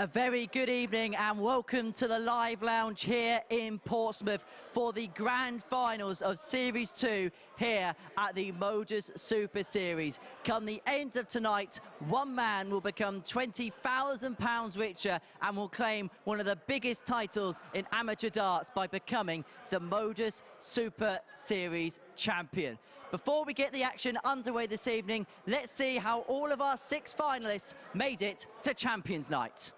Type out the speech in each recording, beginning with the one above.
A very good evening and welcome to the live lounge here in Portsmouth for the grand finals of Series 2 here at the MODUS Super Series. Come the end of tonight, one man will become £20,000 richer and will claim one of the biggest titles in amateur darts by becoming the MODUS Super Series champion. Before we get the action underway this evening, let's see how all of our 6 finalists made it to Champions Night.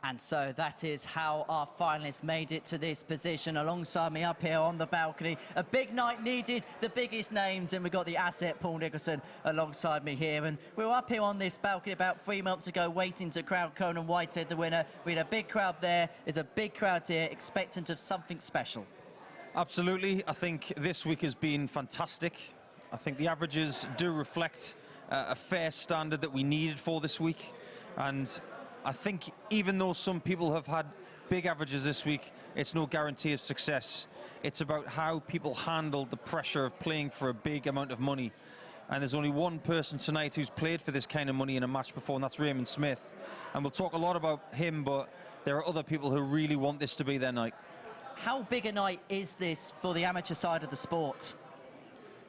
And so that is how our finalists made it to this position. Alongside me up here on the balcony, a big night needed the biggest names, and we've got the asset Paul Nicholson alongside me here. And we were up here on this balcony about 3 months ago waiting to crown Conan Whitehead the winner. We had a big crowd there. There's a big crowd here expectant of something special. Absolutely. I think this week has been fantastic. I think the averages do reflect a fair standard that we needed for this week. And I think even though some people have had big averages this week, it's no guarantee of success. It's about how people handle the pressure of playing for a big amount of money. And there's only one person tonight who's played for this kind of money in a match before, and that's Raymond Smith. And we'll talk a lot about him, but there are other people who really want this to be their night. How big a night is this for the amateur side of the sport?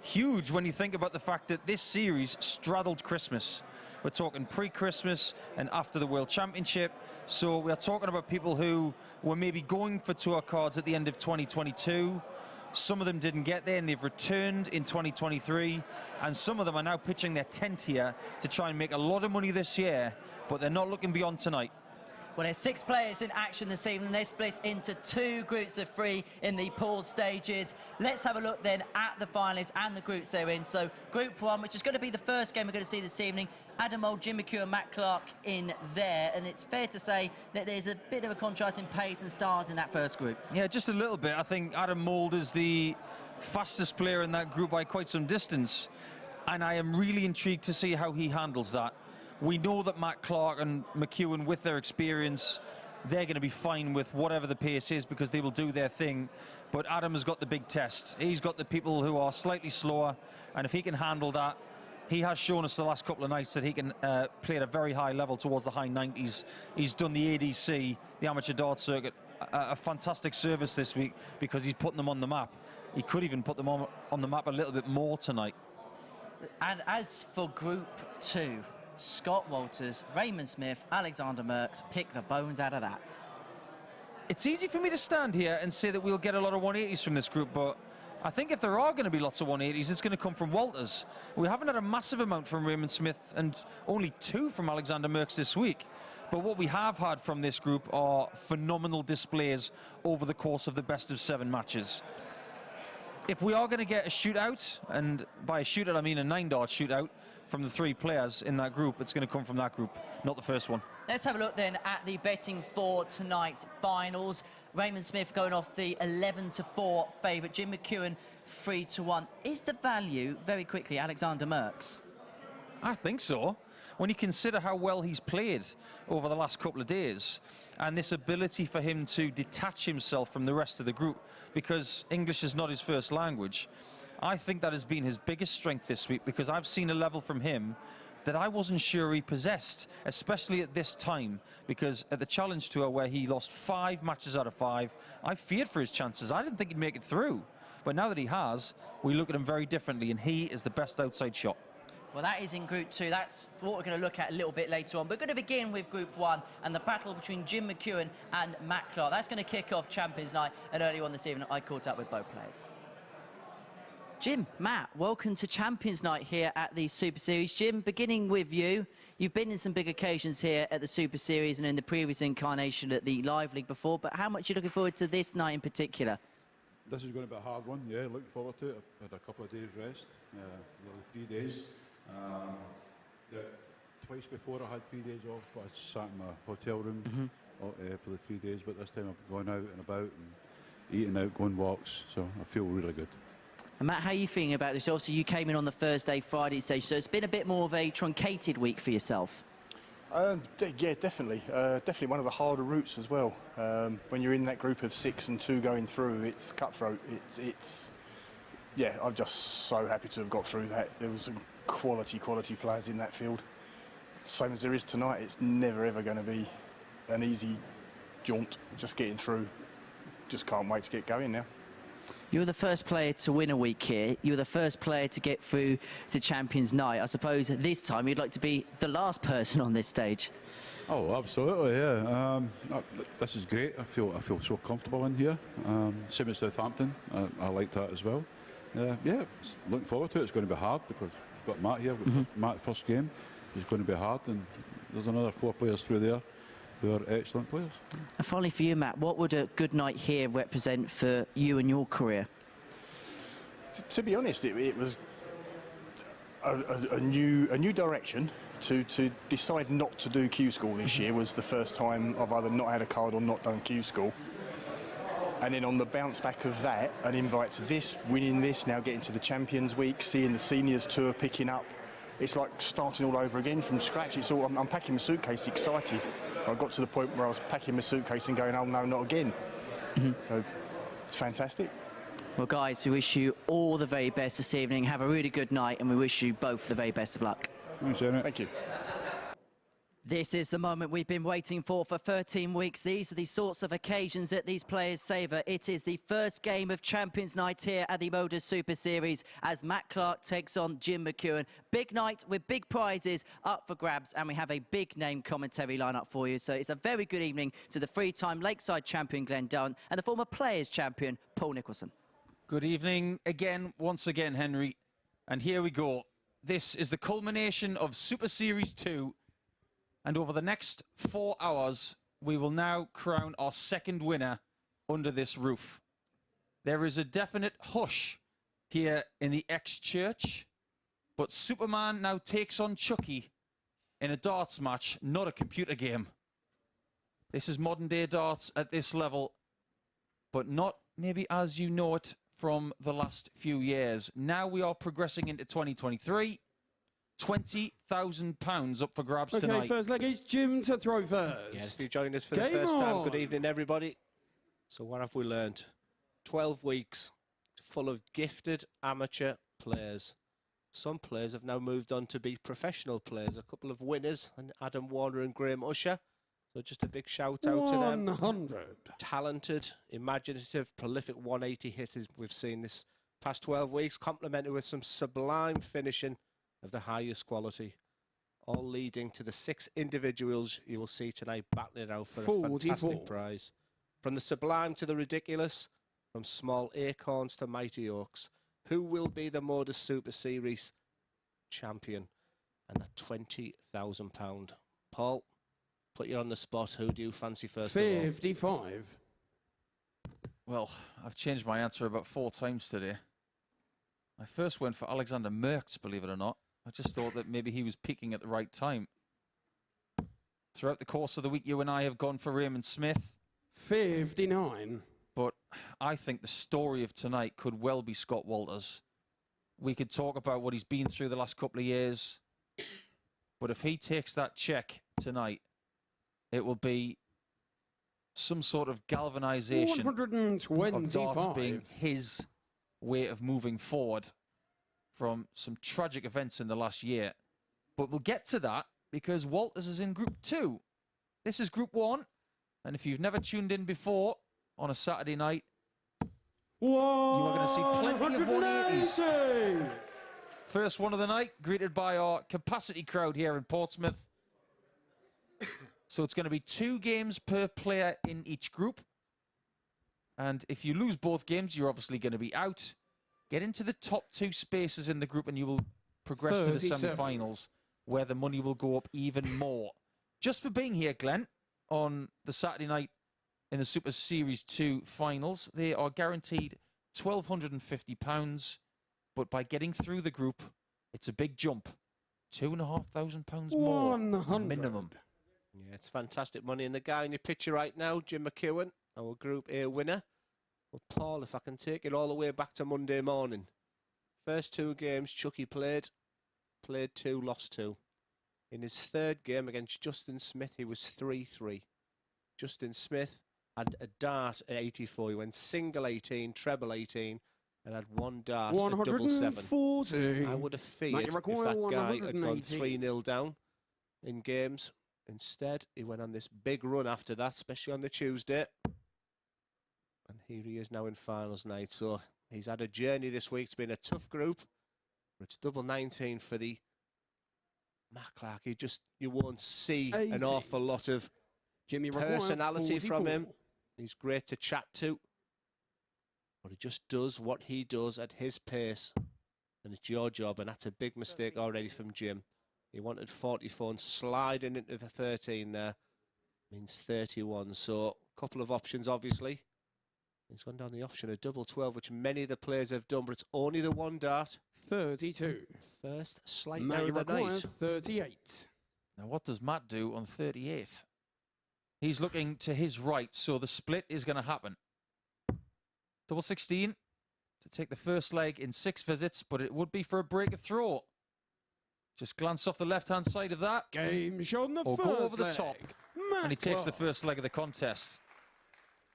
Huge when you think about the fact that this series straddled Christmas. We're talking pre-Christmas and after the World Championship. So we are talking about people who were maybe going for tour cards at the end of 2022. Some of them didn't get there and they've returned in 2023. And some of them are now pitching their tent here to try and make a lot of money this year, but they're not looking beyond tonight. Well, there's 6 players in action this evening. They're split into 2 groups of 3 in the pool stages. Let's have a look then at the finalists and the groups they're in. So Group 1, which is going to be the first game we're going to see this evening, Adam Mould, Jim McEwen, Matt Clark in there. And it's fair to say that there's a bit of a contrast in pace and stars in that first group. Yeah, just a little bit. I think Adam Mould is the fastest player in that group by quite some distance. And I am really intrigued to see how he handles that. We know that Matt Clark and McEwen, with their experience, they're going to be fine with whatever the pace is because they will do their thing. But Adam has got the big test. He's got the people who are slightly slower, and if he can handle that, he has shown us the last couple of nights that he can play at a very high level towards the high 90s. He's done the ADC, the amateur dart circuit, a fantastic service this week because he's putting them on the map. He could even put them on the map a little bit more tonight. And as for Group 2, Scott Walters, Raymond Smith, Alexander Merks, pick the bones out of that. It's easy for me to stand here and say that we'll get a lot of 180s from this group, but I think if there are going to be lots of 180s, it's going to come from Walters. We haven't had a massive amount from Raymond Smith and only 2 from Alexander Merks this week. But what we have had from this group are phenomenal displays over the course of the best of 7 matches. If we are going to get a shootout, and by a shootout I mean a 9-dart shootout, from the 3 players in that group, it's going to come from that group, not the first one. Let's have a look then at the betting for tonight's finals. Raymond Smith going off the 11-4 favourite. Jim McEwen 3-1. Is the value, very quickly, Alexander Merks? I think so. when you consider how well he's played over the last couple of days, and this ability for him to detach himself from the rest of the group, because English is not his first language, I think that has been his biggest strength this week, because I've seen a level from him that I wasn't sure he possessed, especially at this time, because at the Challenge Tour, where he lost 5 matches out of 5, I feared for his chances. I didn't think he'd make it through. But now that he has, we look at him very differently, and he is the best outside shot. Well, that is in Group 2. That's what we're going to look at a little bit later on. We're going to begin with Group 1 and the battle between Jim McEwen and Matt Clark. That's going to kick off Champions Night, and earlier on this evening, I caught up with both players. Jim, Matt, welcome to Champions Night here at the Super Series. Jim, beginning with you, you've been in some big occasions here at the Super Series and in the previous incarnation at the Live League before, but how much are you looking forward to this night in particular? This is going to be a hard one, yeah, looking forward to it. I've had a couple of days rest, nearly 3 days. Twice before I had 3 days off, I sat in my hotel room for the 3 days, but this time I've been going out and about and eating out, going walks, so I feel really good. And Matt, how are you feeling about this? Obviously, you came in on the Thursday, Friday stage, so it's been a bit more of a truncated week for yourself. Yeah, definitely. Definitely one of the harder routes as well. When you're in that group of 6 and 2 going through, it's cutthroat. Yeah, I'm just so happy to have got through that. There was some quality players in that field. Same as there is tonight, it's never ever going to be an easy jaunt, just getting through. Just can't wait to get going now. You were the first player to win a week here. You were the first player to get through to Champions Night. I suppose this time you'd like to be the last person on this stage. Oh, absolutely, yeah. This is great. I feel so comfortable in here. Same as Southampton. I like that as well. Yeah, looking forward to it. It's going to be hard because we've got Matt here. We've got Matt first game. It's going to be hard, and there's another 4 players through there who are excellent players. And finally for you, Matt, what would a good night here represent for you and your career? To be honest, it was a new direction. To decide not to do Q School this year was the first time I've either not had a card or not done Q School. And then on the bounce back of that, an invite to this, winning this, now getting to the Champions Week, seeing the Seniors Tour picking up, it's like starting all over again from scratch. It's all, I'm packing my suitcase excited. I got to the point where I was packing my suitcase and going, oh no, not again. So it's fantastic. Well, guys, we wish you all the very best this evening. Have a really good night, and we wish you both the very best of luck. Thank you. This is the moment we've been waiting for 13 weeks. These are the sorts of occasions that these players savour. It is the first game of Champions Night here at the MODUS Super Series as Matt Clark takes on Jim McEwen. Big night with big prizes up for grabs, and we have a big name commentary lineup for you. So it's a very good evening to the 3-time Lakeside champion Glenn Dunn and the former Players champion Paul Nicholson. Good evening again, once again, Henry. And here we go. This is the culmination of Super Series 2. And over the next 4 hours, we will now crown our second winner under this roof. There is a definite hush here in the X-Church, but Superman now takes on Chucky in a darts match, not a computer game. This is modern day darts at this level, but not maybe as you know it from the last few years. Now we are progressing into 2023. £20,000 up for grabs tonight. Okay, first leg is Jim to throw first. Yes, you joined us for the first time. Good evening, everybody. So what have we learned? 12 weeks full of gifted amateur players. Some players have now moved on to be professional players. A couple of winners, and Adam Warner and Graham Usher. So just a big shout out to them. 100. Talented, imaginative, prolific 180 hitters we've seen this past 12 weeks, complemented with some sublime finishing of the highest quality, all leading to the 6 individuals you will see tonight battling it out for a fantastic prize. From the sublime to the ridiculous, from small acorns to mighty oaks, who will be the MODUS Super Series champion? And the £20,000. Paul, put you on the spot. Who do you fancy first 55. of all? Well, I've changed my answer about 4 times today. I first went for Alexander Merks, believe it or not. I just thought that maybe he was peaking at the right time. Throughout the course of the week, you and I have gone for Raymond Smith. 59. But I think the story of tonight could well be Scott Walters. We could talk about what he's been through the last couple of years. But if he takes that check tonight, it will be some sort of galvanization of darts 125. being his way of moving forward from some tragic events in the last year. But we'll get to that because Walters is in Group 2. This is Group 1. And if you've never tuned in before on a Saturday night, you are going to see plenty of 180s. First one of the night, greeted by our capacity crowd here in Portsmouth. So it's going to be 2 games per player in each group. And if you lose both games, you're obviously going to be out. Get into the top 2 spaces in the group and you will progress to the semi-finals, where the money will go up even more. Just for being here, Glenn, on the Saturday night in the Super Series 2 finals, they are guaranteed £1,250. But by getting through the group, it's a big jump. £2,500 more minimum. Yeah, it's fantastic money. And the guy in your picture right now, Jim McEwen, our Group A winner. Well, Paul, if I can take it all the way back to Monday morning. First 2 games Chucky played 2, lost 2. In his 3rd game against Justin Smith, he was 3-3. Justin Smith had a dart at 84. He went single 18, treble 18, and had 1 dart at double 7. I would have feared if that guy had gone 3-0 down in games. Instead, he went on this big run after that, especially on the Tuesday. And here he is now in finals night. So he's had a journey this week. It's been a tough group. But it's double 19 for the Matt Clark. You won't see 80. An awful lot of personality from him. He's great to chat to. But he just does what he does at his pace. And it's your job. And that's a big mistake already from Jim. He wanted 44 and sliding into the 13 there. Means 31. So a couple of options, obviously. He's gone down the option of double 12, which many of the players have done, but it's only the 1 dart. 32. First slight error of the night. 38. Now, what does Matt do on 38? He's looking to his right, so the split is going to happen. Double 16 to take the first leg in 6 visits, but it would be for a break of throw. Just glance off the left-hand side of that. Game shown the or first go over the leg. top. Matt And he takes the Clark. first leg of the contest.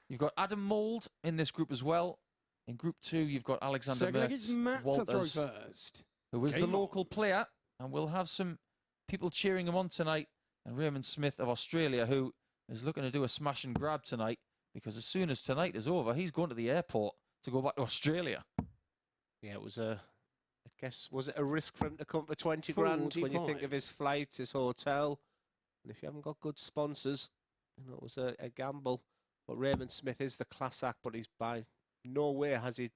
You've got Adam Mould in this group as well. In Group 2, you've got Alexander Second leg is Merks, Matt to throw Walters, first. who is the Game local on. player. And we'll have some people cheering him on tonight. And Raymond Smith of Australia, who is looking to do a smash and grab tonight. Because as soon as tonight is over, he's going to the airport to go back to Australia. Yeah, it was I guess, was it a risk for him to come for 20 grand when you think of his flight, his hotel? And if you haven't got good sponsors, it was a gamble. But Raymond Smith is the class act, but he's by no way has he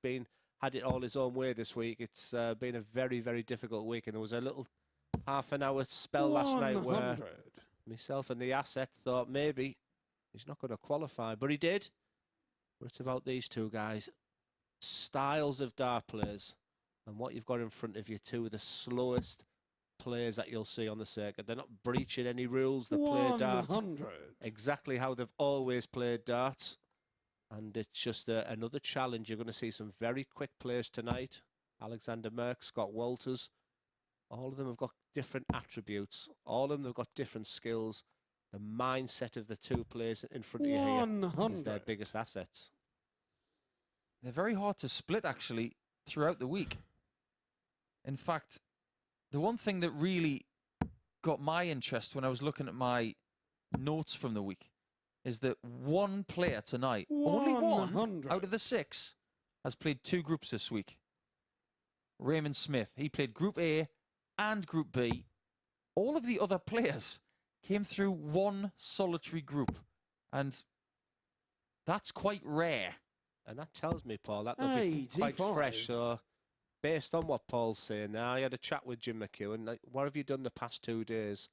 had it all his own way this week. It's been a very, very difficult week. And there was a little half an hour spell last night where myself and the asset thought maybe he's not going to qualify, but he did. But it's about these 2 guys. Styles of dart players. And what you've got in front of you, 2 of the slowest players that you'll see on the circuit. They're not breaching any rules. They play darts exactly how they've always played darts. And it's just another challenge. You're going to see some very quick players tonight. Alexander Merks, Scott Walters. All of them have got different attributes. All of them have got different skills. The mindset of the 2 players in front of you here is their biggest assets. They're very hard to split, actually, throughout the week. In fact, the one thing that really got my interest when I was looking at my notes from the week is that 1 player tonight, only 1 out of the 6, has played 2 groups this week. Raymond Smith. He played Group A and Group B. All of the other players came through 1 solitary group. And that's quite rare. And that tells me, Paul, that they'll be quite fresh. So based on what Paul's saying now, I had a chat with Jim McEwen. Like, what have you done the past 2 days?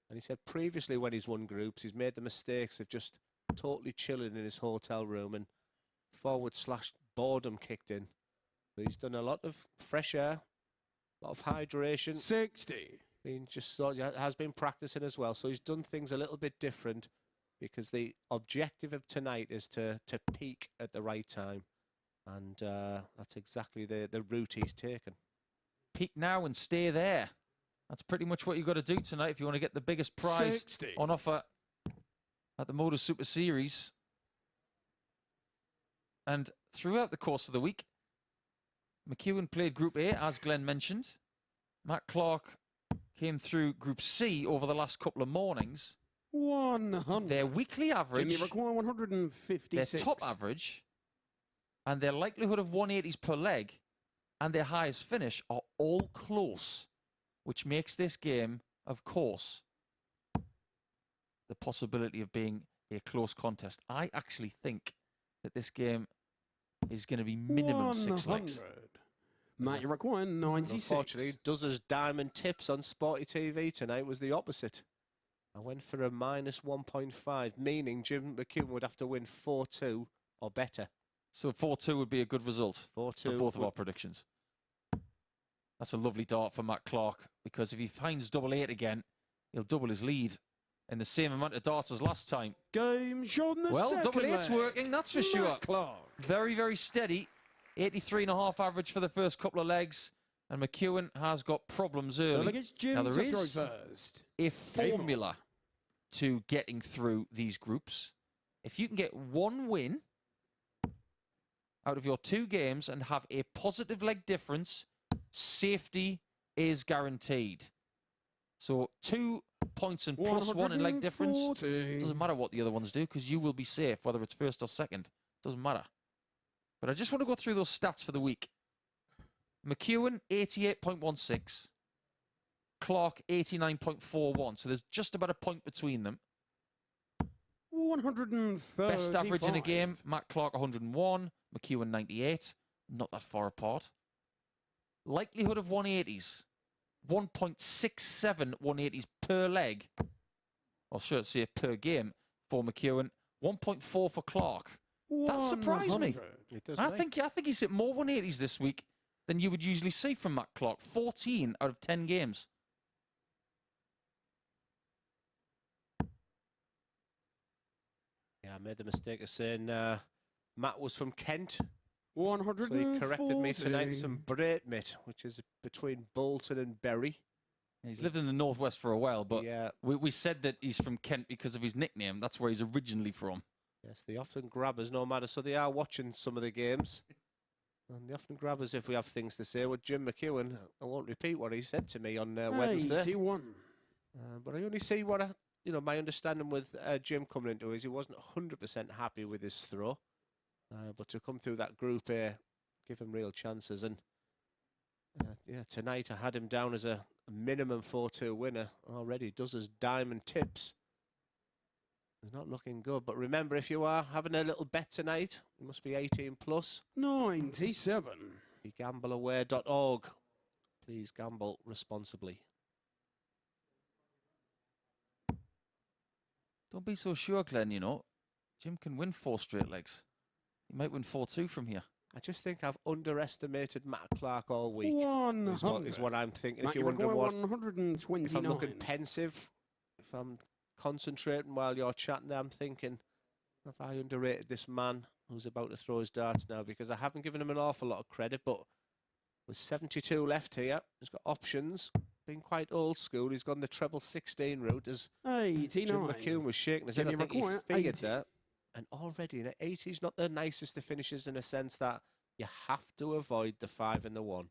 And he said previously when he's won groups, he's made the mistakes of just totally chilling in his hotel room and /boredom kicked in. But he's done a lot of fresh air, a lot of hydration. 60. Has been practicing as well. So he's done things a little bit different because the objective of tonight is to peak at the right time. And that's exactly the route he's taken. Peak now and stay there. That's pretty much what you've got to do tonight if you want to get the biggest prize 60. on offer at the MODUS Super Series. And throughout the course of the week, McEwen played Group A, as Glenn mentioned. Matt Clark came through Group C over the last couple of mornings. 100. Their weekly average, Jimmy require 156. their top average, and their likelihood of 180s per leg, and their highest finish are all close, which makes this game, of course, the possibility of being a close contest. I actually think that this game is going to be minimum 6 legs. 100. Matt, you require 96. Unfortunately, Does's diamond tips on Sporty TV tonight was the opposite. I went for a minus 1.5, meaning Jim McEwen would have to win 4-2 or better. So 4-2 would be a good result 4-2 for both of our predictions. That's a lovely dart for Matt Clark, because if he finds double 8 again, he'll double his lead in the same amount of darts as last time. Game shot in the Well, second double 8's leg. working, that's for sure. Matt Clark. Very, very steady. 83.5 average for the first couple of legs. And McEwen has got problems early. Against Jim Now, there to throw is first. a formula to getting through these groups. If you can get one win out of your 2 games and have a positive leg difference, safety is guaranteed. So 2 points and plus 1 in leg difference. 140. Doesn't matter what the other ones do, because you will be safe, whether it's first or second. Doesn't matter. But I just want to go through those stats for the week. McEwen, 88.16. Clark, 89.41. So there's just about a point between them. 135. Best average in a game, Matt Clark, 101. McEwen, 98. Not that far apart. Likelihood of 180s. 1.67 180s per leg. Or should I say per game for McEwen. 1.4 for Clark. That surprised me. 100. It does I me. think he's hit more 180s this week than you would usually see from Matt Clark. 14 out of 10 games. Yeah, I made the mistake of saying Matt was from Kent. 140. So he corrected me tonight. Some Braitmit, which is between Bolton and Bury. He's lived in the northwest for a while, but Yeah, we said that he's from Kent because of his nickname. That's where he's originally from. yes, they often grab us no matter. So they are watching some of the games. And they often grab us if we have things to say. With Jim McEwen, I won't repeat what he said to me on Wednesday. 81. But I only see what my understanding with Jim coming into is he wasn't 100% happy with his throw. But to come through that Group A, give him real chances. And yeah, tonight I had him down as a minimum 4-2 winner already. Does his diamond tips. It's not looking good. But remember, if you are having a little bet tonight, you must be 18 plus. 97. BeGambleAware.org. Please gamble responsibly. Don't be so sure, Glenn, you know. Jim can win 4 straight legs. He might win 4-2 from here. I just think I've underestimated Matt Clark all week. 100. Is what I'm thinking. Matt, If you you wonder require what, 129. if I'm looking pensive, if I'm concentrating while you're chatting there, I'm thinking, have I underrated this man who's about to throw his darts now? Because I haven't given him an awful lot of credit, but with 72 left here, he's got options. Been quite old school. He's gone the treble 16 route as Jim 89. McEwen was shaking his head. I Jimmy think he McEwen, figured 80. that. And already in 80, he's not the nicest of finishes in a sense that you have to avoid the 5 and the 1.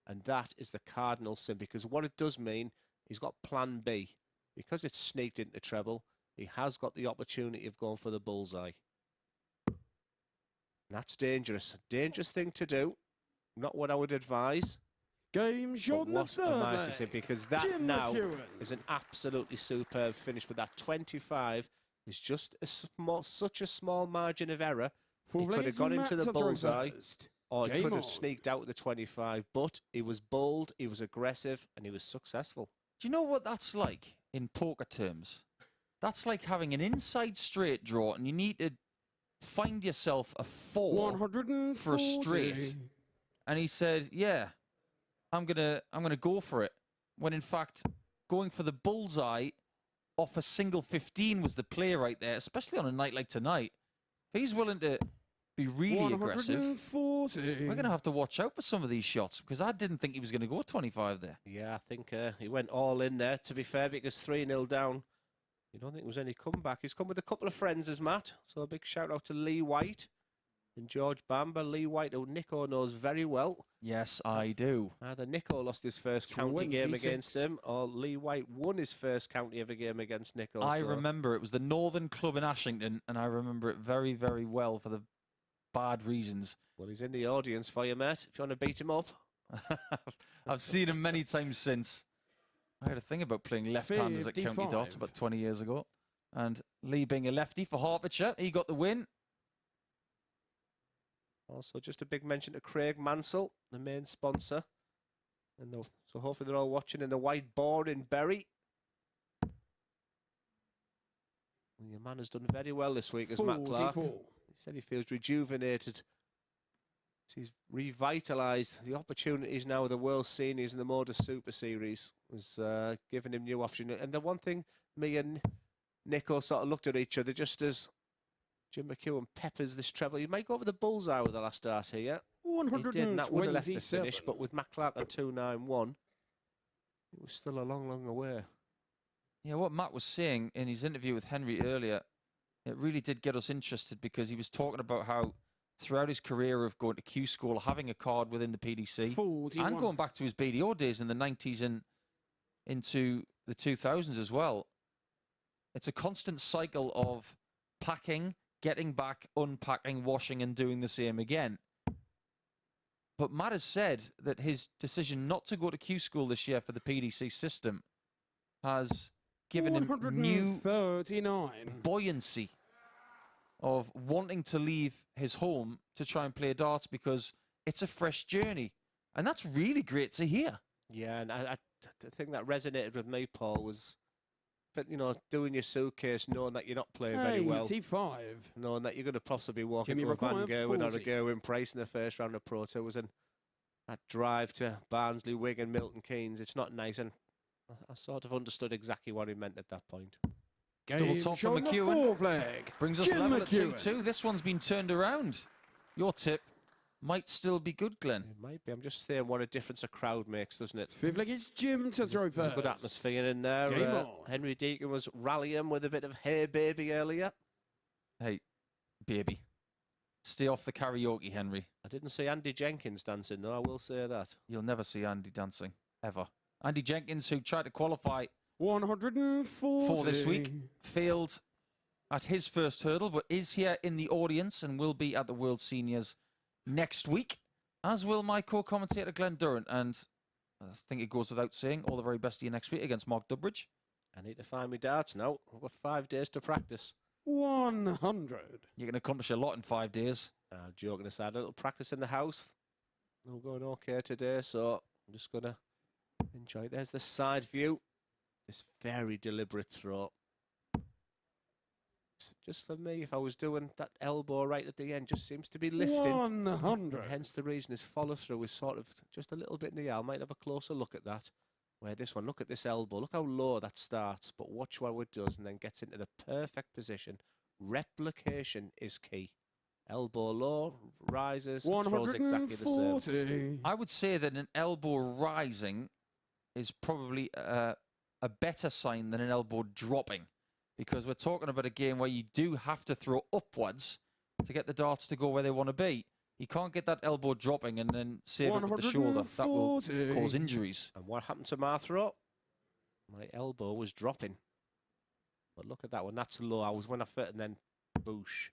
And that is the cardinal sin, because what it does mean, he's got plan B. Because it's sneaked into treble, he has got the opportunity of going for the bullseye. And that's dangerous. A dangerous thing to do. Not what I would advise. Game But shot in the what third am I to leg. say? Because that Jim now McEwen. is an absolutely superb finish. But that 25 is just such a small margin of error. He could have gone into the bullseye, or he Game could have on. sneaked out with the 25. But he was bold, he was aggressive, and he was successful. Do you know what that's like in poker terms? That's like having an inside straight draw and you need to find yourself a 4 140. for a straight. And he said, yeah, I'm gonna go for it. When in fact, going for the bullseye off a single 15 was the play right there, especially on a night like tonight. If he's willing to be really aggressive. 140. We're going to have to watch out for some of these shots because I didn't think he was going to go 25 there. Yeah, I think he went all in there, to be fair, because 3-0 down. You don't think there was any comeback. He's come with a couple of friends as Matt, so a big shout out to Lee White and George Bamber. Lee White, who Nico knows very well. Yes, I do. Either Nico lost his first county game against him, or Lee White won his first county ever game against Nico. I remember it was the Northern Club in Ashington, and I remember it very, very well for the bad reasons. Well, he's in the audience for you, mate, if you want to beat him up. I've seen him many times since. I had a thing about playing left-handers at County 55. Dots about 20 years ago. And Lee being a lefty for Hertfordshire, he got the win. Also, just a big mention to Craig Mansell, the main sponsor. And so hopefully they're all watching in the white board in Bury. Well, your man has done very well this week as Matt Clark. 44. He said he feels rejuvenated. He's revitalised the opportunities now of the World Seniors and the MODUS Super Series. Was giving him new options. And the one thing me and Nico sort of looked at each other just as Jim McEwen peppers this treble. You might go over the bullseye with the last start here. He did, and that would have left the finish. But with Matt Clark at 291, it was still a long, long way. Yeah, what Matt was saying in his interview with Henry earlier, it really did get us interested because he was talking about how throughout his career of going to Q School, having a card within the PDC, 41. and going back to his BDO days in the 90s and into the 2000s as well, it's a constant cycle of packing, getting back, unpacking, washing, and doing the same again. But Matt has said that his decision not to go to Q School this year for the PDC system has given him new 139. buoyancy of wanting to leave his home to try and play darts because it's a fresh journey. And that's really great to hear. Yeah, and the thing that resonated with me, Paul, was that, you know, doing your suitcase, knowing that you're not playing very well. 85. Knowing that you're going to possibly walk Jimmy into a Van Require, Gerwen or a 40. Gerwin Price in the first round of Pro Tours, and that drive to Barnsley, Wigan, Milton Keynes, it's not nice. And I sort of understood exactly what he meant at that point. Double Game top for shown the McEwen. fourth leg. Brings us Jim level at McEwen. 2-2. This one's been turned around. Your tip might still be good, Glenn. It might be. I'm just saying what a difference a crowd makes, doesn't it? Fifth leg is Jim to throw There's a first. good atmosphere in there. Game on. Henry Deacon was rallying with a bit of Hey Baby earlier. Hey, baby. Stay off the karaoke, Henry. I didn't see Andy Jenkins dancing, though, I will say that. You'll never see Andy dancing, ever. Andy Jenkins, who tried to qualify 140. for this week, failed at his first hurdle, but is here in the audience and will be at the World Seniors next week, as will my co-commentator Glenn Durrant. And I think it goes without saying, all the very best to you next week against Mark Durbridge. I need to find me darts now. I've got 5 days to practice. 100. You can accomplish a lot in 5 days. Joking aside, a little practice in the house. All going okay today, so I'm just going to enjoy it. There's the side view. This very deliberate throw. Just for me, if I was doing that elbow right at the end, just seems to be lifting. 100. Hence the reason his follow through is sort of just a little bit in the air. I might have a closer look at that. Where this one, look at this elbow. Look how low that starts, but watch what it does and then gets into the perfect position. Replication is key. Elbow low, rises, throws exactly the same. 140. I would say that an elbow rising is probably a better sign than an elbow dropping, because we're talking about a game where you do have to throw upwards to get the darts to go where they want to be. You can't get that elbow dropping and then save it with the shoulder. That will cause injuries. And what happened to my throw? My elbow was dropping. But look at that one. That's low. I was when I fit and then boosh.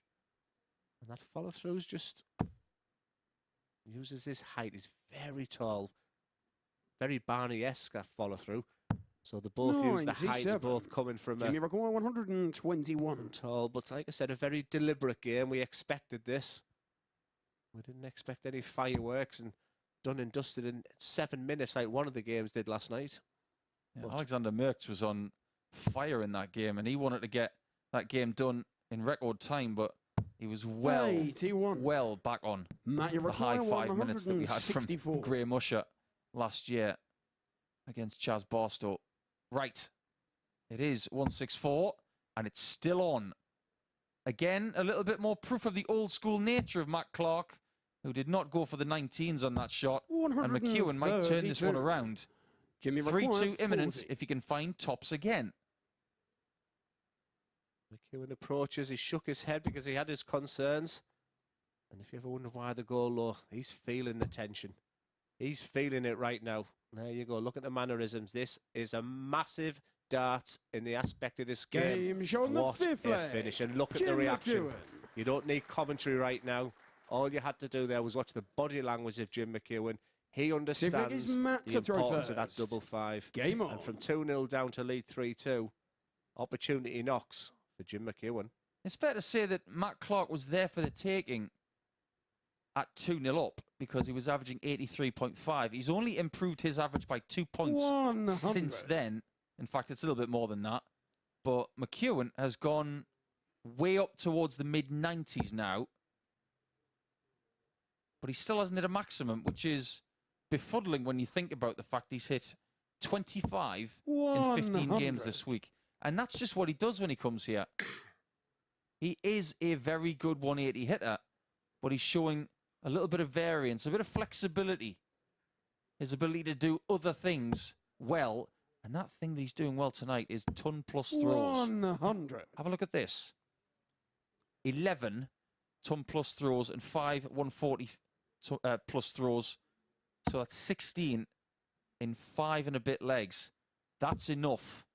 And that follow through is just uses his height. He's very tall. Very Barney-esque, that follow through. So they both use the height. They're both coming from Jimmy Require 121. tall. But like I said, a very deliberate game. We expected this. We didn't expect any fireworks and done and dusted in 7 minutes like one of the games did last night. Yeah, Alexander Merks was on fire in that game, and he wanted to get that game done in record time, but he was well back on the high 5 minutes that we had from Graham Usher last year against Chaz Barstow. Right, it is 164, and it's still on. Again, a little bit more proof of the old school nature of Matt Clark, who did not go for the 19s on that shot. And McEwen might turn this one around. Jimmy 3-2 imminent if he can find tops again. McEwen approaches, he shook his head because he had his concerns. And if you ever wonder why the goal low, he's feeling the tension. He's feeling it right now. There you go, look at the mannerisms. This is a massive dart in the aspect of this game. Showing the What fifth a leg. finish, and look at the Jim reaction. McEwen. You don't need commentary right now. All you had to do there was watch the body language of Jim McEwen. He understands Matt the to throw importance of that first. double five. Game on. And from 2-0 down to lead 3-2, opportunity knocks for Jim McEwen. It's fair to say that Matt Clark was there for the taking at 2-0 up because he was averaging 83.5. He's only improved his average by 2 points 100. since then. In fact, it's a little bit more than that. But McEwen has gone way up towards the mid-90s now. But he still hasn't hit a maximum, which is befuddling when you think about the fact he's hit 25 in 15 games this week. And that's just what he does when he comes here. He is a very good 180 hitter, but he's showing a little bit of variance, a bit of flexibility. His ability to do other things well. And that thing that he's doing well tonight is ton-plus throws. 100. Have a look at this. 11 ton-plus throws and 5 140 plus throws. So that's 16 in 5 and a bit legs. That's enough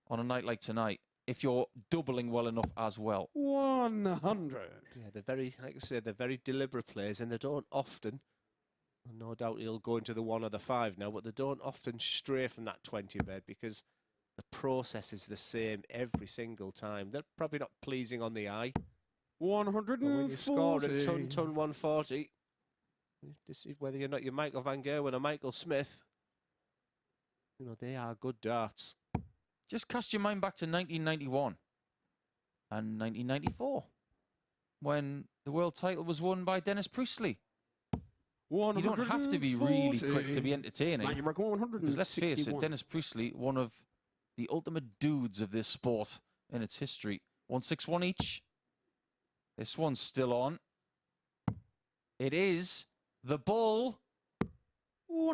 on a night like tonight if you're doubling well enough as well. 100. Yeah, they're very, like I said, they're very deliberate players, and they don't often, no doubt he'll go into the 1 or the 5 now, but they don't often stray from that 20 bed because the process is the same every single time. They're probably not pleasing on the eye. 140. But when you score a ton 140, this is whether you're not your Michael Van Gerwen or Michael Smith, you know, they are good darts. Just cast your mind back to 1991 and 1994 when the world title was won by Dennis Priestley. You don't have to be really quick to be entertaining. Because let's face it, Dennis Priestley, one of the ultimate dudes of this sport in its history. 161 each. This one's still on. It is the ball.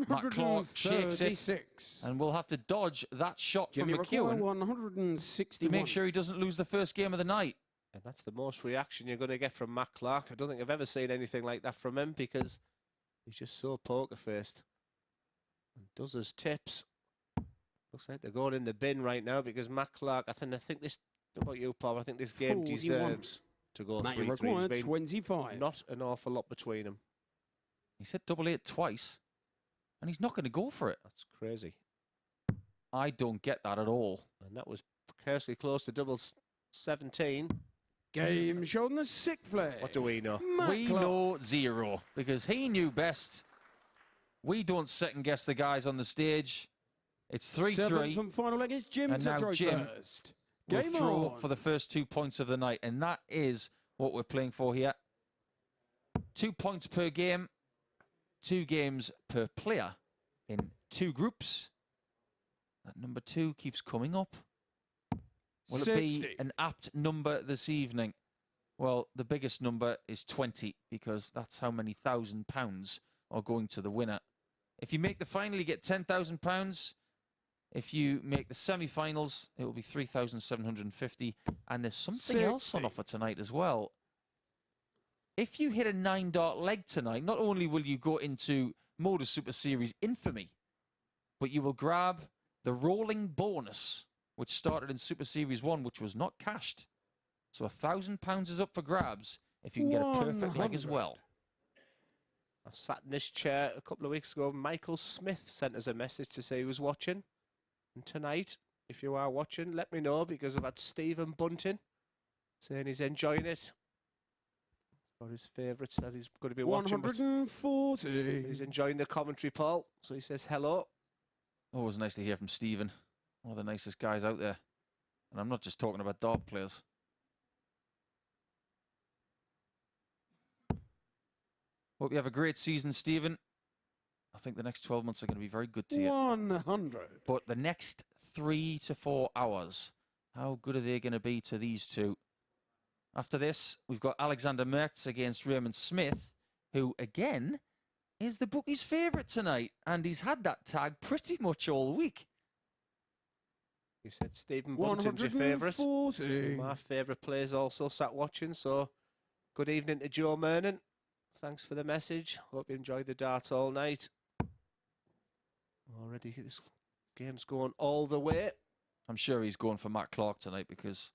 Matt Clark shakes it. And we'll have to dodge that shot from McEwen 160 to make sure he doesn't lose the first game of the night. And that's the most reaction you're going to get from Matt Clark. I don't think I've ever seen anything like that from him because he's just so poker-faced. And does his tips. Looks like they're going in the bin right now because Matt Clark, I think this, what about you, Paul? I think this game 41. deserves to go 3-3. There's been 25. not an awful lot between them. He's hit double 8 twice, and he's not going to go for it. That's crazy. I don't get that at all. And that was precariously close to double 17. Game shown the 6th flag. What do we know? We know 0 because he knew best. We don't second guess the guys on the stage. It's 3-3. 7th and final leg is Jim And to now throw Jim first. will Game throw on. for the first 2 points of the night, and that is what we're playing for here. 2 points per game, 2 games per player in 2 groups. That number 2 keeps coming up. Will 60. it be an apt number this evening? Well, the biggest number is 20 because that's how many £1,000 are going to the winner. If you make the final, you get £10,000. If you make the semi-finals, it will be 3,750. And there's something else on offer tonight as well. If you hit a 9-dart leg tonight, not only will you go into MODUS Super Series infamy, but you will grab the rolling bonus, which started in Super Series 1, which was not cashed. So £1,000 is up for grabs if you can get a perfect leg as well. I sat in this chair a couple of weeks ago. Michael Smith sent us a message to say he was watching. And tonight, if you are watching, let me know because I've had Stephen Bunting saying he's enjoying it. Got his favourites that he's going to be watching. 140. He's enjoying the commentary, Paul. So he says hello. Always nice to hear from Stephen. One of the nicest guys out there. And I'm not just talking about dart players. Hope you have a great season, Stephen. I think the next 12 months are going to be very good to you. 100. But the next 3 to 4 hours, how good are they going to be to these two? After this, we've got Alexander Merkz against Raymond Smith, who, again, is the bookie's favourite tonight. And he's had that tag pretty much all week. You said Stephen Bunting's your favourite. 140. My favourite player's also sat watching, so good evening to Joe Mernon. Thanks for the message. Hope you enjoyed the darts all night. Already this game's going all the way. I'm sure he's going for Matt Clark tonight because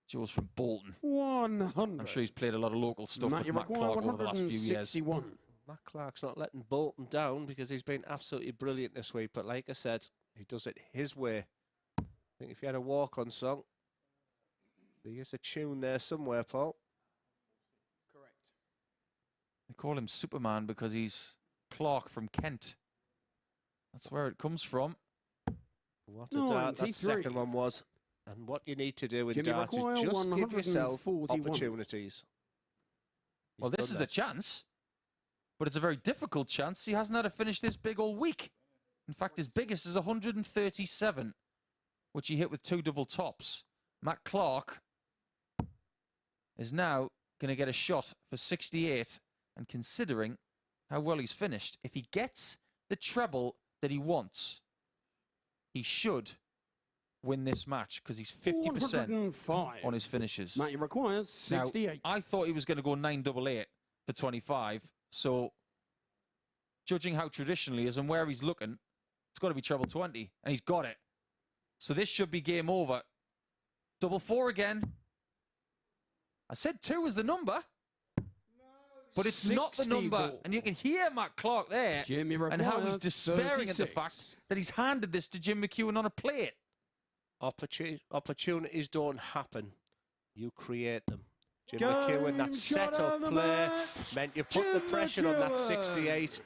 Joe's from Bolton. 100. I'm sure he's played a lot of local stuff Matt, with you Matt require Clark over the last few years. 161. Matt Clark's not letting Bolton down because he's been absolutely brilliant this week. But like I said, he does it his way. I think if you had a walk-on song, there is a tune there somewhere, Paul. They call him Superman because he's Clark from Kent. That's where it comes from. What a dart that 93. second one was. And what you need to do in Jimmy darts is McEwen, just give yourself 141. opportunities. Well, this is a chance, but it's a very difficult chance. He hasn't had a finish this big all week. In fact, his biggest is 137, which he hit with 2 double tops. Matt Clark is now going to get a shot for 68, and considering how well he's finished, if he gets the treble that he wants, he should win this match because he's 50% 105. on his finishes. Matty requires 68. Now, I thought he was going to go 988 for 25, so judging how traditional he is and where he's looking, it's got to be treble 20, and he's got it. So this should be game over. Double 4 again. I said 2 is the number. But it's not the number. 64. And you can hear Matt Clark there Jimmy and how he's requires despairing at the 36. fact that he's handed this to Jim McEwen on a plate. Opportunities don't happen. You create them. Jim Game McEwen, that shot set-up on the play match. meant you put the Jim pressure on that McEwen. 68.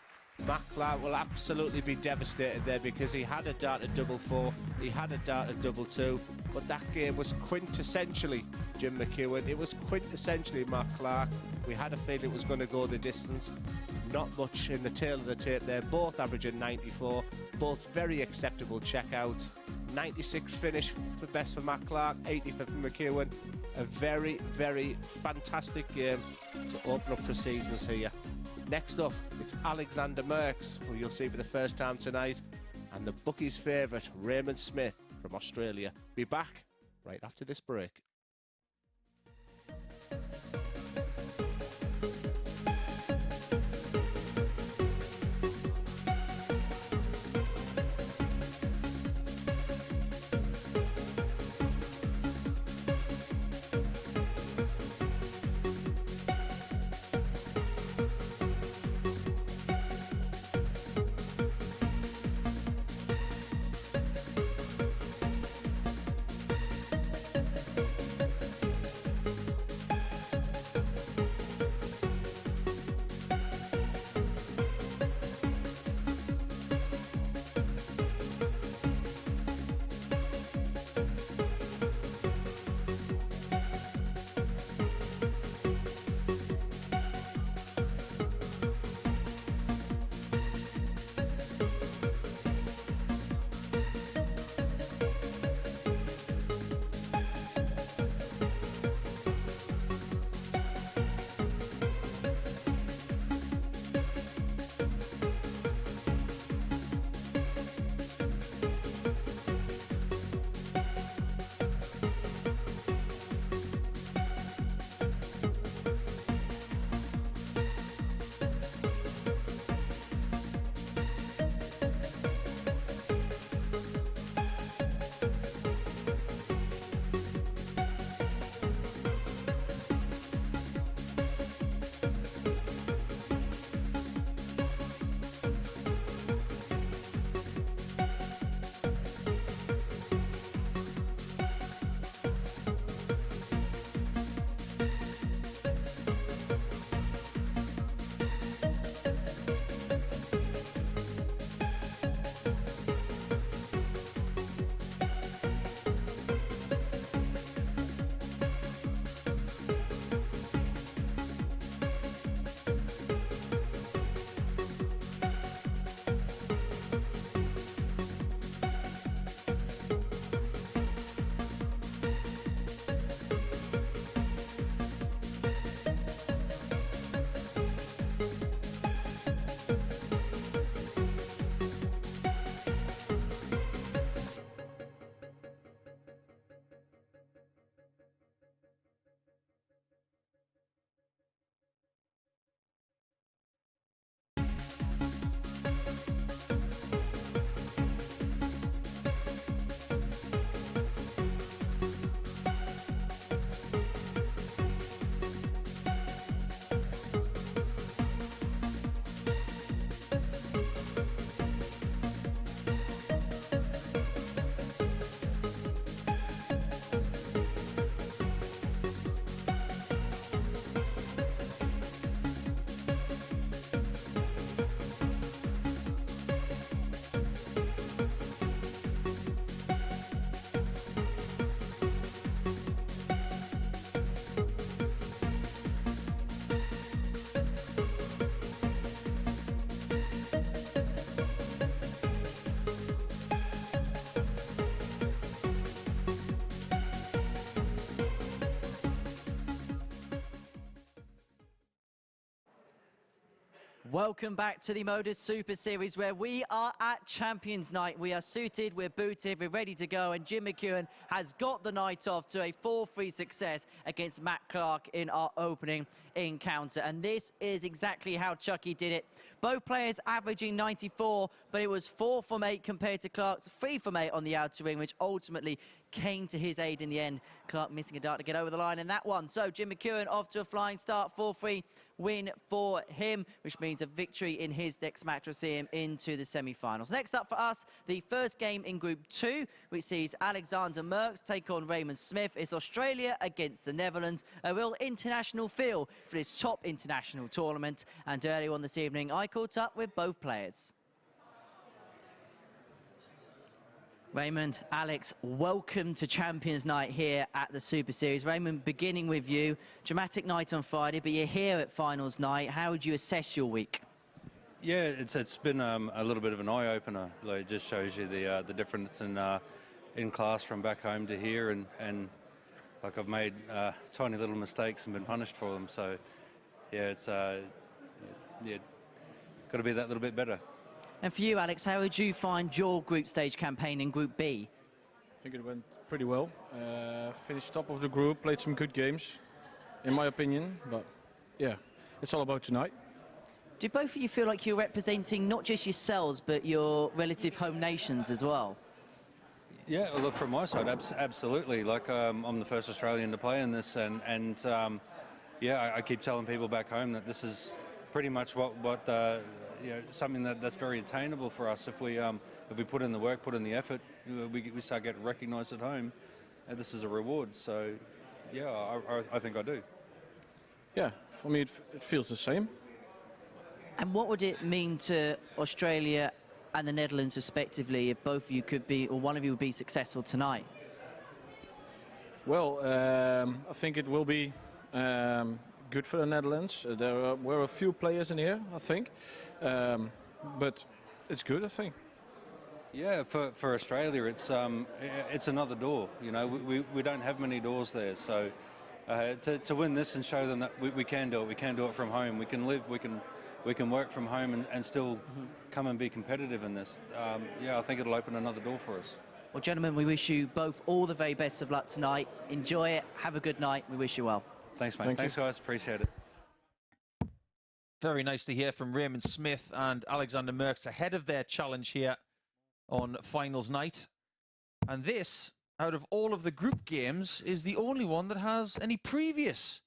Matt Clark will absolutely be devastated there because he had a dart at double 4, he had a dart at double 2, but that game was quintessentially Jim McEwen. It was quintessentially Matt Clark. We had a feeling it was going to go the distance. Not much in the tail of the tape there. Both averaging 94, both very acceptable checkouts. 96 finish, the best for Matt Clark, 80 for McEwen. A very, very fantastic game to open up proceedings here. Next up, it's Alexander Merks, who you'll see for the first time tonight, and the bookie's favourite, Raymond Smith from Australia. Be back right after this break. Welcome back to the MODUS Super Series, where we are at Champions Night. We are suited, we're booted, we're ready to go, and Jim McEwen has got the night off to a 4-3 success against Matt Clark in our opening encounter. And this is exactly how Chucky did it. Both players averaging 94, but it was 4 from 8 compared to Clark's 3 from 8 on the outer ring, which ultimately came to his aid in the end. Clark missing a dart to get over the line in that one. So Jim McEwen off to a flying start, 4-3 win for him, which means a victory in his next match will see him into the semi-finals. Next up for us, the first game in Group 2, which sees Alexander Merks take on Raymond Smith. It's Australia against the Netherlands, a real international feel for this top international tournament. And earlier on this evening, I caught up with both players. Raymond, Alex, welcome to Champions Night here at the Super Series. Raymond, beginning with you. Dramatic night on Friday, but you're here at finals night. How would you assess your week? Yeah, it's been a little bit of an eye-opener. Like, it just shows you the difference in class from back home to here, and like I've made tiny little mistakes and been punished for them. So yeah, it's got to be that little bit better. And for you, Alex, how would you find your group stage campaign in Group B? I think it went pretty well. Finished top of the group, played some good games, in my opinion. But yeah, it's all about tonight. Do both of you feel like you're representing not just yourselves, but your relative home nations as well? Yeah, well, look, from my side, absolutely. Like, I'm the first Australian to play in this, and yeah, I keep telling people back home that this is pretty much what you know, something that's very attainable for us. If we put in the work, put in the effort, we start getting recognised at home, and this is a reward. So yeah, I think I do. Yeah, for me it feels the same. And what would it mean to Australia and the Netherlands respectively if both of you could be, or one of you would be successful tonight? Well, I think it will be good for the Netherlands. There were a few players in here, I think, but it's good, I think. Yeah, for Australia, it's another door. You know, we don't have many doors there, so to win this and show them that we can do it. We can do it from home. We can live. We can work from home and still come and be competitive in this. Yeah, I think it'll open another door for us. Well, gentlemen, we wish you both all the very best of luck tonight. Enjoy it. Have a good night. We wish you well. Thanks, mate. Thanks, guys. Appreciate it. Very nice to hear from Raymond Smith and Alexander Merks ahead of their challenge here on finals night. And this, out of all of the group games, is the only one that has any previous.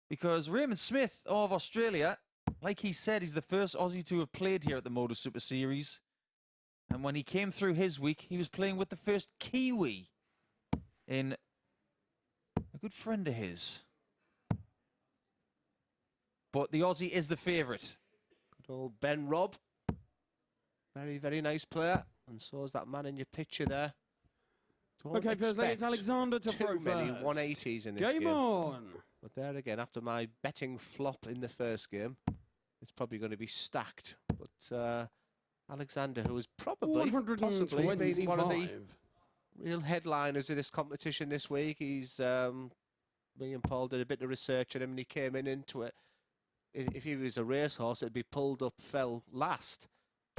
Because Raymond Smith of Australia, like he said, he's the first Aussie to have played here at the MODUS Super Series. And when he came through his week, he was playing with the first Kiwi in a good friend of his. But the Aussie is the favourite. Good old Ben Robb. Very, very nice player. And so is that man in your picture there. Don't Okay, first it's Alexander to throw too many first. 180s in this game. Game on. But there again, after my betting flop in the first game, it's probably going to be stacked. But Alexander, who has probably, possibly been one of the real headliners of this competition this week. He's, me and Paul did a bit of research on him, and he came into it. If he was a racehorse, it'd be pulled up, fell last.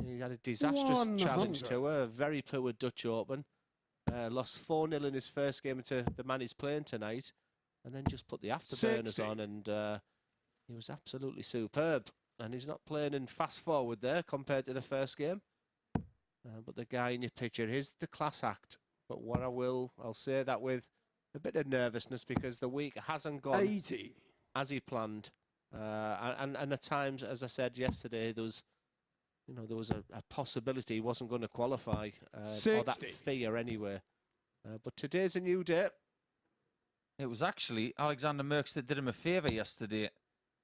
He had a disastrous challenge to a very poor Dutch Open. Lost 4-0 in his first game to the man he's playing tonight, and then just put the afterburners on, and he was absolutely superb. And he's not playing in fast forward there compared to the first game. But the guy in your picture is the class act. But what I'll say that with a bit of nervousness, because the week hasn't gone 80 as he planned. And at times, as I said yesterday, there was a possibility he wasn't going to qualify, or that fear anyway. But today's a new day. It was actually Alexander Merks that did him a favour yesterday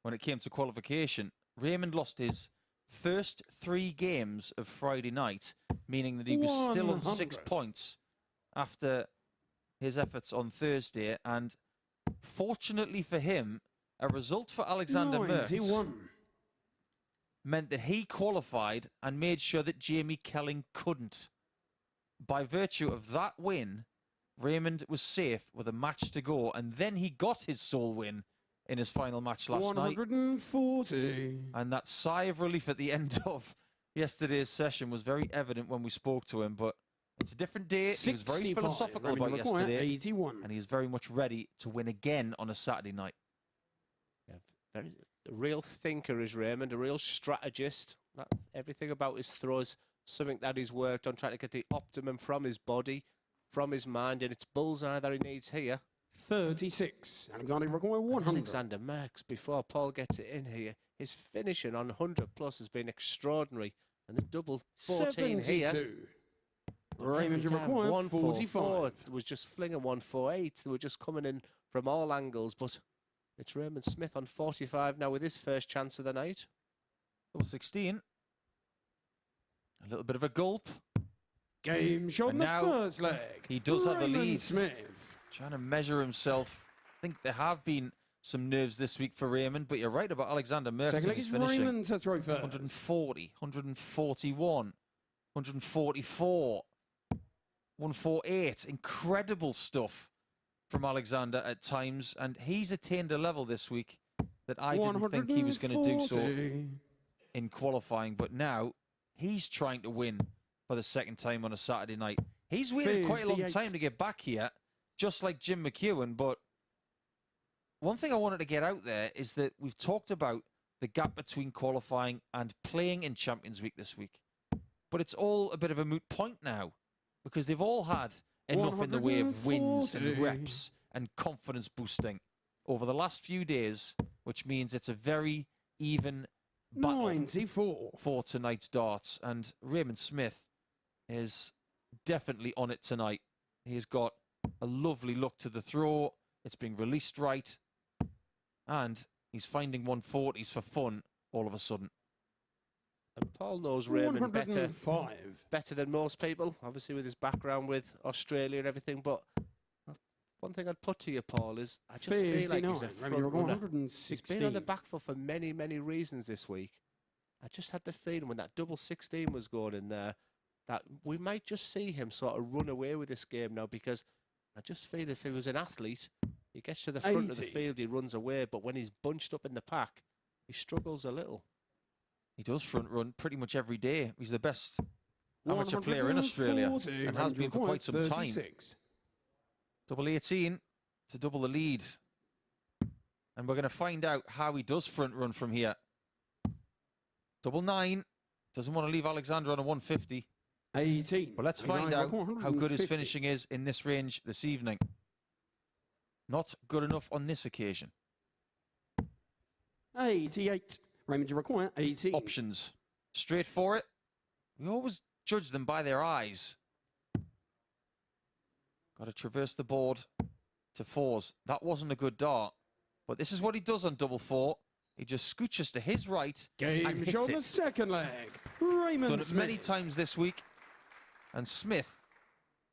when it came to qualification. Raymond lost his first 3 games of Friday night, meaning that he was still on 6 points after his efforts on Thursday. And fortunately for him, a result for Alexander Merks meant that he qualified and made sure that Jamie Kelling couldn't. By virtue of that win, Raymond was safe with a match to go, and then he got his sole win in his final match last night. 140. And that sigh of relief at the end of yesterday's session was very evident when we spoke to him, but it's a different day. He was very 65. philosophical Remedy about required, yesterday, 81. and he's very much ready to win again on a Saturday night. Yeah, a real thinker is Raymond, a real strategist. Everything about his throws, something that he's worked on, trying to get the optimum from his body, from his mind, and it's bullseye that he needs here. 36. Alexander required 100. Alexander Merks, before Paul gets it in here, his finishing on 100 plus has been extraordinary, and the double 14 here. 72. Raymond required 144 45. was just flinging 148. They were just coming in from all angles, but it's Raymond Smith on 45 now with his first chance of the night. Double 16. A little bit of a gulp. Game shot in And the now first leg. he does have the Raymond lead. Smith. Trying to measure himself. I think there have been some nerves this week for Raymond, but you're right about Alexander Merks. Second leg He's is finishing Raymond to throw first. 140, 141, 144, 148. Incredible stuff from Alexander at times, and he's attained a level this week that I didn't think he was going to do so 140. in qualifying, but now he's trying to win for the second time on a Saturday night. He's waited quite a long 58. time to get back here, just like Jim McEwen, but one thing I wanted to get out there is that we've talked about the gap between qualifying and playing in Champions Week this week, but it's all a bit of a moot point now because they've all had enough in the way of wins and 140. reps and confidence boosting over the last few days, which means it's a very even battle 94. for tonight's darts. And Raymond Smith is definitely on it tonight. He's got a lovely look to the throw. It's being released right. And he's finding 140s for fun all of a sudden. And Paul knows Raymond better 105. than most people, obviously with his background with Australia and everything. But one thing I'd put to you, Paul, is I just feel like he's a 59. front Remedy runner. required He's been on the 116. back foot for many, many reasons this week. I just had the feeling when that double 16 was going in there that we might just see him sort of run away with this game now, because I just feel if he was an athlete, he gets to the front of the 80. field, he runs away, but when he's bunched up in the pack, he struggles a little. He does front run pretty much every day. He's the best amateur player in Australia 140. and has been for quite Required some time. 36. Double 18 to double the lead. And we're going to find out how he does front run from here. Double 9. Doesn't want to leave Alexander on a 150. 18. But let's find out Alexander how good his 150. finishing is in this range this evening. Not good enough on this occasion. 88. Raymond, you require 18. Options. Straight for it. We always judge them by their eyes. Got to traverse the board to fours. That wasn't a good dart. But this is what he does on double 4. He just scooches to his right Game and hits shot the it. second leg. Raymond Done it Smith. many times this week. And Smith,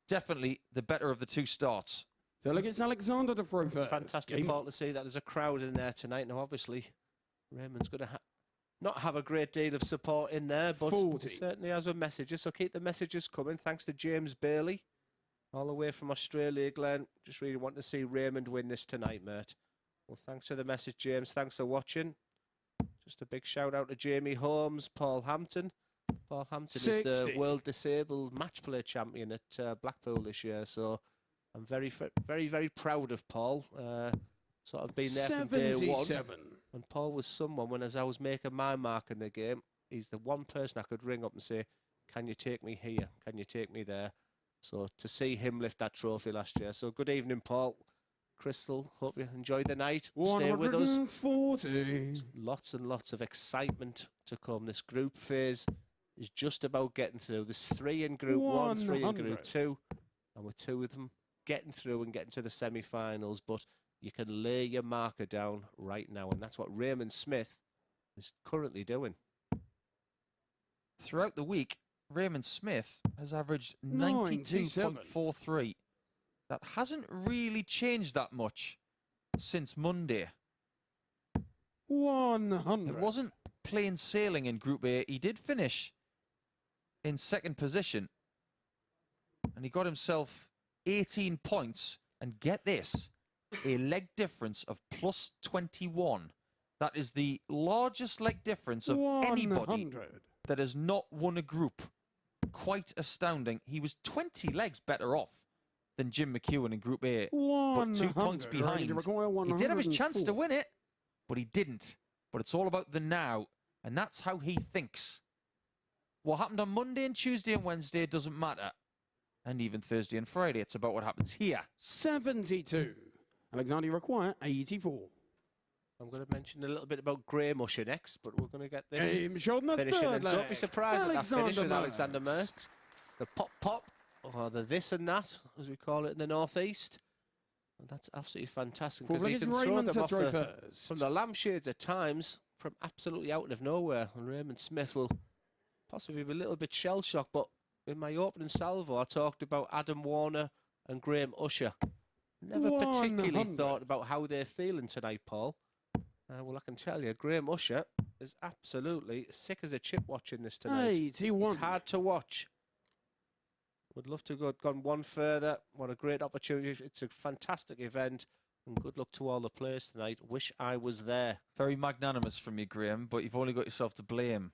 definitely the better of the two starts. So look, it's Alexander to throw It's first. fantastic, Game Paul, to see that there's a crowd in there tonight. Now, obviously, Raymond's going to not have a great deal of support in there, but 40. certainly has a messages. So keep the messages coming. Thanks to James Bailey, all the way from Australia, Glenn. Just really want to see Raymond win this tonight, mate. Well, thanks for the message, James. Thanks for watching. Just a big shout out to Jamie Holmes, Paul Hampton. Paul Hampton is 60. the World Disabled Match Play Champion at Blackpool this year. So I'm very, very proud of Paul. Sort of been there from day one. 77. And Paul was someone, when as I was making my mark in the game, he's the one person I could ring up and say, can you take me here? Can you take me there? So to see him lift that trophy last year. So good evening, Paul. Crystal, hope you enjoyed the night. Stay with us. 140. Lots and lots of excitement to come. This group phase is just about getting through. There's 3 in Group 1, 3 in 100. Group 2. And with 2 of them getting through and getting to the semi-finals. But you can lay your marker down right now. And that's what Raymond Smith is currently doing. Throughout the week, Raymond Smith has averaged 97. 92.43. That hasn't really changed that much since Monday. 100. It wasn't plain sailing in Group A. He did finish in second position. And he got himself 18 points. And get this, a leg difference of plus 21. That is the largest leg difference of anybody 100. that has not won a group. Quite astounding. He was 20 legs better off than Jim McEwen in Group A, but 2 points 100. behind. Record He did have his chance to 104. win it, but he didn't. But it's all about the now, and that's how he thinks. What happened on Monday and Tuesday and Wednesday doesn't matter. And even Thursday and Friday, it's about what happens here. 72. Alexander require 84. I'm going to mention a little bit about Graham Usher next, but we're going to get this Game shot in the finishing. third And don't be leg. surprised at that finish with Alexander Merks. Merks. The pop, or the this and that, as we call it in the northeast. And that's absolutely fantastic because he can throw Raymond them to off throw the, first. from the lampshades at times, from absolutely out of nowhere. And Raymond Smith will possibly be a little bit shell-shocked, but in my opening salvo, I talked about Adam Warner and Graham Usher. Never particularly 100. thought about how they're feeling tonight, Paul. Well, I can tell you, Graham Usher is absolutely sick as a chip watching this tonight. 81. It's hard to watch. Would love to have gone one further. What a great opportunity. It's a fantastic event. And good luck to all the players tonight. Wish I was there. Very magnanimous from you, Graham, but you've only got yourself to blame.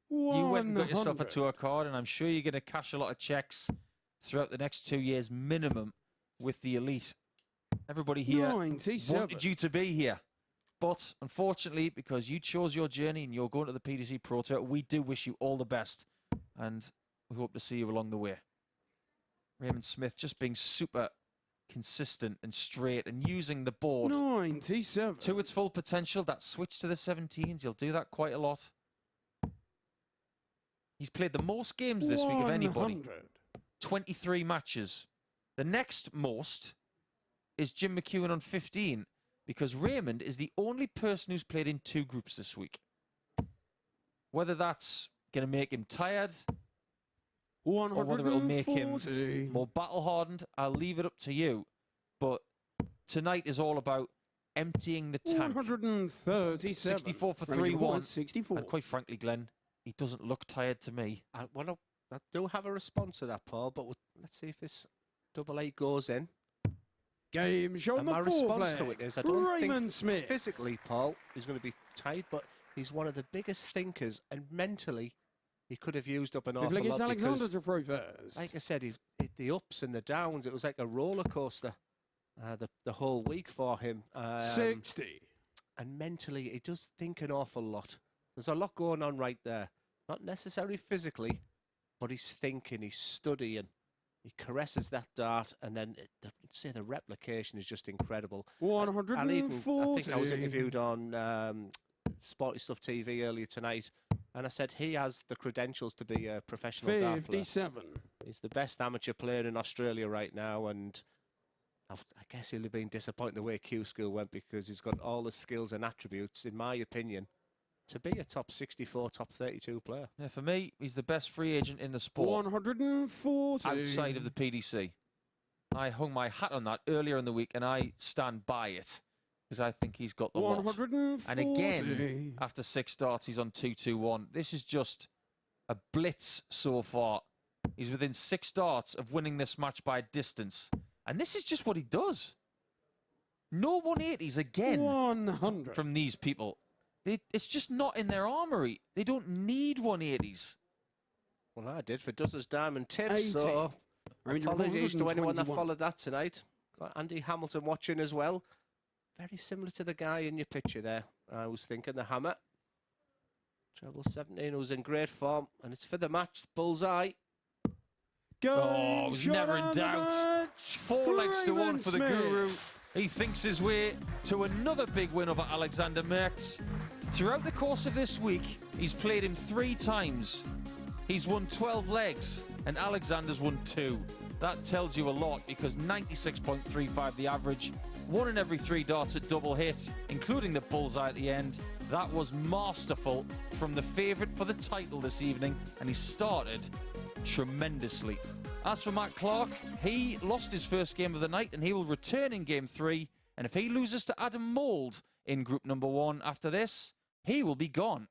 You went and got yourself a 100. tour card, and I'm sure you're going to cash a lot of checks throughout the next 2 years minimum with the elite. Everybody here 97. wanted you to be here. But unfortunately, because you chose your journey and you're going to the PDC Pro Tour, we do wish you all the best. And we hope to see you along the way. Raymond Smith just being super consistent and straight and using the board 97. to its full potential. That switch to the 17s, he'll do that quite a lot. He's played the most games this week of anybody. 100. 23 matches. The next most is Jim McEwen on 15, because Raymond is the only person who's played in 2 groups this week. Whether that's going to make him tired or whether it'll make him 140. more battle-hardened, I'll leave it up to you. But tonight is all about emptying the tank. 137. 64 for Remedy 3-1. 64. And quite frankly, Glenn, he doesn't look tired to me. I do have a response to that, Paul, but let's see if this double 8 goes in. Game show And the my fourth response to leg. it is I don't Raymond think Smith. physically Paul is going to be tired, but he's one of the biggest thinkers, and mentally he could have used up an Fifth awful leg is lot Alexander because, to throw first. like I said, the ups and the downs, it was like a roller coaster the whole week for him. 60. And mentally, he does think an awful lot. There's a lot going on right there. Not necessarily physically, but he's thinking, he's studying. He caresses that dart, and then the replication is just incredible. 140. I think I was interviewed on Sporty Stuff TV earlier tonight, and I said he has the credentials to be a professional dart player. 57. He's the best amateur player in Australia right now, and I guess he'll have been disappointed the way Q School went, because he's got all the skills and attributes, in my opinion, to be a top 64, top 32 player. Yeah, for me, he's the best free agent in the sport 140. outside of the PDC. I hung my hat on that earlier in the week, and I stand by it, because I think he's got the lot. 140. And again, after 6 starts, he's on 2-2-1. This is just a blitz so far. He's within 6 starts of winning this match by a distance. And this is just what he does. No 180s again 100. from these people. It's just not in their armory. They don't need 180s. Well, I did for Duzz's Diamond Tips, 80. so Remedy apologies to anyone that 121. followed that tonight. Got Andy Hamilton watching as well. Very similar to the guy in your picture there. I was thinking the Hammer. Treble 17, who's in great form, and it's for the match. Bullseye. Oh, it was never in doubt. 4 legs to 1 for the Guru. He thinks his way to another big win over Alexander Merkx. Throughout the course of this week, he's played him 3 times. He's won 12 legs, and Alexander's won 2. That tells you a lot, because 96.35 the average. 1 in every 3 darts at double hit, including the bullseye at the end. That was masterful from the favourite for the title this evening, and he started tremendously. As for Matt Clark, he lost his first game of the night, and he will return in game 3. And if he loses to Adam Mould in group number 1 after this, he will be gone.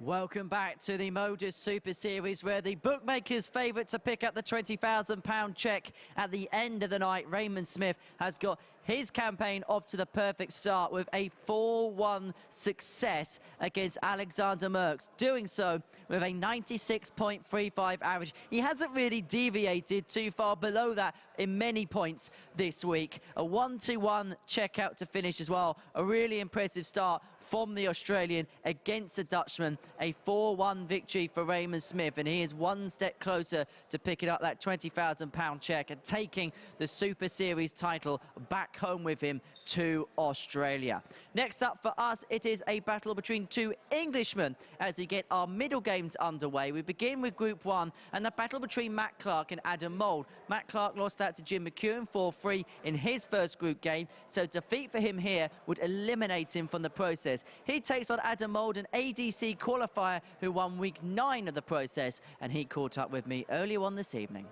Welcome back to the MODUS Super Series, where the bookmakers' favourite to pick up the £20,000 cheque at the end of the night, Raymond Smith, has got his campaign off to the perfect start with a 4-1 success against Alexander Merks, doing so with a 96.35 average. He hasn't really deviated too far below that in many points this week. A 1-1 checkout to finish as well. A really impressive start from the Australian against the Dutchman. A 4-1 victory for Raymond Smith, and he is one step closer to picking up that £20,000 cheque and taking the Super Series title back home with him to Australia. Next up for us, it is a battle between two Englishmen as we get our middle games underway. We begin with Group 1 and the battle between Matt Clark and Adam Mould. Matt Clark lost out to Jim McEwen 4-3 in his first group game, so defeat for him here would eliminate him from the process. He takes on Adam Mould, an ADC qualifier who won week 9 of the process, and he caught up with me earlier on this evening.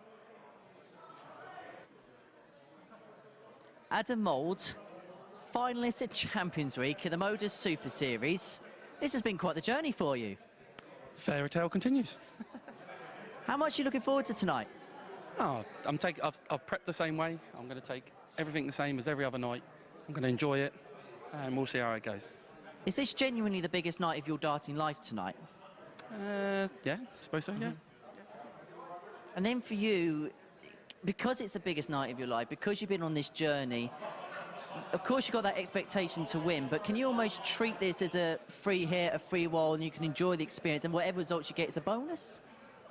Adam Mould, finalist at Champions Week in the MODUS Super Series. This has been quite the journey for you. Fairy tale continues. How much are you looking forward to tonight? Oh, I've prepped the same way. I'm going to take everything the same as every other night. I'm going to enjoy it, and we'll see how it goes. Is this genuinely the biggest night of your darting life tonight? Yeah, I suppose so, yeah. And then for you, because it's the biggest night of your life, because you've been on this journey, of course you've got that expectation to win, but can you almost treat this as a free hit, a free wall, and you can enjoy the experience, and whatever results you get is a bonus?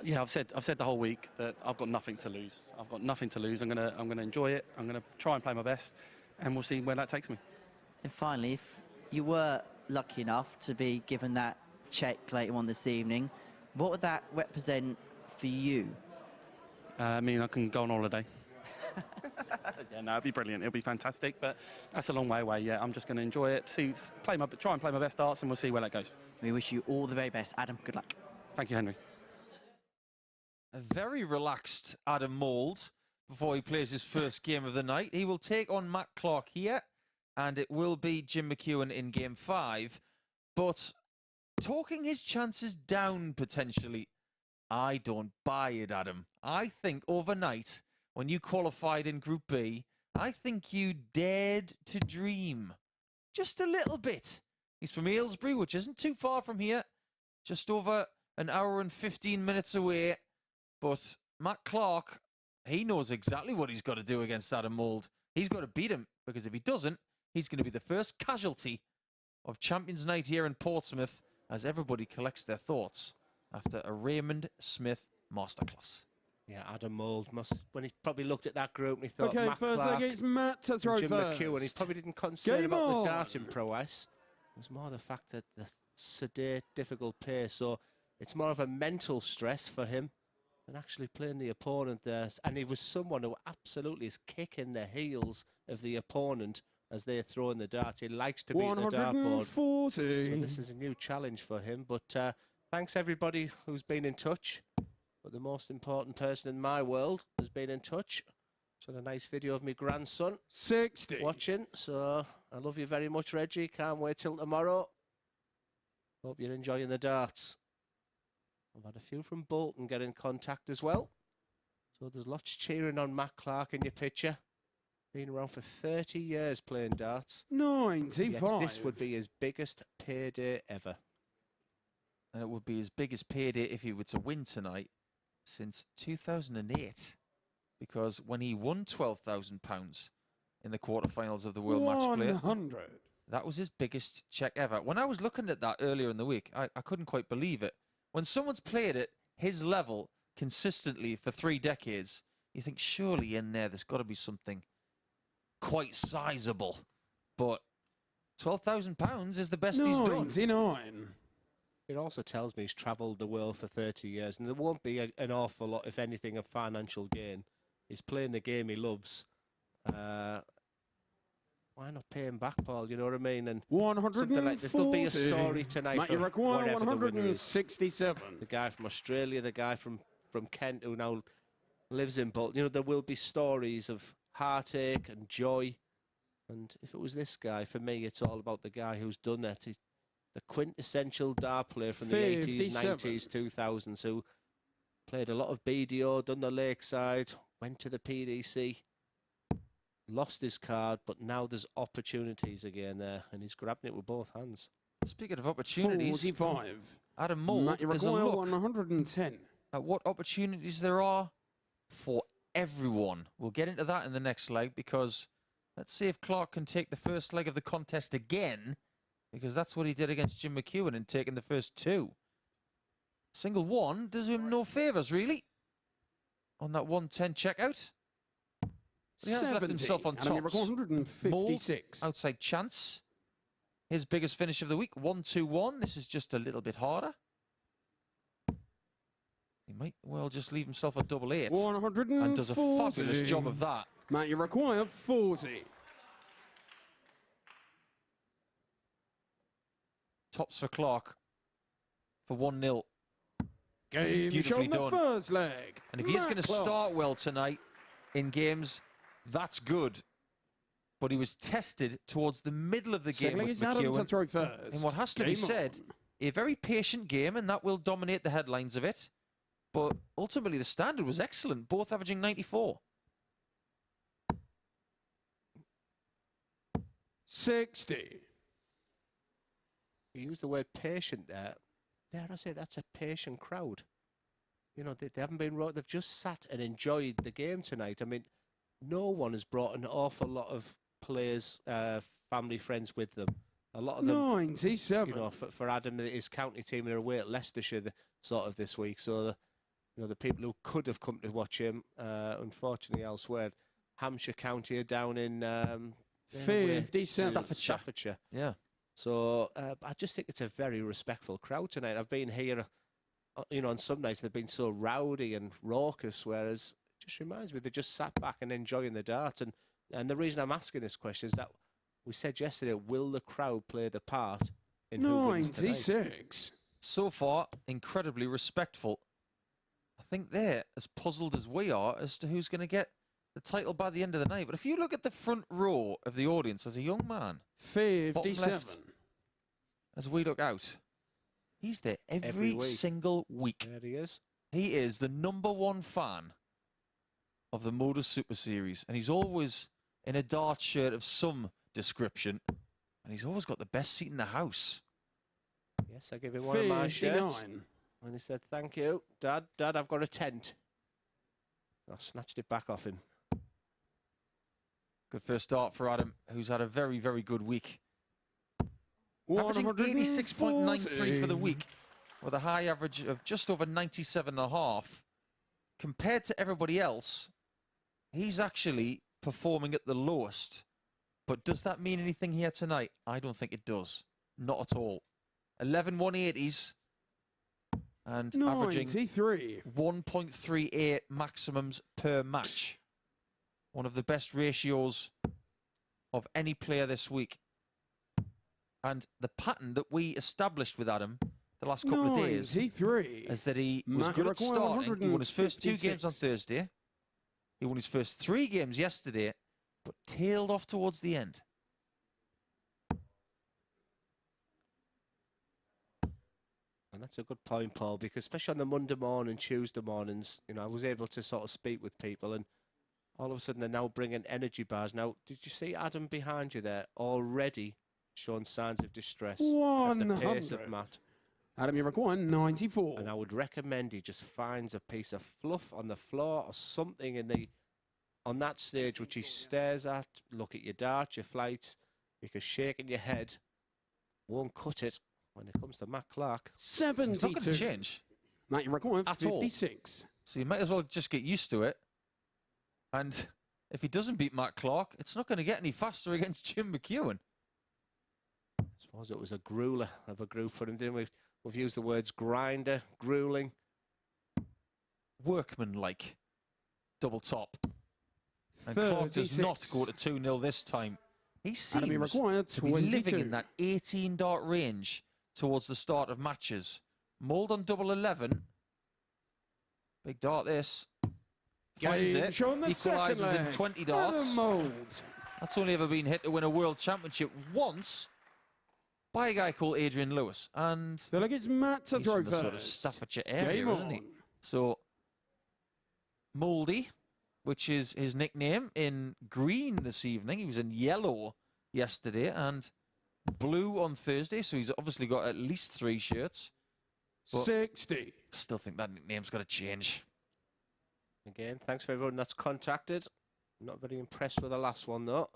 Yeah, I've said the whole week that I've got nothing to lose. I've got nothing to lose. I'm gonna enjoy it. I'm gonna try and play my best, and we'll see where that takes me. And finally, if you were lucky enough to be given that check later on this evening, what would that represent for you? I mean, I can go on holiday. Yeah, no, it'd be brilliant. It'll be fantastic, but that's a long way away. Yeah, I'm just going to enjoy it, try and play my best darts, and we'll see where that goes. We wish you all the very best. Adam, good luck. Thank you, Henry. A very relaxed Adam Mould before he plays his first game of the night. He will take on Matt Clark here, and it will be Jim McEwen in Game 5. But talking his chances down potentially, I don't buy it, Adam. I think overnight, when you qualified in Group B, I think you dared to dream. Just a little bit. He's from Aylesbury, which isn't too far from here. Just over an hour and 15 minutes away. But Matt Clark, he knows exactly what he's got to do against Adam Mould. He's got to beat him, because if he doesn't, he's going to be the first casualty of Champions Night here in Portsmouth as everybody collects their thoughts after a Raymond Smith masterclass. Yeah, Adam Mould when he probably looked at that group and he thought, Okay, Matt first Clark leg, it's Matt to throw Jim first. McEwen, he probably didn't concern Game about on. the darting prowess. It was more the fact that the sedate, difficult pace, so it's more of a mental stress for him than actually playing the opponent there. And he was someone who absolutely is kicking the heels of the opponent as they're throwing the dart. He likes to beat the dartboard. 140. So this is a new challenge for him. But thanks everybody who's been in touch. But the most important person in my world has been in touch. So a nice video of my grandson 60. watching. So I love you very much, Reggie. Can't wait till tomorrow. Hope you're enjoying the darts. I've had a few from Bolton get in contact as well. So there's lots cheering on Matt Clark in your picture. Been around for 30 years playing darts. 95. Yet this would be his biggest payday ever. And it would be his biggest payday if he were to win tonight since 2008. Because when he won £12,000 in the quarterfinals of the World Match Play, 100. that was his biggest check ever. When I was looking at that earlier in the week, I couldn't quite believe it. When someone's played at his level consistently for 3 decades, you think surely in there's got to be something quite sizable. But £12,000 is the best he's done. 99. It also tells me he's travelled the world for 30 years, and there won't be an awful lot, if anything, of financial gain. He's playing the game he loves. Why not pay him back, Paul? You know what I mean? And 140. something like this. There'll be a story tonight for McEwan, whatever the winner is. 167. The guy from Australia, the guy from Kent who now lives in Bolton. You know, there will be stories of heartache and joy. And if it was this guy, for me, it's all about the guy who's done it. the quintessential dart player from the 80s, 57. 90s, 2000s, who played a lot of BDO, done the Lakeside, went to the PDC, lost his card, but now there's opportunities again there, and he's grabbing it with both hands. Speaking of opportunities, 45. Adam Mould is a McEwen look 110. at what opportunities there are for everyone. We'll get into that in the next leg, because let's see if Clark can take the first leg of the contest again, because that's what he did against Jim McEwen in taking the first two. Single one does him no favours, really, on that 110 checkout. He has left himself on top. Mould, 156. outside chance. His biggest finish of the week, 1-2-1. This is just a little bit harder. He might well just leave himself a double 8. 140. And does a fabulous job of that. Matt, you require 40. Tops for Clark for 1-0. Game Beautifully shown the done. first leg. And if he is going to Clark. start well tonight in games, that's good. But he was tested towards the middle of the game Second leg with is Adam to McEwen throw first. in what has to be Game said, on. a very patient game, and that will dominate the headlines of it. But ultimately, the standard was excellent, both averaging 94. 60. You use the word patient there. Dare I say that's a patient crowd? You know, they haven't been wrote. They've just sat and enjoyed the game tonight. I mean, no one has brought an awful lot of players, family, friends with them. A lot of them, 97. you know, for Adam, his county team are away at Leicestershire sort of this week. So, you know, the people who could have come to watch him, unfortunately elsewhere, Hampshire County are down in 57. Staffordshire. Yeah. So I just think it's a very respectful crowd tonight. I've been here, you know, on some nights they've been so rowdy and raucous, whereas it just reminds me they just sat back and enjoying the dart. And the reason I'm asking this question is that we said yesterday, will the crowd play the part in who wins tonight? 96. So far, incredibly respectful. I think they're as puzzled as we are as to who's going to get the title by the end of the night. But if you look at the front row of the audience as a young man, 57. left, as we look out, he's there Every every week. single week. There he is. He is the #1 fan of the MODUS Super Series, and he's always in a dart shirt of some description, and he's always got the best seat in the house. Yes, I gave him one of my shirts. 59. And he said, thank you. Dad, I've got a tent. I snatched it back off him. Good first start for Adam, who's had a very, very good week. Averaging 86.93 for the week, with a high average of just over 97.5. Compared to everybody else, he's actually performing at the lowest. But does that mean anything here tonight? I don't think it does. Not at all. 11 180s and averaging 93. 1.38 maximums per match. One of the best ratios of any player this week. And the pattern that we established with Adam the last couple of days 93. is that he was good at starting. He won his first 2 games on Thursday. He won his first 3 games yesterday, but tailed off towards the end. And that's a good point, Paul, because especially on the Monday morning, Tuesday mornings, you know, I was able to sort of speak with people, and all of a sudden they're now bringing energy bars. Now, did you see Adam behind you there already showing signs of distress at the pace of 100. Matt? Adam, you require 94. And I would recommend he just finds a piece of fluff on the floor or something on that stage which he stares at. Look at your dart, your flights, because shaking your head won't cut it when it comes to Matt Clark. 72. It's not going to change Matt, you require at all. 56. So you might as well just get used to it. And if he doesn't beat Matt Clark, it's not going to get any faster against Jim McEwen. I suppose it was a grueler of a group for him, didn't we? We've used the words grinder, grueling. Workman-like. Double top. And Clark does not go to 2-0 this time. He seems Adam, you require to be 22. living in that 18 dart range towards the start of matches. Mould on double 11. Big dart this. Finds Game it. shown the second Equalises in leg. 20 darts. Adam Mould. That's only ever been hit to win a world championship once. by a guy called Adrian Lewis. And Feel like it's Matt to he's throw from the first. sort of Staffordshire area, Game isn't he? on. So, Mouldy, which is his nickname, in green this evening. He was in yellow yesterday and blue on Thursday, so he's obviously got at least 3 shirts. But 60. I still think that nickname's got to change. Again, thanks for everyone that's contacted. Not very impressed with the last one, though.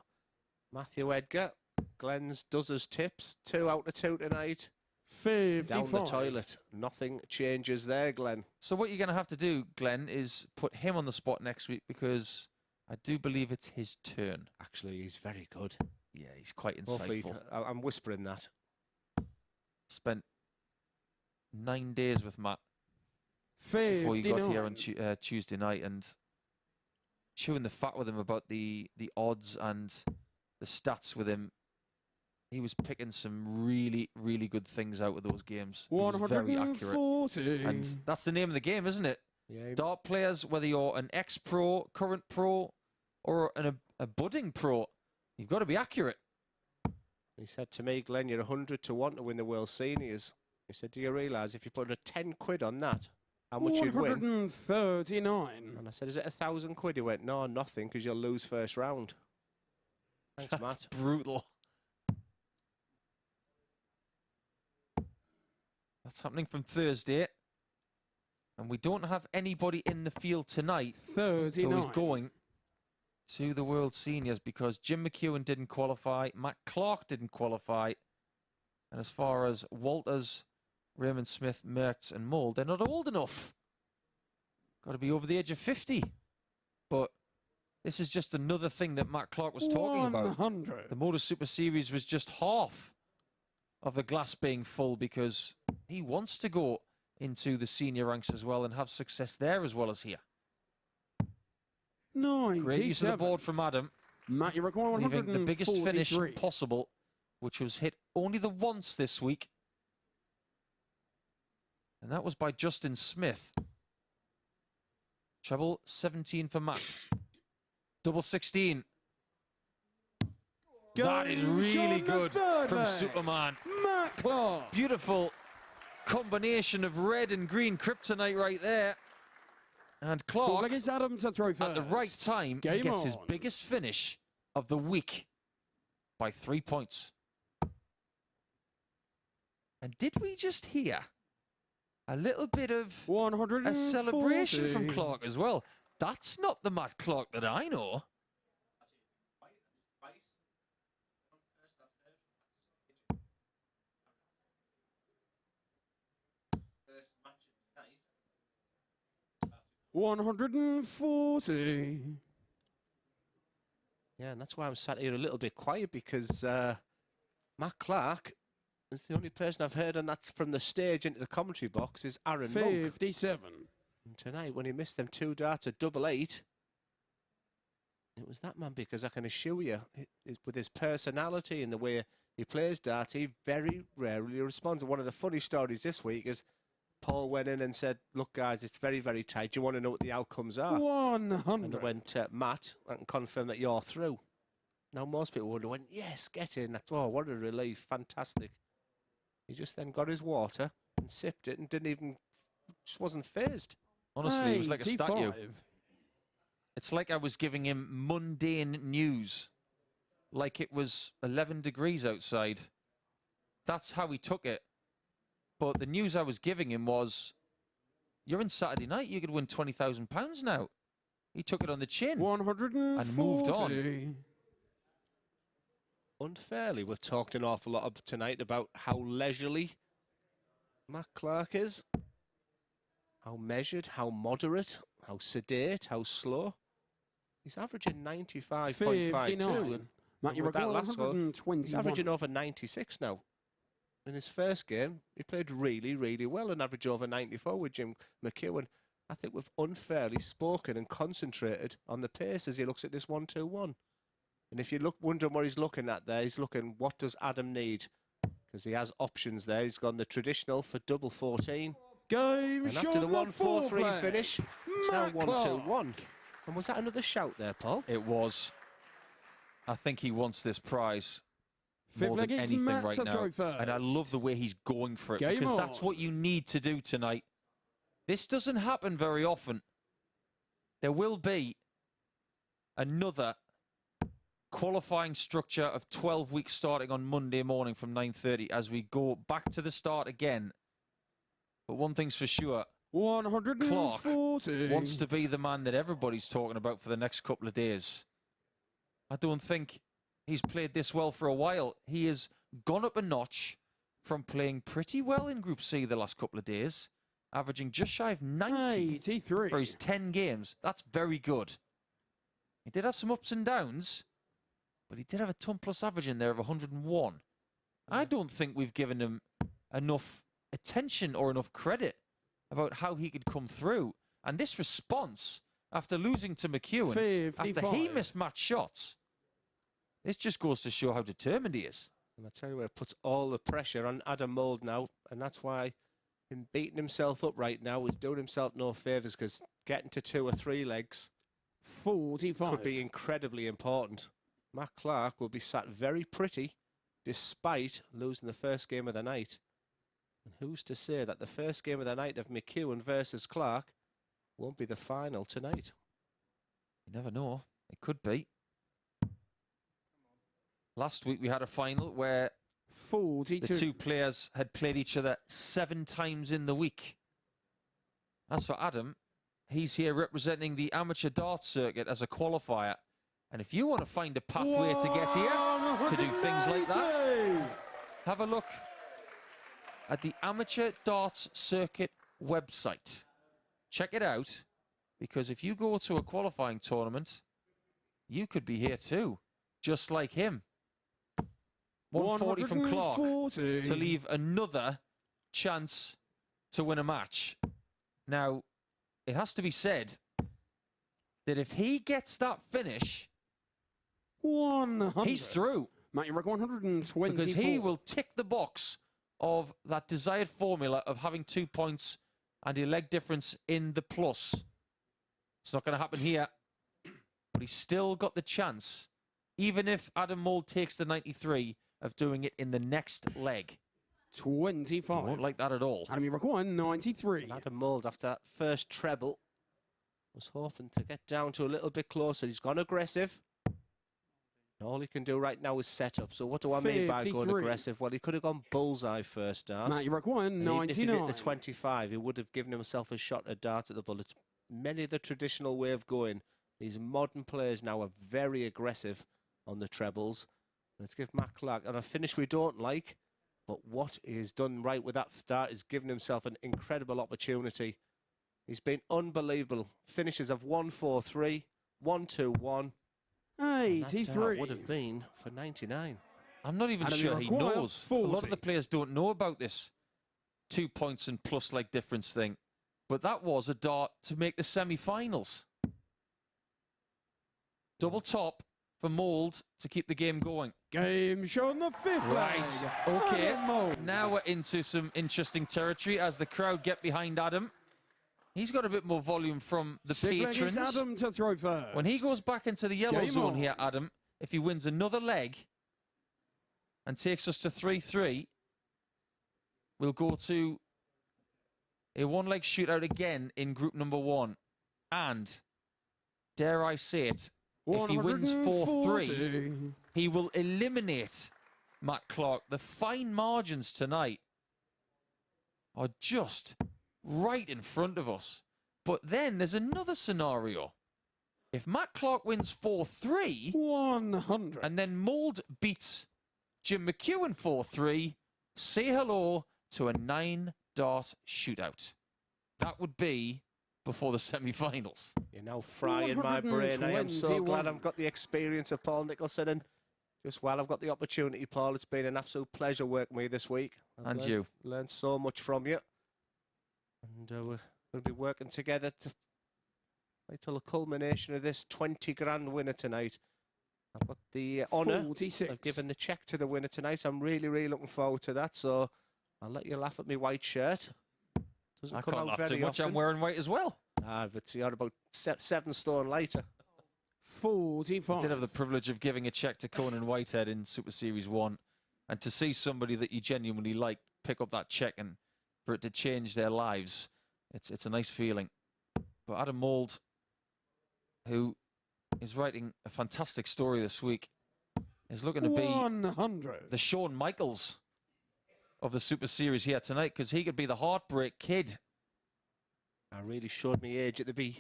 Matthew Edgar, Glenn's does his tips. 2 out of 2 tonight. 55. Down the toilet. Nothing changes there, Glenn. So what you're going to have to do, Glenn, is put him on the spot next week because I do believe it's his turn. Actually, he's very good. Yeah, he's quite Hopefully, insightful. I'm whispering that. Spent 9 days with Matt 59. before you got here on Tuesday night and chewing the fat with him about the odds and the stats with him. He was picking some really, really good things out of those games. He was very accurate. 140. And that's the name of the game, isn't it? Yeah, Dart players, whether you're an ex-pro, current pro, or a budding pro, you've got to be accurate. he said to me, Glenn, you're 100 to 1 to win the World Seniors. He said, do you realise if you put a 10 quid on that, how much you'd win? 139. And I said, is it 1,000 quid? He went, no, nothing, because you'll lose first round. Thanks, That's Matt. brutal. That's happening from Thursday. And we don't have anybody in the field tonight 39. who is going to the World Seniors because Jim McEwen didn't qualify, Matt Clark didn't qualify, and as far as Walters, Raymond Smith, Merkx and Mould, they're not old enough. Got to be over the age of 50. But this is just another thing that Matt Clark was talking about. 100. The MODUS Super Series was just half of the glass being full because he wants to go into the senior ranks as well and have success there as well as here. 97. Great use of the board from Adam, Matt, you require leaving the biggest finish 143. possible, which was hit only the once this week. And that was by Justin Smith. Treble 17 for Matt. Double 16. That is really good from Superman. Matt Clark. Beautiful combination of red and green kryptonite right there. And Clark, Like it's Adam to throw first. at the right time, Game gets his on. biggest finish of the week by 3 points. And did we just hear a little bit of 140. a celebration from Clark as well? That's not the Matt Clark that I know. $140. Yeah, and that's why I'm sat here a little bit quiet because Matt Clark is the only person I've heard, and that's from the stage into the commentary box, is Aaron Monk. 57. And tonight, when he missed them 2 darts at double 8, it was that man, because I can assure you, with his personality and the way he plays darts, he very rarely responds. And one of the funny stories this week is Paul went in and said, look, guys, it's very, very tight. Do you want to know what the outcomes are? 100. And they went, Matt, I can confirm that you're through. Now, most people would have went, yes, get in. Oh, what a relief. Fantastic. He just then got his water and sipped it and just wasn't phased. Honestly, it was like a statue. 85. It's like I was giving him mundane news. Like it was 11 degrees outside. That's how he took it. But the news I was giving him was, you're in Saturday night, you could win £20,000 now. He took it on the chin 140. and moved on. Unfairly, we've talked an awful lot tonight about how leisurely Matt Clark is. How measured, how moderate, how sedate, how slow. He's averaging 95.52. 59. Matt, you with that require last goal, he's 121. averaging over 96 now. In his first game, he played really, really well and averaged over 94 with Jim McEwen. I think we've unfairly spoken and concentrated on the pace as he looks at this 1-2-1. And if you wondering what he's looking at there, he's looking, what does Adam need? Because he has options there. He's gone the traditional for double 14. Game And after the 1-4-3 finish, it's now 1-2-1. And was that another shout there, Paul? It was. I think he wants this prize. Fifth more leg than is anything Matt right to now. throw first. And I love the way he's going for it, Game because on. that's what you need to do tonight. This doesn't happen very often. There will be another qualifying structure of 12 weeks starting on Monday morning from 9:30 as we go back to the start again. But one thing's for sure, 140. Clark wants to be the man that everybody's talking about for the next couple of days. I don't think he's played this well for a while. He has gone up a notch from playing pretty well in Group C the last couple of days, averaging just shy of 90 83. for his 10 games. That's very good. He did have some ups and downs, but he did have a ton plus average in there of 101. I don't think we've given him enough attention or enough credit about how he could come through. And this response, after losing to McEwen, 55. after he missed match shots, this just goes to show how determined he is. And I tell you what, it puts all the pressure on Adam Mould now, and that's why him beating himself up right now is doing himself no favours, because getting to 2 or 3 legs 45. could be incredibly important. Matt Clark will be sat very pretty despite losing the first game of the night. And who's to say that the first game of the night of McEwen versus Clark won't be the final tonight? You never know. It could be. Last week we had a final where 42. the two players had played each other 7 times in the week. As for Adam, he's here representing the amateur darts circuit as a qualifier. And if you want to find a pathway to get here, to do things like that, have a look at the Amateur Darts Circuit website. Check it out, because if you go to a qualifying tournament, you could be here too, just like him. 140 from Clark 140. to leave another chance to win a match. Now, it has to be said that if he gets that finish, 100. he's through. Matt, you reckon 120. Because he will tick the box of that desired formula of having 2 points and a leg difference in the plus. It's not going to happen here, but he's still got the chance, even if Adam Mould takes the 93, of doing it in the next leg. 25. I won't like that at all. Adam, you reckon 93. And Adam Mould, after that first treble, was hoping to get down to a little bit closer. He's gone aggressive. All he can do right now is set up. So what do I mean by going 53. aggressive? Well, he could have gone bullseye first dart. Matt, you reckon And even if he hit 99. the 25, he would have given himself a shot at dart at the bullets. Many of the traditional way of going. These modern players now are very aggressive on the trebles. Let's give Matt Clark and a finish we don't like, but what he's done right with that dart is giving himself an incredible opportunity. He's been unbelievable. Finishes of 1-4-3, 1-2-1. 83. Would have been for 99. I'm not even Adam, sure you he require knows. A lot 40. of the players don't know about this 2 points and plus leg difference thing. But that was a dart to make the semi-finals. Double top for Mould to keep the game going. Game show on the 5th Right, leg. okay. Adam Mould. Now we're into some interesting territory as the crowd get behind Adam. He's got a bit more volume from the Sixth leg patrons. is Adam to throw first. When he goes back into the yellow Game zone on. here, Adam, if he wins another leg and takes us to 3-3, we'll go to a one-leg shootout again in group number 1. And, dare I say it, if he wins 4-3, he will eliminate Matt Clark. The fine margins tonight are just right in front of us. But then there's another scenario. If Matt Clark wins 4-3, 100. and then Mould beats Jim McEwen 4-3, say hello to a 9-dart shootout. That would be before the semi-finals. You're now frying my brain. I am so 121. glad I've got the experience of Paul Nicholson. And just while I've got the opportunity, Paul, it's been an absolute pleasure working with you this week. And you. Learned so much from you. And we're going to be working together to wait till the culmination of this 20 grand winner tonight. I've got the honour 46. of giving the cheque to the winner tonight. I'm really, really looking forward to that. So I'll let you laugh at me white shirt. Doesn't I come can't out laugh too very much. often. I'm wearing white as well. Ah, but you're about 7 stone lighter. 45. I did have the privilege of giving a cheque to Conan Whitehead in Super Series 1 And to see somebody that you genuinely like pick up that check and for it to change their lives, it's a nice feeling. But Adam Mould, who is writing a fantastic story this week, is looking to be 100. the Shawn Michaels of the Super Series here tonight, because he could be the heartbreak kid. I really showed me age at the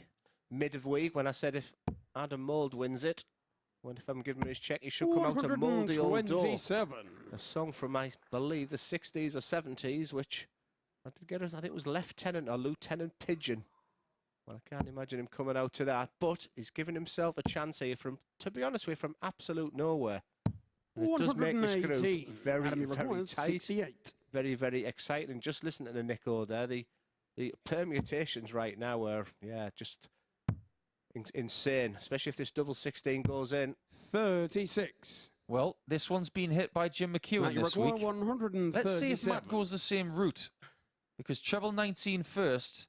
mid of week when I said if Adam Mould wins it, if I'm giving him his check, he should come out a mouldy old door. 127. A song from, I believe, the 60s or 70s, which I did get, I think it was Lieutenant or Lieutenant Pigeon. Well, I can't imagine him coming out to that, but he's given himself a chance here from, to be honest with you, from absolute nowhere. And it does make this group very, very tight, 68. very, very exciting. Just listening to Nico there, the permutations right now are, yeah, just insane, especially if this double 16 goes in. 36. Well, this one's been hit by Jim McEwen this week. 137. Let's see if Matt goes the same route, because treble 19 first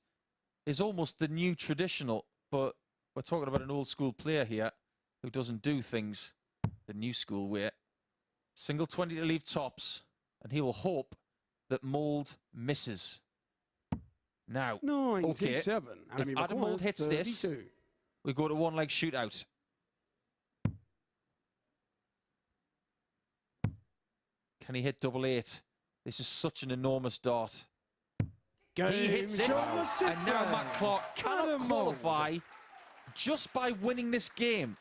is almost the new traditional, but we're talking about an old school player here who doesn't do things the new school way. Single 20 to leave tops, and he will hope that Mould misses. Now, 97. Okay, if Adam Mould hits 32. This, we go to one leg shootout. Can he hit double 8? This is such an enormous dart. He hits it, and now Matt Clark cannot qualify just by winning this game.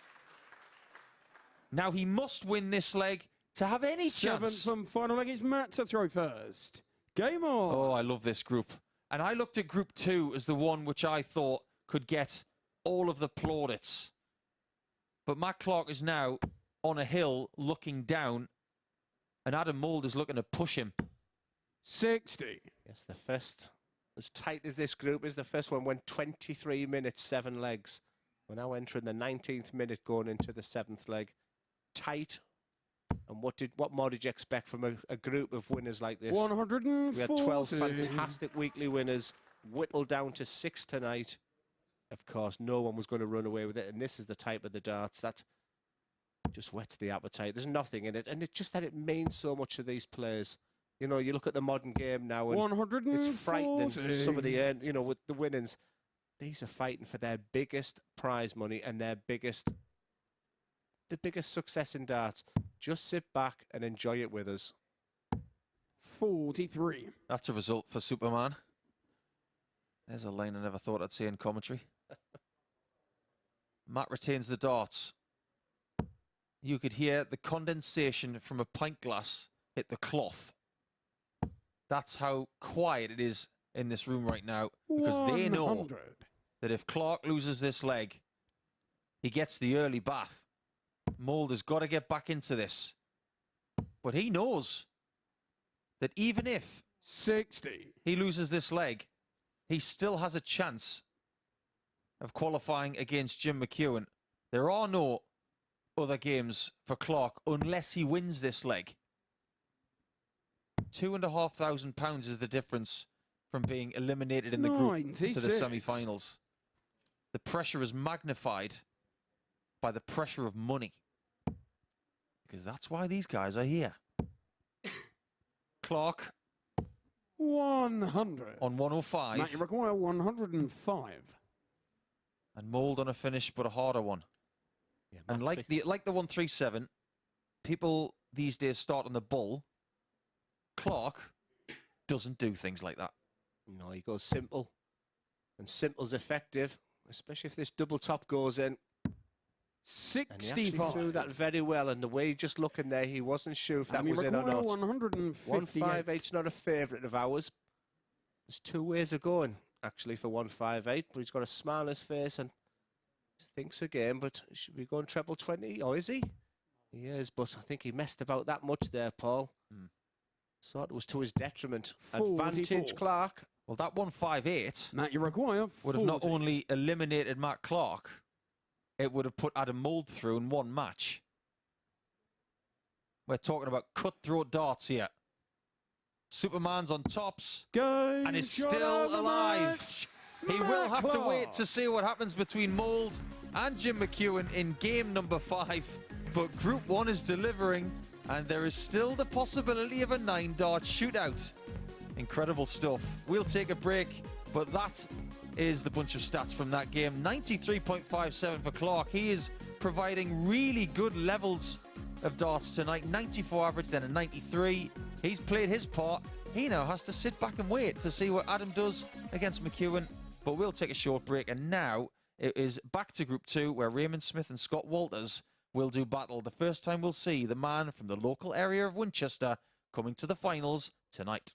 Now he must win this leg to have any chance. 7th from final leg is Matt to throw first. Game on. Oh, I love this group. And I looked at Group 2 as the one which I thought could get all of the plaudits. But Matt Clark is now on a hill looking down, and Adam Mould is looking to push him. 60. Yes, the first, as tight as this group is, the first one went 23 minutes, 7 legs. We're now entering the 19th minute going into the 7th leg. Tight. And what more did you expect from a group of winners like this? 140. We had 12 fantastic weekly winners, whittled down to 6 tonight. Of course, no one was going to run away with it, and this is the type of the darts that just whets the appetite. There's nothing in it, and it's just that it means so much to these players. You know, you look at the modern game now, and 140. it's frightening. Some of the, you know, with the winnings, these are fighting for their biggest prize money and the biggest success in darts. Just sit back and enjoy it with us. 43. That's a result for Superman. There's a line I never thought I'd see in commentary. Matt retains the darts. You could hear the condensation from a pint glass hit the cloth. That's how quiet it is in this room right now, because 100. they know that if Clark loses this leg, he gets the early bath. Mould has got to get back into this. But he knows that even if 60. he loses this leg, he still has a chance of qualifying against Jim McEwen. There are no other games for Clark unless he wins this leg. £2,500 is the difference from being eliminated in the group to the semi-finals. The pressure is magnified by the pressure of money, because that's why these guys are here. Clark 100 on 105. Matt, you require 105. And Mould on a finish, but a harder one. Yeah, and like the 137, people these days start on the bull. Clark doesn't do things like that. No, he goes simple, and simple's effective, especially if this double top goes in. 65. And he actually threw that very well, and the way just looking there, he wasn't sure if that was in or not. 158's not a favourite of ours. There's 2 ways of going, actually, for 158, but he's got a smile on his face and thinks again, but should we go on treble 20? Or is he? He is, but I think he messed about that much there, Paul. So it was to his detriment. 44. Advantage, Clark. Well, that 158 Matt, you require 40. would have not only eliminated Matt Clark, it would have put Adam Mould through in one match. We're talking about cutthroat darts here. Superman's on tops, and is still alive. He will have to wait to see what happens between Mould and Jim McEwen in game number 5. But Group 1 is delivering, And there is still the possibility of a 9-dart shootout. Incredible stuff. We'll take a break, but that is the bunch of stats from that game. 93.57 for Clark. He is providing really good levels of darts tonight. 94 average, then a 93. He's played his part. He now has to sit back and wait to see what Adam does against McEwen. But we'll take a short break, and now it is back to Group 2, where Raymond Smith and Scott Walters will do battle. The first time we'll see the man from the local area of Winchester coming to the finals tonight.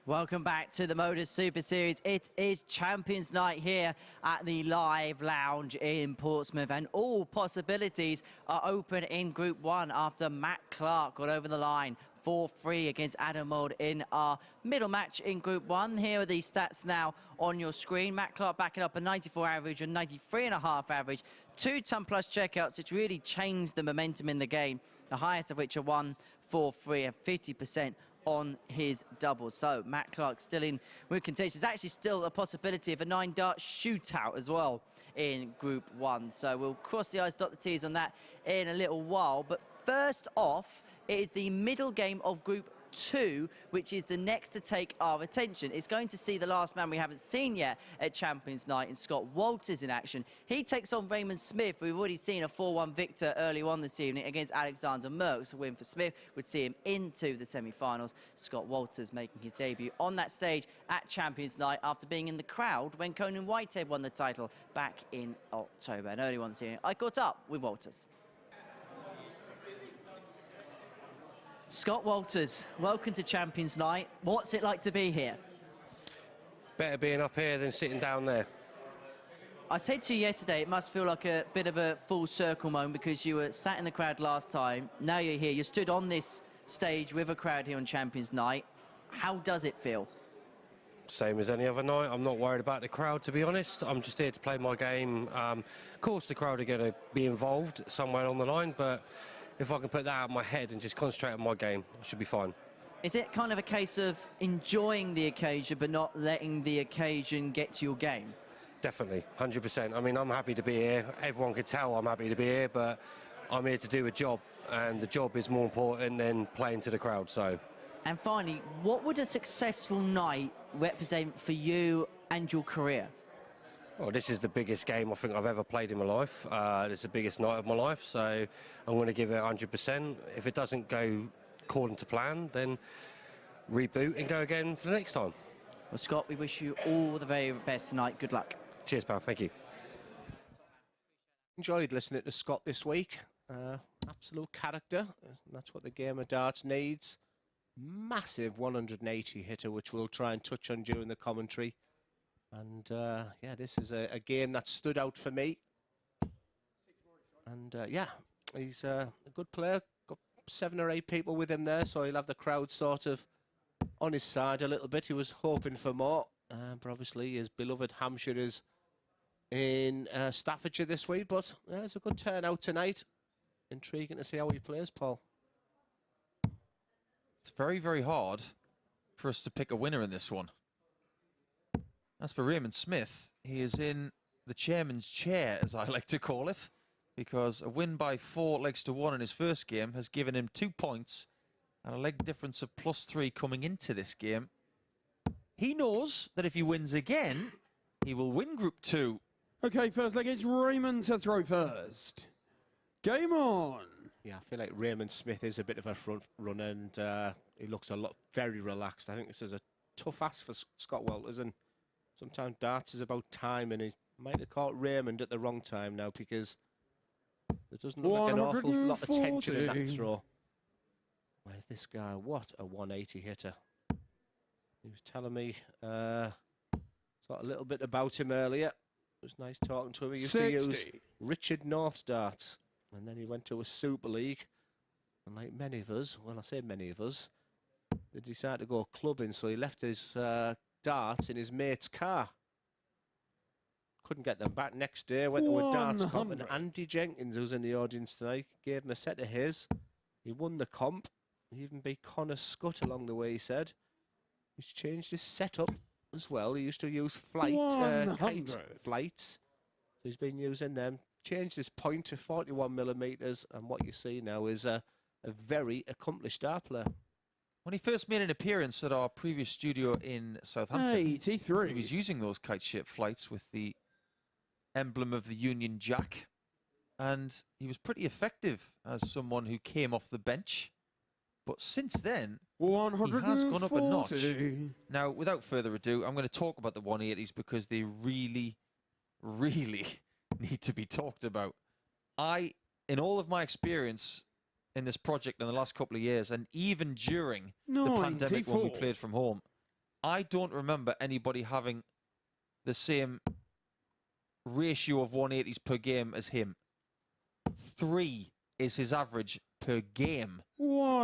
Welcome back to the MODUS Super Series. It is Champions Night here at the Live Lounge in Portsmouth, and all possibilities are open in Group 1 after Matt Clark got over the line 4-3 against Adam Mould in our middle match in Group 1. Here are the stats now on your screen. Matt Clark backing up a 94 average and 93.5 average. 2-ton plus checkouts, which really changed the momentum in the game, the highest of which are 1, 4, 3 and 50% on his double. So Matt Clark still in with contention. There's actually still a possibility of a 9-dart shootout as well in Group 1. So we'll cross the I's, dot the T's on that in a little while. But first off, it is the middle game of Group 2, which is the next to take our attention. It's going to see the last man we haven't seen yet at Champions Night in Scott Walters in action. He takes on Raymond Smith. We've already seen a 4-1 victor early on this evening against Alexander Merks. A win for Smith would see him into the semi-finals. Scott Walters making his debut on that stage at Champions Night after being in the crowd when Conan Whitehead won the title back in October. And early on this evening, I caught up with Walters. Scott Walters, welcome to Champions Night. What's it like to be here? Better being up here than sitting down there. I said to you yesterday, it must feel like a bit of a full circle moment because you were sat in the crowd last time. Now you're here. You stood on this stage with a crowd here on Champions Night. How does it feel? Same as any other night. I'm not worried about the crowd, to be honest. I'm just here to play my game. Of course, the crowd are going to be involved somewhere on the line, but if I can put that out of my head and just concentrate on my game, I should be fine. Is it kind of a case of enjoying the occasion but not letting the occasion get to your game? Definitely, 100%. I mean, I'm happy to be here. Everyone can tell I'm happy to be here, but I'm here to do a job, and the job is more important than playing to the crowd, so. And finally, what would a successful night represent for you and your career? Well, this is the biggest game I think I've ever played in my life. This is the biggest night of my life, so I'm going to give it 100%. If it doesn't go according to plan, then reboot and go again for the next time. Well, Scott, we wish you all the very best tonight. Good luck. Cheers, pal. Thank you. Enjoyed listening to Scott this week. Absolute character. That's what the game of darts needs. Massive 180 hitter, which we'll try and touch on during the commentary. And yeah, this is a game that stood out for me. And yeah, he's a good player. Got 7 or 8 people with him there, so he'll have the crowd sort of on his side a little bit. He was hoping for more, but obviously his beloved Hampshire is in Staffordshire this week. But there's a good turnout tonight. Intriguing to see how he plays, Paul. It's very, very hard for us to pick a winner in this one. As for Raymond Smith, he is in the chairman's chair, as I like to call it, because a win by 4 legs to 1 in his first game has given him 2 points and a leg difference of +3 coming into this game. He knows that if he wins again, he will win Group 2. Okay, first leg, it's Raymond to throw first. Game on. Yeah, I feel like Raymond Smith is a bit of a front runner, and he looks very relaxed. I think this is a tough ask for Scott Walters, and sometimes darts is about time, and he might have caught Raymond at the wrong time now because there doesn't look like an awful lot of tension in that throw. Where's this guy? What a 180 hitter. He was telling me sort of a little bit about him earlier. It was nice talking to him. He used to use Richard North's darts, and then he went to a Super League. And like many of us, well, I say many of us, they decided to go clubbing, so he left his darts in his mate's car. Couldn't get them back next day. Went to a darts comp, and Andy Jenkins, who's in the audience tonight, gave him a set of his. He won the comp. He even beat Connor Scott along the way, he said. He's changed his setup as well. He used to use kite flights. So he's been using them. Changed his point to 41mm, and what you see now is a very accomplished dart player. When he first made an appearance at our previous studio in Southampton, 83. He was using those kite-shaped flights with the emblem of the Union Jack, and he was pretty effective as someone who came off the bench. But since then, he has gone up a notch. Now, without further ado, I'm going to talk about the 180s because they really, really need to be talked about. In all of my experience in this project in the last couple of years, and even during the pandemic when we played from home, I don't remember anybody having the same ratio of 180s per game as him. 3 is his average per game.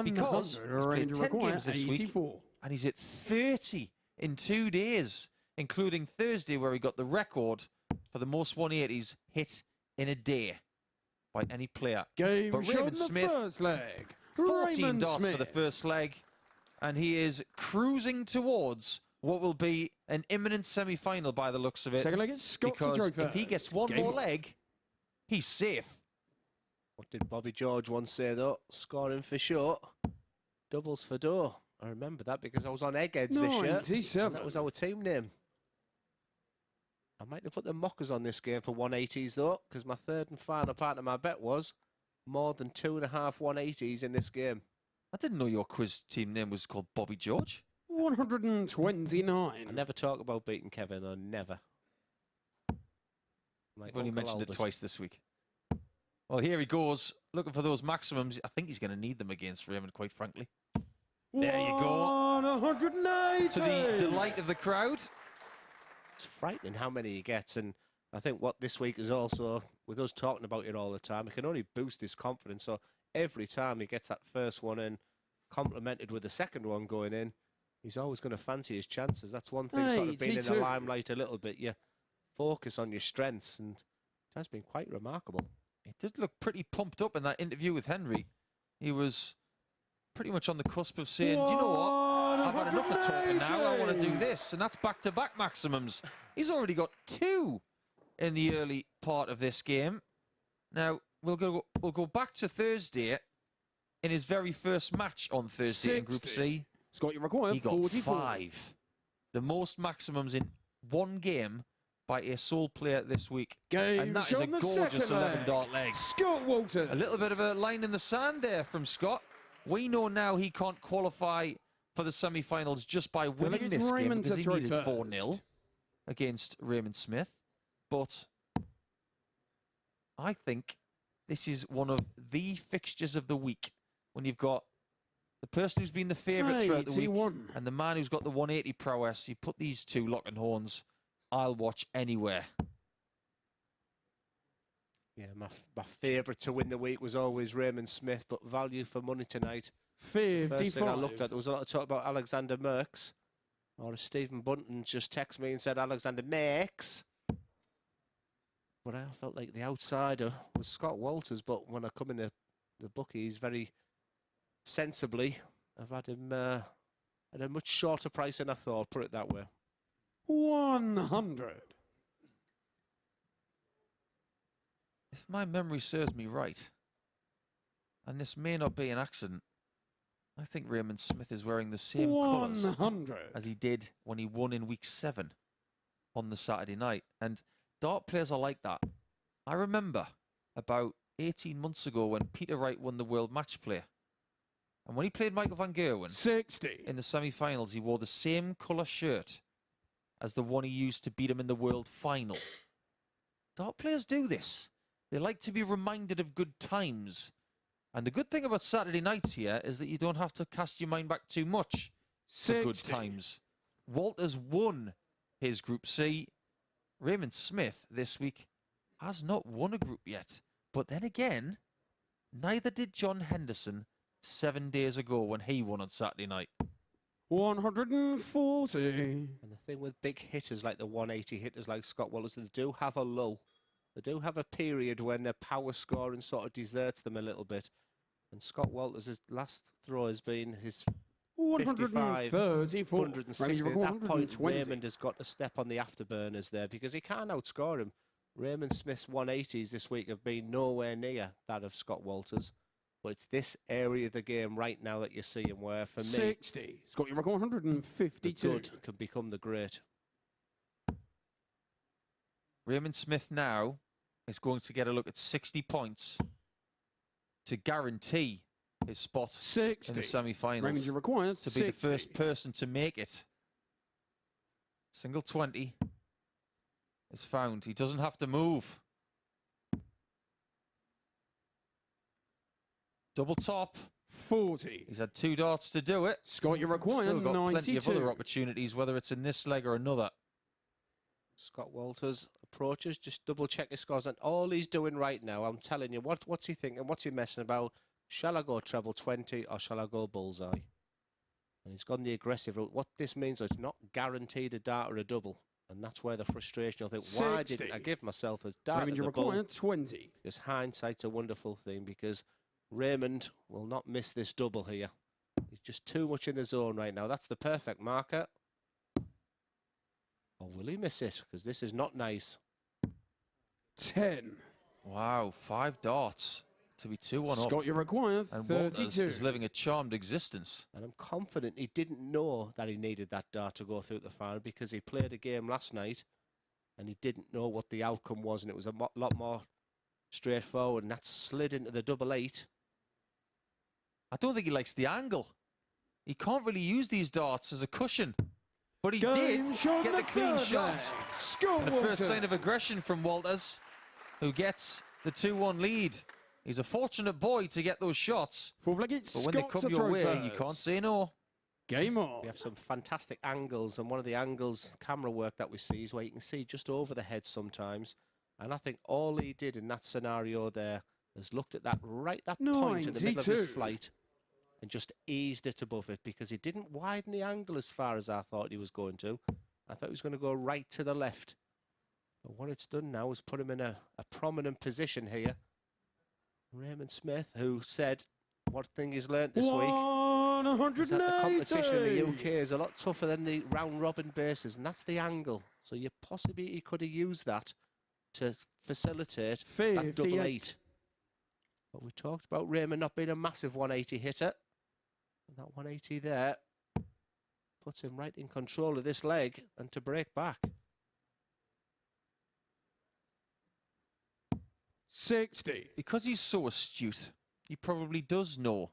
Because he's played 10 games this week, and he's at 30 in 2 days, including Thursday, where he got the record for the most 180s hit in a day by any player. But Raymond Smith, 14 darts for the first leg, and he is cruising towards what will be an imminent semi-final by the looks of it. Second leg is Scott to throw because first. if he gets one more leg, he's safe. What did Bobby George once say, though? Scoring for short, doubles for dough. I remember that because I was on Eggheads this year. 97. And that was our team name. I might have put the mockers on this game for 180s though, because my third and final part of my bet was more than 2.5 180s in this game. I didn't know your quiz team name was called Bobby George. 129. I never talk about beating Kevin, I never. Like I've only Uncle mentioned it Albert. twice this week. Well, here he goes, looking for those maximums. I think he's going to need them against Raymond, quite frankly. There you go. 180. To the delight of the crowd. It's frightening how many he gets, and I think what this week is also, with us talking about it all the time, it can only boost his confidence. So every time he gets that first one in, complemented with the second one going in, he's always going to fancy his chances. That's one thing, sort of being in the limelight a little bit. You focus on your strengths, and it has been quite remarkable. He did look pretty pumped up in that interview with Henry. He was pretty much on the cusp of saying, you know what? I've had enough of talking now. I want to do this. And that's back-to-back maximums. He's already got 2 in the early part of this game. Now, we'll go back to Thursday in his very first match on Thursday in Group C. Scott, you require He got 44. 5. The most maximums in one game by a sole player this week. And that is a gorgeous 11 dart leg. Scott Walters. A little bit of a line in the sand there from Scott. We know now he can't qualify for the semi-finals just by winning this game because he needed 4-0 against Raymond Smith. But I think this is one of the fixtures of the week when you've got the person who's been the favourite throughout the week and the man who's got the 180 prowess. You put these two locking horns, I'll watch anywhere. Yeah, my favourite to win the week was always Raymond Smith, but value for money tonight. 55. First thing I looked at, there was a lot of talk about Alexander Merks. Or as Stephen Bunton just texted me and said Alexander Merks. But I felt like the outsider was Scott Walters, but when I come in the bookies, very sensibly, I've had him at a much shorter price than I thought, put it that way. 100. If my memory serves me right, and this may not be an accident, I think Raymond Smith is wearing the same colours as he did when he won in week 7 on the Saturday night. And dart players are like that. I remember about 18 months ago when Peter Wright won the World Match Play. And when he played Michael van Gerwen 60 in the semi-finals, he wore the same colour shirt as the one he used to beat him in the World Final. Dart players do this. They like to be reminded of good times. And the good thing about Saturday nights here is that you don't have to cast your mind back too much for good times. Walters won his Group C. Raymond Smith this week has not won a group yet. But then again, neither did John Henderson 7 days ago when he won on Saturday night. 140. And the thing with big hitters like the 180 hitters like Scott Walters, they do have a lull. They do have a period when their power scoring sort of deserts them a little bit. And Scott Walters' last throw has been his 55, 160. At that point, Raymond has got to step on the afterburners there because he can't outscore him. Raymond Smith's 180s this week have been nowhere near that of Scott Walters. But it's this area of the game right now that you see him where, for me, 60. Scott, you record 152. The good can become the great. Raymond Smith now is going to get a look at 60 points to guarantee his spot 60 in the semi-finals. Raymond, you require to be the first person to make it. Single 20 is found. He doesn't have to move. Double top. 40. He's had 2 darts to do it. Scott, you require Still got 92. plenty of other opportunities, whether it's in this leg or another. Scott Walters approaches, just double check his scores, and all he's doing right now, I'm telling you, what's he thinking, what's he messing about? Shall I go treble 20 or shall I go bullseye? And he's gone the aggressive route. What this means is it's not guaranteed a dart or a double, and that's where the frustration, you'll think, 60. why didn't I give myself a dart Raymond, at you the bull? require 20. Because hindsight's a wonderful thing, because Raymond will not miss this double here. He's just too much in the zone right now. That's the perfect marker. Or will he miss it? Because this is not nice. 10. Wow, 5 darts. to be 2-1 up. Scott, you require And Walters 32. is living a charmed existence. And I'm confident he didn't know that he needed that dart to go through the final, because he played a game last night and he didn't know what the outcome was, and it was a lot more straightforward, and that slid into the double 8. I don't think he likes the angle. He can't really use these darts as a cushion. But he did get the clean shot. And the first sign of aggression from Walters, who gets the 2-1 lead. He's a fortunate boy to get those shots. But when they come your way, you can't say no. Game on. We have some fantastic angles, and one of the angles, camera work that we see, is where you can see just over the head sometimes. And I think all he did in that scenario there is looked at that point in the middle of his flight and just eased it above it, because he didn't widen the angle as far as I thought he was going to. I thought he was going to go right to the left. But what it's done now is put him in a prominent position here. Raymond Smith, who said one thing he's learnt this week is that the competition in the UK is a lot tougher than the round-robin bases, and that's the angle. So he could have used that to facilitate that double 8. But we talked about Raymond not being a massive 180 hitter. And that 180 there puts him right in control of this leg and to break back. 60. Because he's so astute, he probably does know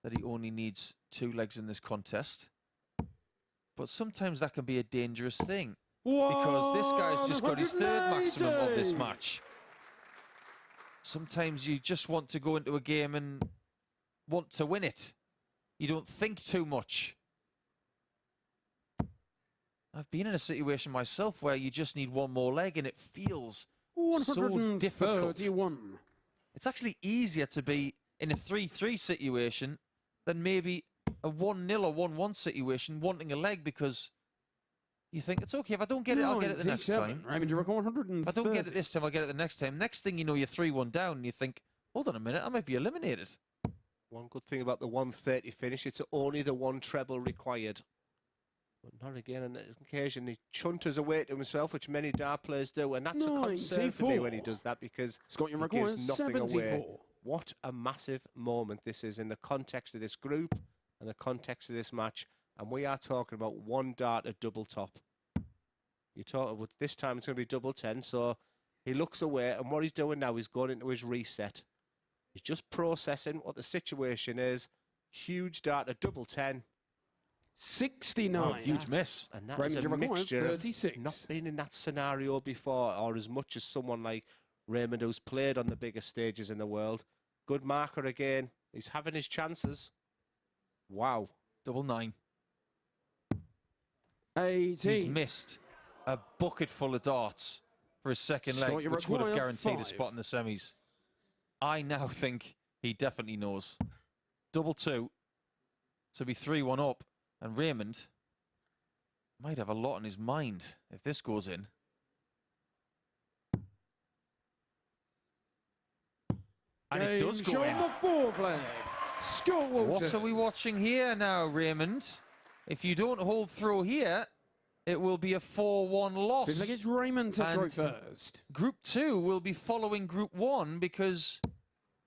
that he only needs 2 legs in this contest. But sometimes that can be a dangerous thing, because this guy's just got his 3rd maximum of this match. Sometimes you just want to go into a game and want to win it. You don't think too much. I've been in a situation myself where you just need 1 more leg and it feels so difficult. It's actually easier to be in a 3-3 situation than maybe a 1-0 or 1-1 situation wanting a leg, because you think, it's okay, if I don't get it, I'll get it the next time. Raymond, you reckon 130. If I don't get it this time, I'll get it the next time. Next thing you know, you're 3-1 down, and you think, hold on a minute, I might be eliminated. One good thing about the 130 finish, it's only the 1 treble required. But not again on occasion. He chunters away to himself, which many dart players do, and that's a concern for me when he does that, because Scott, you he reckon gives nothing 74. away. What a massive moment this is in the context of this group and the context of this match. And we are talking about 1 dart at double top. You talk about this time it's going to be double 10, so he looks away, and what he's doing now is going into his reset. He's just processing what the situation is. Huge dart at double 10. 69. Oh, huge miss. And that is a mixture of not being in that scenario before, or as much as someone like Raymond, who's played on the biggest stages in the world. Good marker again. He's having his chances. Wow. Double 9. 18. He's missed a bucket full of darts for his second leg, which would have guaranteed a spot in the semis. I now think he definitely knows. Double 2 to be 3-1 up, and Raymond might have a lot on his mind if this goes in. And it does go in. The 4th leg. Scott Walters. What are we watching here now, Raymond? If you don't hold through here, it will be a 4-1 loss. Seems like it's Raymond to throw first. Group 2 will be following Group 1, because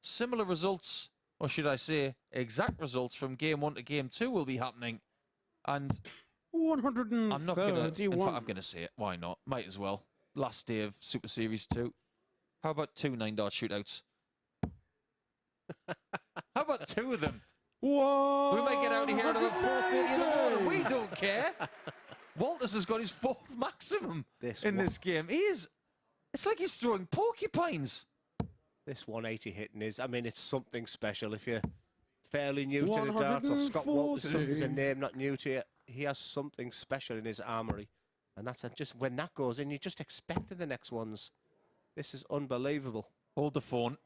similar results, or should I say exact results from Game 1 to Game 2 will be happening. And 131. I'm not going to, in fact, I'm going to say it. Why not? Might as well. Last day of Super Series 2. How about 2 9-dart shootouts? How about 2 of them? Whoa, we might get out of here at about 4:30 in the morning. We don't care. Walters has got his 4th maximum in this game. It's like he's throwing porcupines. This 180 hitting is, I mean, it's something special. If you're fairly new to the darts, or Scott Walters is a name not new to you, he has something special in his armoury. And that's just, when that goes in, you just expect the next ones. This is unbelievable. Hold the phone.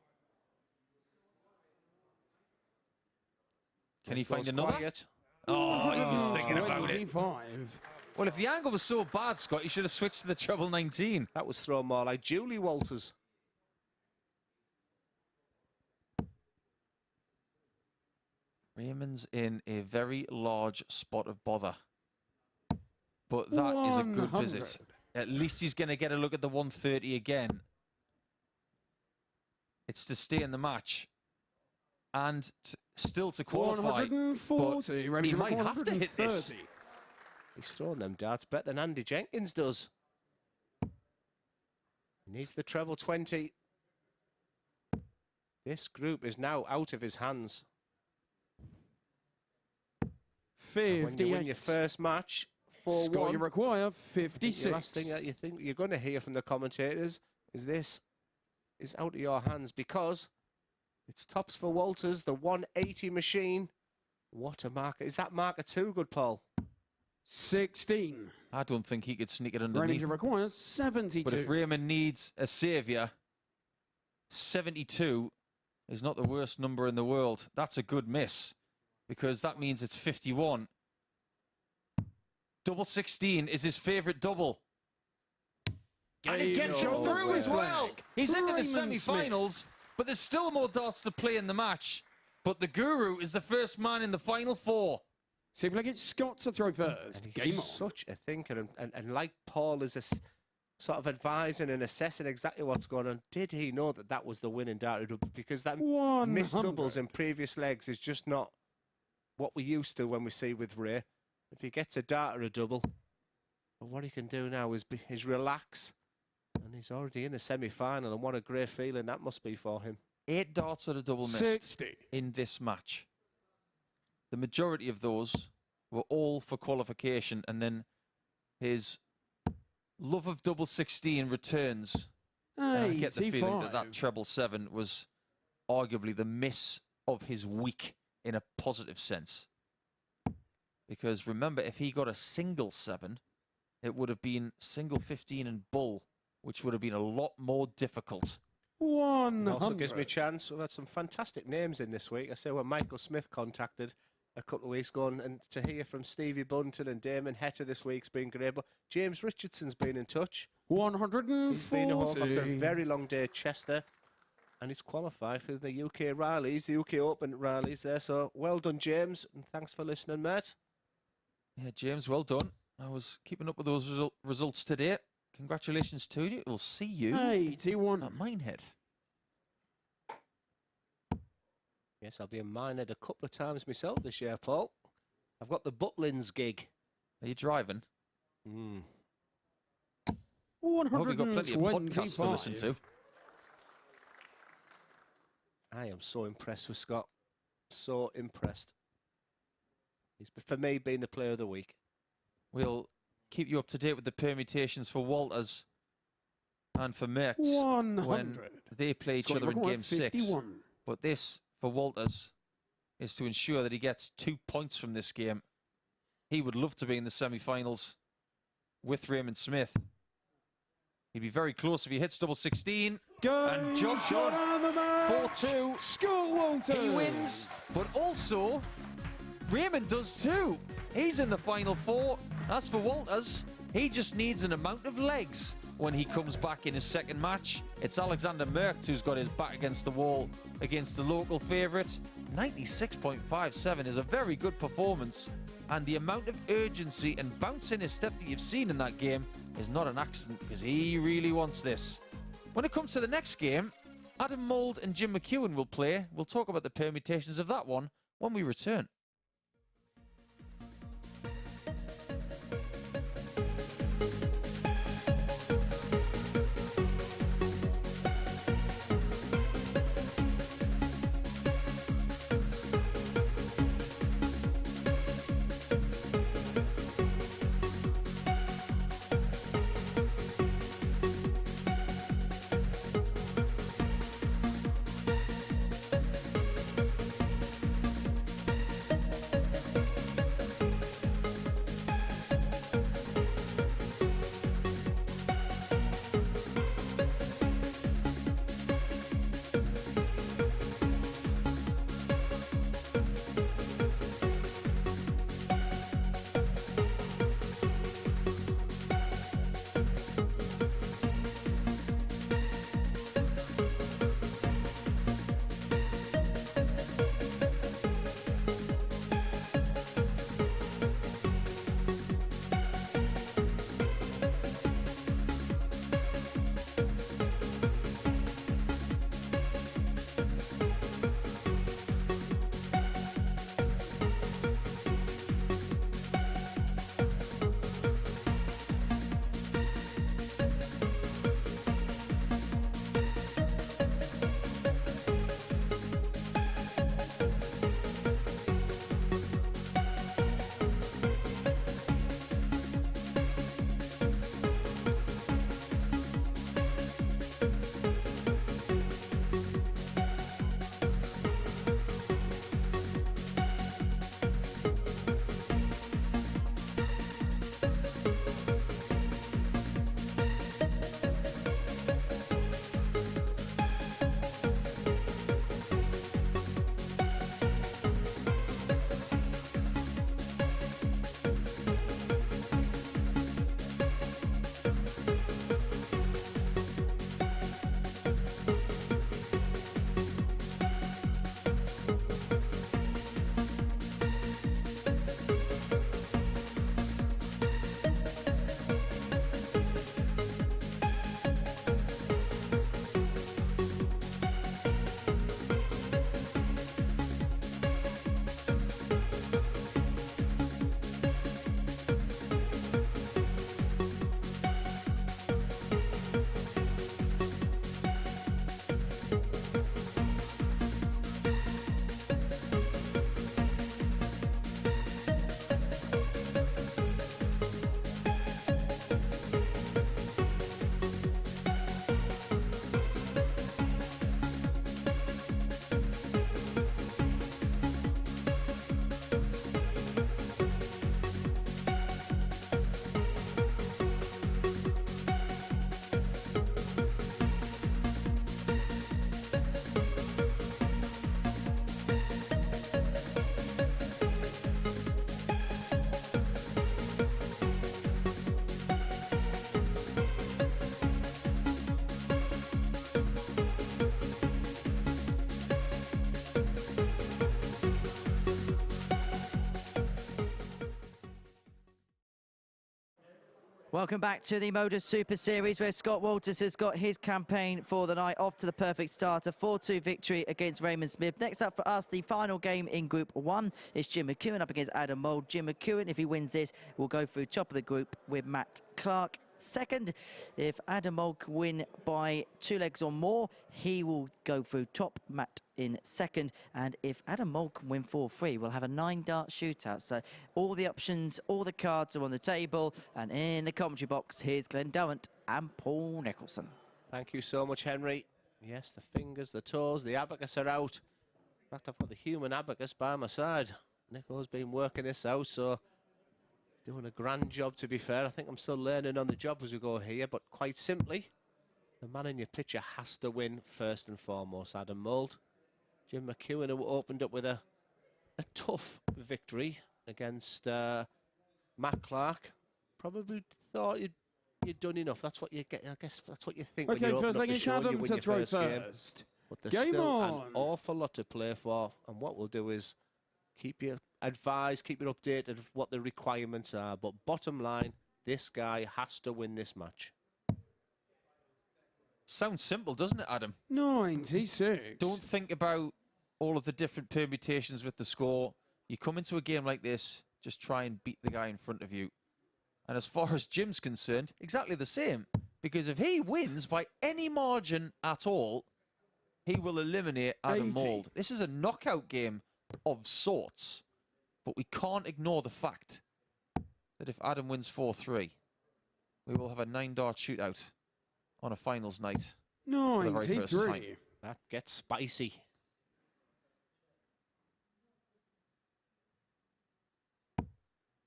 Can he find another? Quiet. Oh, he was thinking about it. 25. Well, if the angle was so bad, Scott, you should have switched to the treble 19. That was thrown more like Julie Walters. Raymond's in a very large spot of bother. But that is a good visit. At least he's going to get a look at the 130 again. It's to stay in the match. and still to qualify. 140. But he might have to hit this. He's throwing them darts better than Andy Jenkins does. He needs the treble 20. This group is now out of his hands. 58. When you win your first match, 4-1. Scott, you require 56. The last thing that you think you're going to hear from the commentators is this is out of your hands, because it's tops for Walters, the 180 machine. What a marker. Is that marker too good, Paul? 16. I don't think he could sneak it Raymond underneath. requires 72. But if Raymond needs a saviour, 72 is not the worst number in the world. That's a good miss, because that means it's 51. Double 16 is his favourite double. And it gets him through as well. He's into the Raymond semi-finals, but there's still more darts to play in the match. But the Guru is the first man in the final 4. Seems like it's Scott to throw first. And Game he's on. such a thinker, and like Paul is sort of advising and assessing exactly what's going on. Did he know that that was the winning dart? Because that 100. missed doubles in previous legs is just not what we used to when we see with Ray. If he gets a dart or a double, but what he can do now is relax, and he's already in the semi-final, and what a great feeling that must be for him. 8 darts at a double missed 60. in this match. The majority of those were all for qualification, and then his love of double 16 returns. And I get the feeling that that treble 7 was arguably the miss of his week in a positive sense. Because remember, if he got a single 7, it would have been single 15 and bull, which would have been a lot more difficult. 100. Also gives me a chance. We've had some fantastic names in this week. I say when Michael Smith contacted a couple of weeks ago, and to hear from Stevie Bunton and Damon Hetter this week's been great. But James Richardson's been in touch. 140. He's been home after a very long day at Chester, and he's qualified for the UK Rallies, the UK Open Rallies there. So well done, James, and thanks for listening, mate. Yeah, James, well done. I was keeping up with those results today. Congratulations to you. We'll see you 81 at Minehead. Yes, I'll be in Minehead a couple of times myself this year, Paul. I've got the Butlins gig. Are you driving? 125. I hope you've got plenty of podcasts to listen to. I am so impressed with Scott. So impressed. He's, for me, been the player of the week. We'll keep you up to date with the permutations for Walters and for Merks 100. when they play each other in Game 6. But this, for Walters, is to ensure that he gets 2 points from this game. He would love to be in the semi-finals with Raymond Smith. He'd be very close if he hits double 16. And job done. 4-2. Scott Walters. He wins, but also Raymond does too. He's in the final 4. As for Walters, he just needs an amount of legs when he comes back in his second match. It's Alexander Merkx who's got his back against the wall against the local favourite. 96.57 is a very good performance, and the amount of urgency and bounce in his step that you've seen in that game is not an accident, because he really wants this. When it comes to the next game, Adam Mould and Jim McEwen will play. We'll talk about the permutations of that one when we return. Welcome back to the MODUS Super Series, where Scott Walters has got his campaign for the night off to the perfect start. A 4-2 victory against Raymond Smith. Next up for us, the final game in Group 1 is Jim McEwen up against Adam Mould. Jim McEwen, if he wins this, will go through top of the group with Matt Clark second. If Adam Mould can win by 2 legs or more, he will go through top, Matt in second. And if Adam Mould can win 4-3, we'll have a 9-dart shootout. So all the options, all the cards are on the table. And in the commentary box, here's Glenn Durrant and Paul Nicholson. Thank you so much, Henry. Yes, the fingers, the toes, the abacus are out. In fact, I've got the human abacus by my side. Nico's been working this out, so doing a grand job, to be fair. I think I'm still learning on the job as we go here, but quite simply, the man in your picture has to win first and foremost, Adam Mould. Jim McEwen, who opened up with a tough victory against Matt Clark. Probably thought you'd done enough. That's what you get. I guess that's what you think when you open up the show and you win your first game. But there's still an awful lot to play for, and what we'll do is keep you advised, keep you updated of what the requirements are. But bottom line, this guy has to win this match. Sounds simple, doesn't it, Adam? 96. Don't think about all of the different permutations with the score. You come into a game like this, just try and beat the guy in front of you. And as far as Jim's concerned, exactly the same. Because if he wins by any margin at all, he will eliminate Adam Mould. This is a knockout game of sorts. But we can't ignore the fact that if Adam wins 4-3, we will have a 9-dart shootout on a finals night. 93. That gets spicy.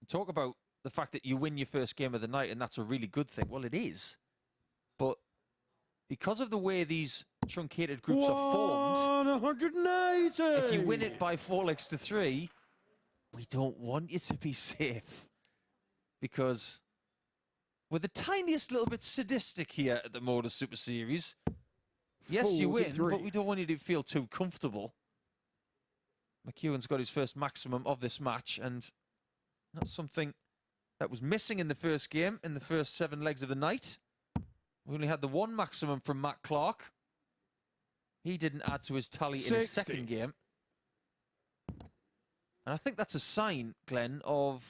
Talk about the fact that you win your first game of the night, and that's a really good thing. Well, it is. But because of the way these truncated groups are formed, 180. if you win it by 4 legs to 3, we don't want you to be safe. Because we're the tiniest little bit sadistic here at the MODUS Super Series. Yes, you win, but we don't want you to feel too comfortable. McEwen's got his first maximum of this match, and that's something that was missing in the first game, in the first 7 legs of the night. We only had the 1 maximum from Matt Clark. He didn't add to his tally 60 in his second game. And I think that's a sign, Glenn, of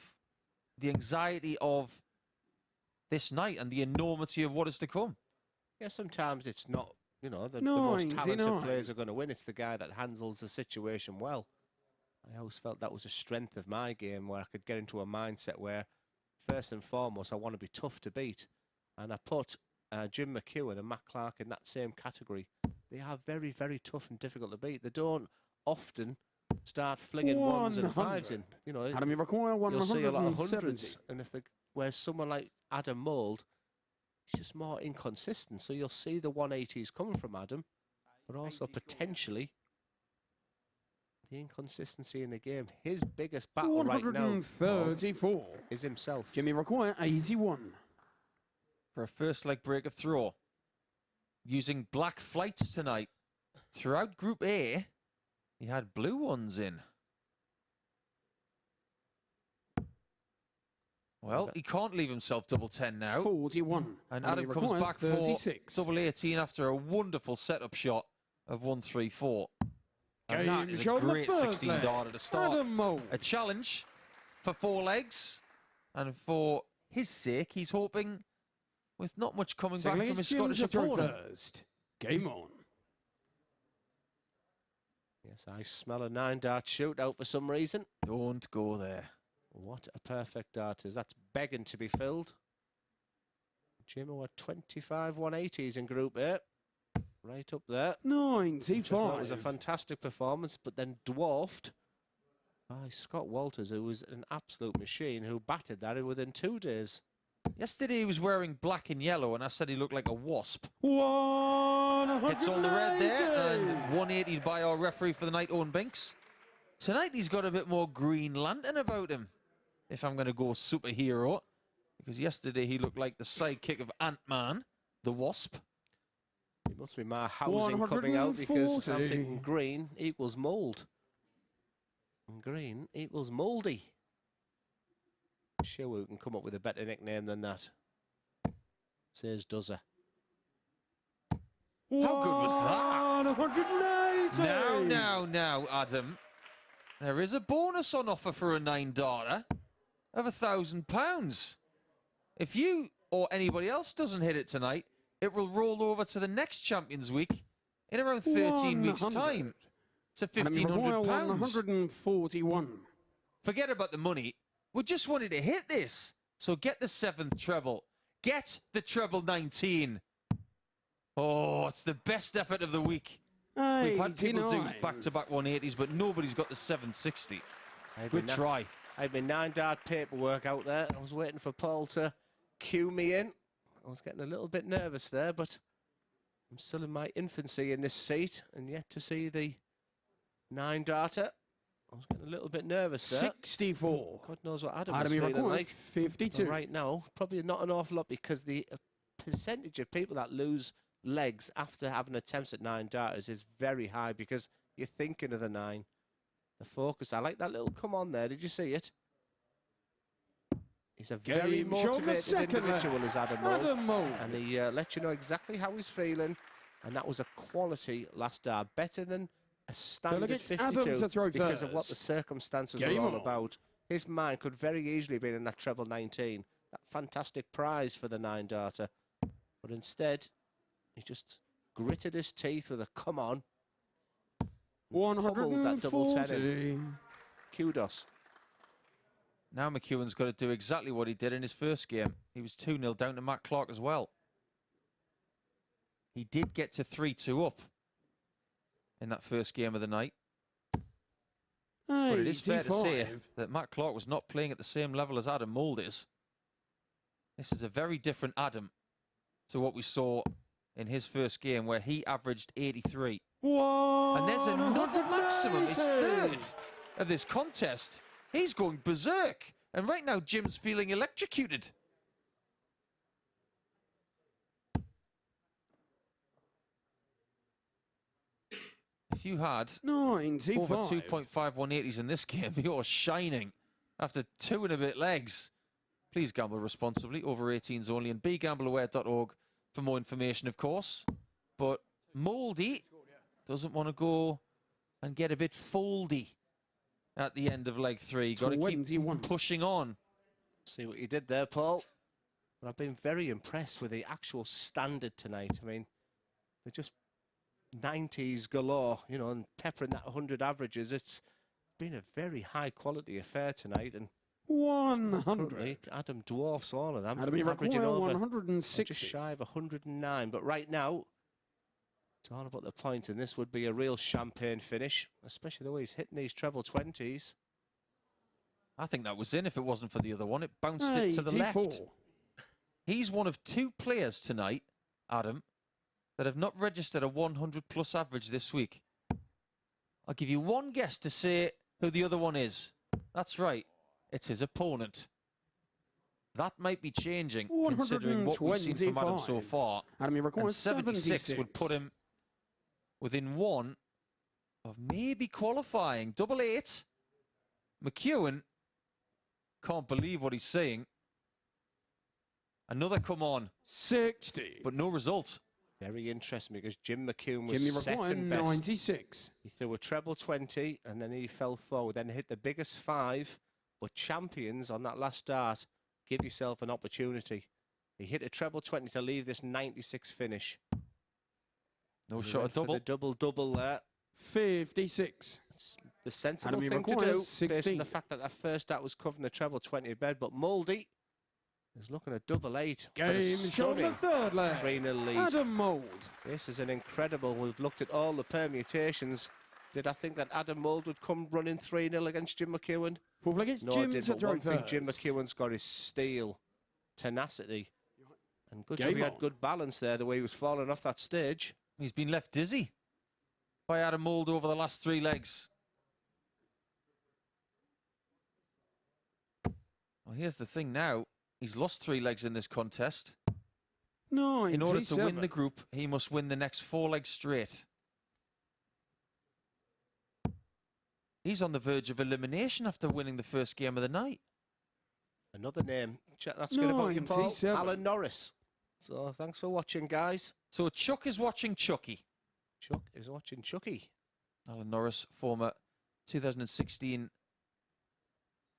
the anxiety of this night and the enormity of what is to come. Yeah, sometimes it's not, you know, the most talented players are going to win. It's the guy that handles the situation well. I always felt that was a strength of my game, where I could get into a mindset where, first and foremost, I want to be tough to beat. And I put Jim McEwen and Matt Clark in that same category. They are very, very tough and difficult to beat. They don't often start flinging 1s and 5s in. You know, you'll see a lot of 100s. And whereas someone like Adam Mould, he's just more inconsistent. So you'll see the 180s coming from Adam, but also potentially the inconsistency in the game. His biggest battle right now is himself. Jimmy require 81. For a first leg break of throw. Using black flights tonight. Throughout Group A, he had blue ones in. Well, he can't leave himself double 10 now. 41. And Adam comes back 36. For double 18 after a wonderful setup shot of 1-3-4. And that is a great 16-darter to start. A challenge for 4 legs. And for his sake, he's hoping, with not much coming back from his Scottish opponent. Game on. Yes, I smell a 9-dart shootout for some reason. Don't go there. What a perfect dart is. That's begging to be filled. Jim had 25 180s in Group A. Right up there. 95. That was a fantastic performance, but then dwarfed by Scott Walters, who was an absolute machine, who batted that within 2 days. Yesterday he was wearing black and yellow, and I said he looked like a wasp. 180. Hits all the red there, and 180 by our referee for the night, Owen Binks. Tonight he's got a bit more Green Lantern about him, if I'm going to go superhero, because yesterday he looked like the sidekick of Ant-Man, the Wasp. It must be my housing coming out, because I'm thinking green equals mould. And green equals mouldy. Sure, we can come up with a better nickname than that. Says dozer. How good was that? 180. Now, Adam. There is a bonus on offer for a 9-darter of £1,000. If you or anybody else doesn't hit it tonight, it will roll over to the next Champions Week in around 13 weeks' time to £1,500. 141. Forget about the money. We just wanted to hit this. So get the 7th treble. Get the treble 19. Oh, it's the best effort of the week. We've had people do back-to-back 180s, but nobody's got the 760. Good try. I had my 9-dart paperwork out there. I was waiting for Paul to cue me in. I was getting a little bit nervous there, but I'm still in my infancy in this seat and yet to see the 9-darter. I was getting a little bit nervous there. 64. God knows what Adam was feeling like. 52. But right now, probably not an awful lot because the percentage of people that lose legs after having attempts at 9-darters is very high because you're thinking of the 9. The focus. I like that little come on there. Did you see it? He's a very motivated individual, is Adam Mould. And he lets you know exactly how he's feeling. And that was a quality last dart. Better than a standard 52 because of what the circumstances were all about. His mind could very easily have been in that treble 19. That fantastic prize for the 9-darter. But instead, he just gritted his teeth with a come on. 140. That double 10 in. Kudos. Now McEwen's got to do exactly what he did in his first game. He was 2-0 down to Matt Clark as well. He did get to 3-2 up in that first game of the night. But it is fair to say that Matt Clark was not playing at the same level as Adam Mould is. This is a very different Adam to what we saw in his first game where he averaged 83. And there's another maximum, his third of this contest. He's going berserk. And right now, Jim's feeling electrocuted. If you had 95. over 2.5 180s in this game, you're shining after 2 and a bit legs. Please gamble responsibly, over 18s only, and begambleaware.org for more information, of course. But Mouldy doesn't want to go and get a bit foldy at the end of leg 3. Got to keep pushing on. See what you did there, Paul. But I've been very impressed with the actual standard tonight. I mean, they're just 90s galore, you know, and peppering that 100 averages. It's been a very high quality affair tonight. And 100. Adam dwarfs all of them. Adam averaging over 160. just shy of 109. But right now, it's all about the point, and this would be a real champagne finish, especially the way he's hitting these treble 20s. I think that was in if it wasn't for the other one. It bounced it to the left. He's one of 2 players tonight, Adam, that have not registered a 100-plus average this week. I'll give you one guess to say who the other one is. That's right. It's his opponent. That might be changing, considering what we've seen from Adam so far. And 76 would put him within 1 of maybe qualifying. Double 8. McEwen can't believe what he's saying. Another come on. 60. But no result. Very interesting because Jim McEwen was second best. 96. He threw a treble 20 and then he fell forward, then hit the biggest 5. But champions on that last dart, give yourself an opportunity. He hit a treble 20 to leave this 96 finish. No shot at double. The double there. 56. It's the sensible thing to do, based on the fact that first dart was covering the treble 20 bed. But Mouldy is looking at double 8. Game show the third leg. 3-0 lead. Adam Mould. This is an incredible. We've looked at all the permutations. Did I think that Adam Mould would come running 3-0 against Jim McEwen? No, I did. But one thing Jim McEwen's got is steel, tenacity, and good job he had good balance there, the way he was falling off that stage. He's been left dizzy by Adam Mould over the last 3 legs. Well, here's the thing now. He's lost 3 legs in this contest. In order to win the group, he must win the next 4 legs straight. He's on the verge of elimination after winning the first game of the night. Another name. That's good about you, Paul. Alan Norris. So thanks for watching, guys. So Chuck is watching Chucky. Chuck is watching Chucky. Alan Norris, former 2016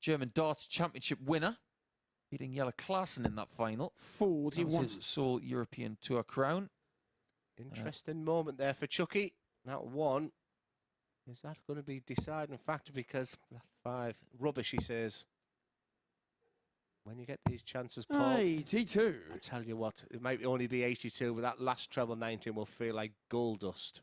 German Darts Championship winner, beating Jelle Klaassen in that final. 41. That was his sole European Tour crown. Interesting moment there for Chucky. That one, is that going to be deciding factor? Because that 5, rubbish, he says. When you get these chances, Paul, 82. I tell you what, it might only be 82, but that last treble 19 will feel like gold dust.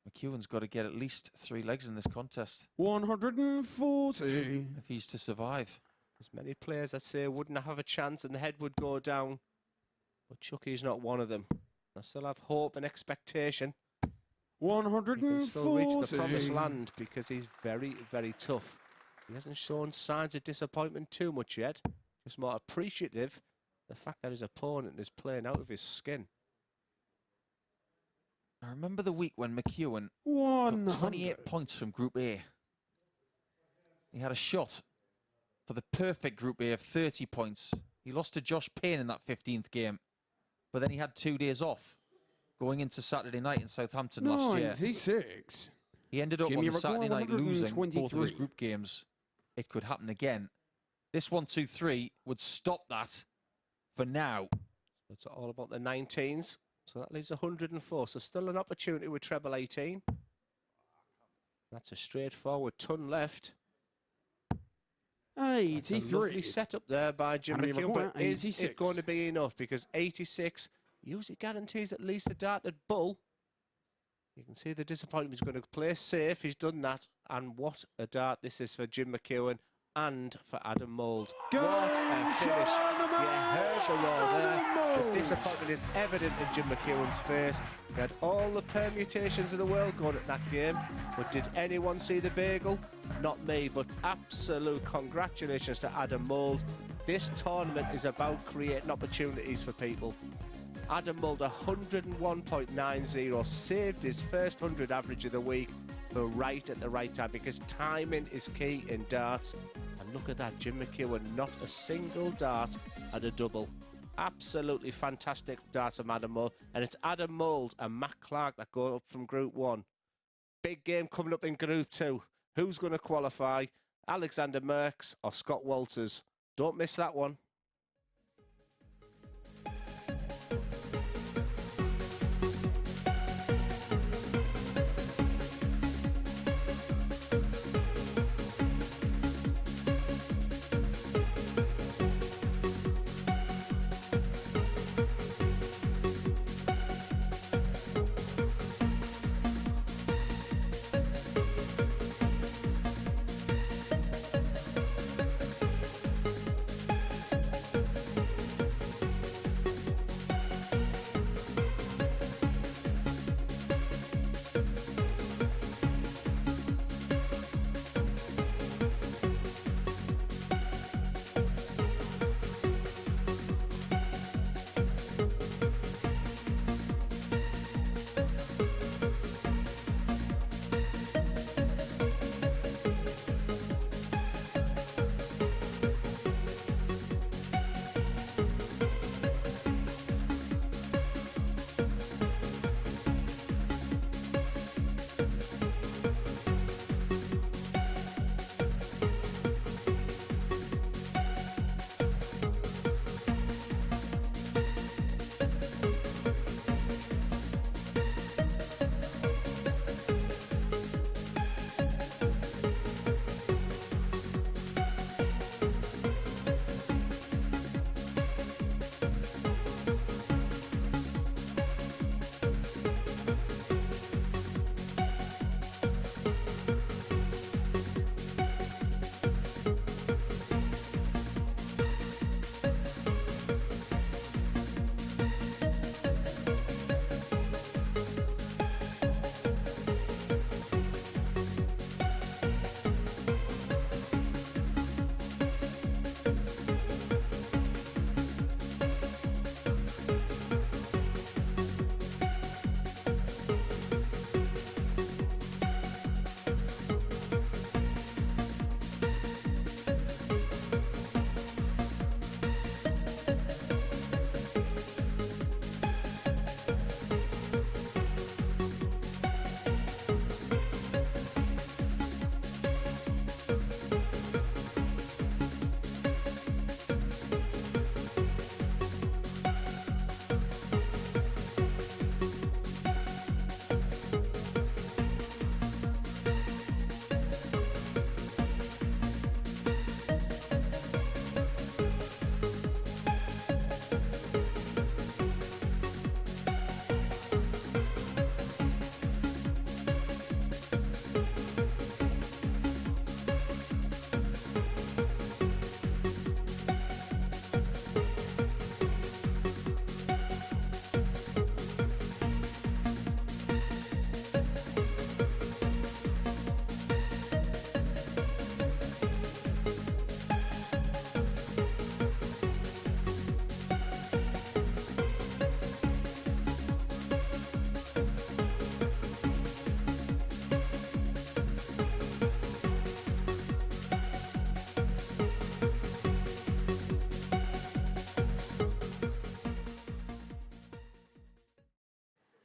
McEwen's got to get at least 3 legs in this contest 140. if he's to survive. There's many players that say wouldn't have a chance and the head would go down, but Chucky's not one of them. I still have hope and expectation. 140. He can still reach the promised land because he's very, very tough. He hasn't shown signs of disappointment too much yet. Just more appreciative the fact that his opponent is playing out of his skin. I remember the week when McEwen 100. got 28 points from Group A. He had a shot for the perfect Group A of 30 points. He lost to Josh Payne in that 15th game, but then he had 2 days off going into Saturday night in Southampton last year. 96. He ended up Jimmy on the Saturday night losing both of his 123. group games. It could happen again. This 1-2-3 would stop that for now. It's all about the 19s. So that leaves 104. So still an opportunity with treble 18. That's a straightforward ton left. That's a 83. lovely setup there by Jim Andy McEwen, but McEwen, is 86. it going to be enough? Because 86 usually guarantees at least a darted bull. You can see the disappointment. He's going to play safe. He's done that. And what a dart this is for Jim McEwen and for Adam Mould. What a finish. You heard the roar there. The disappointment is evident in Jim McEwen's face. He had all the permutations of the world going at that game. But did anyone see the bagel? Not me, but absolute congratulations to Adam Mould. This tournament is about creating opportunities for people. Adam Mould, 101.90, saved his first 100 average of the week, but right at the right time, because timing is key in darts. And look at that, Jim McEwen, not a single dart at a double. Absolutely fantastic darts from Adam Mould. And it's Adam Mould and Matt Clark that go up from Group 1. Big game coming up in Group 2. Who's going to qualify? Alexander Merks or Scott Walters? Don't miss that one.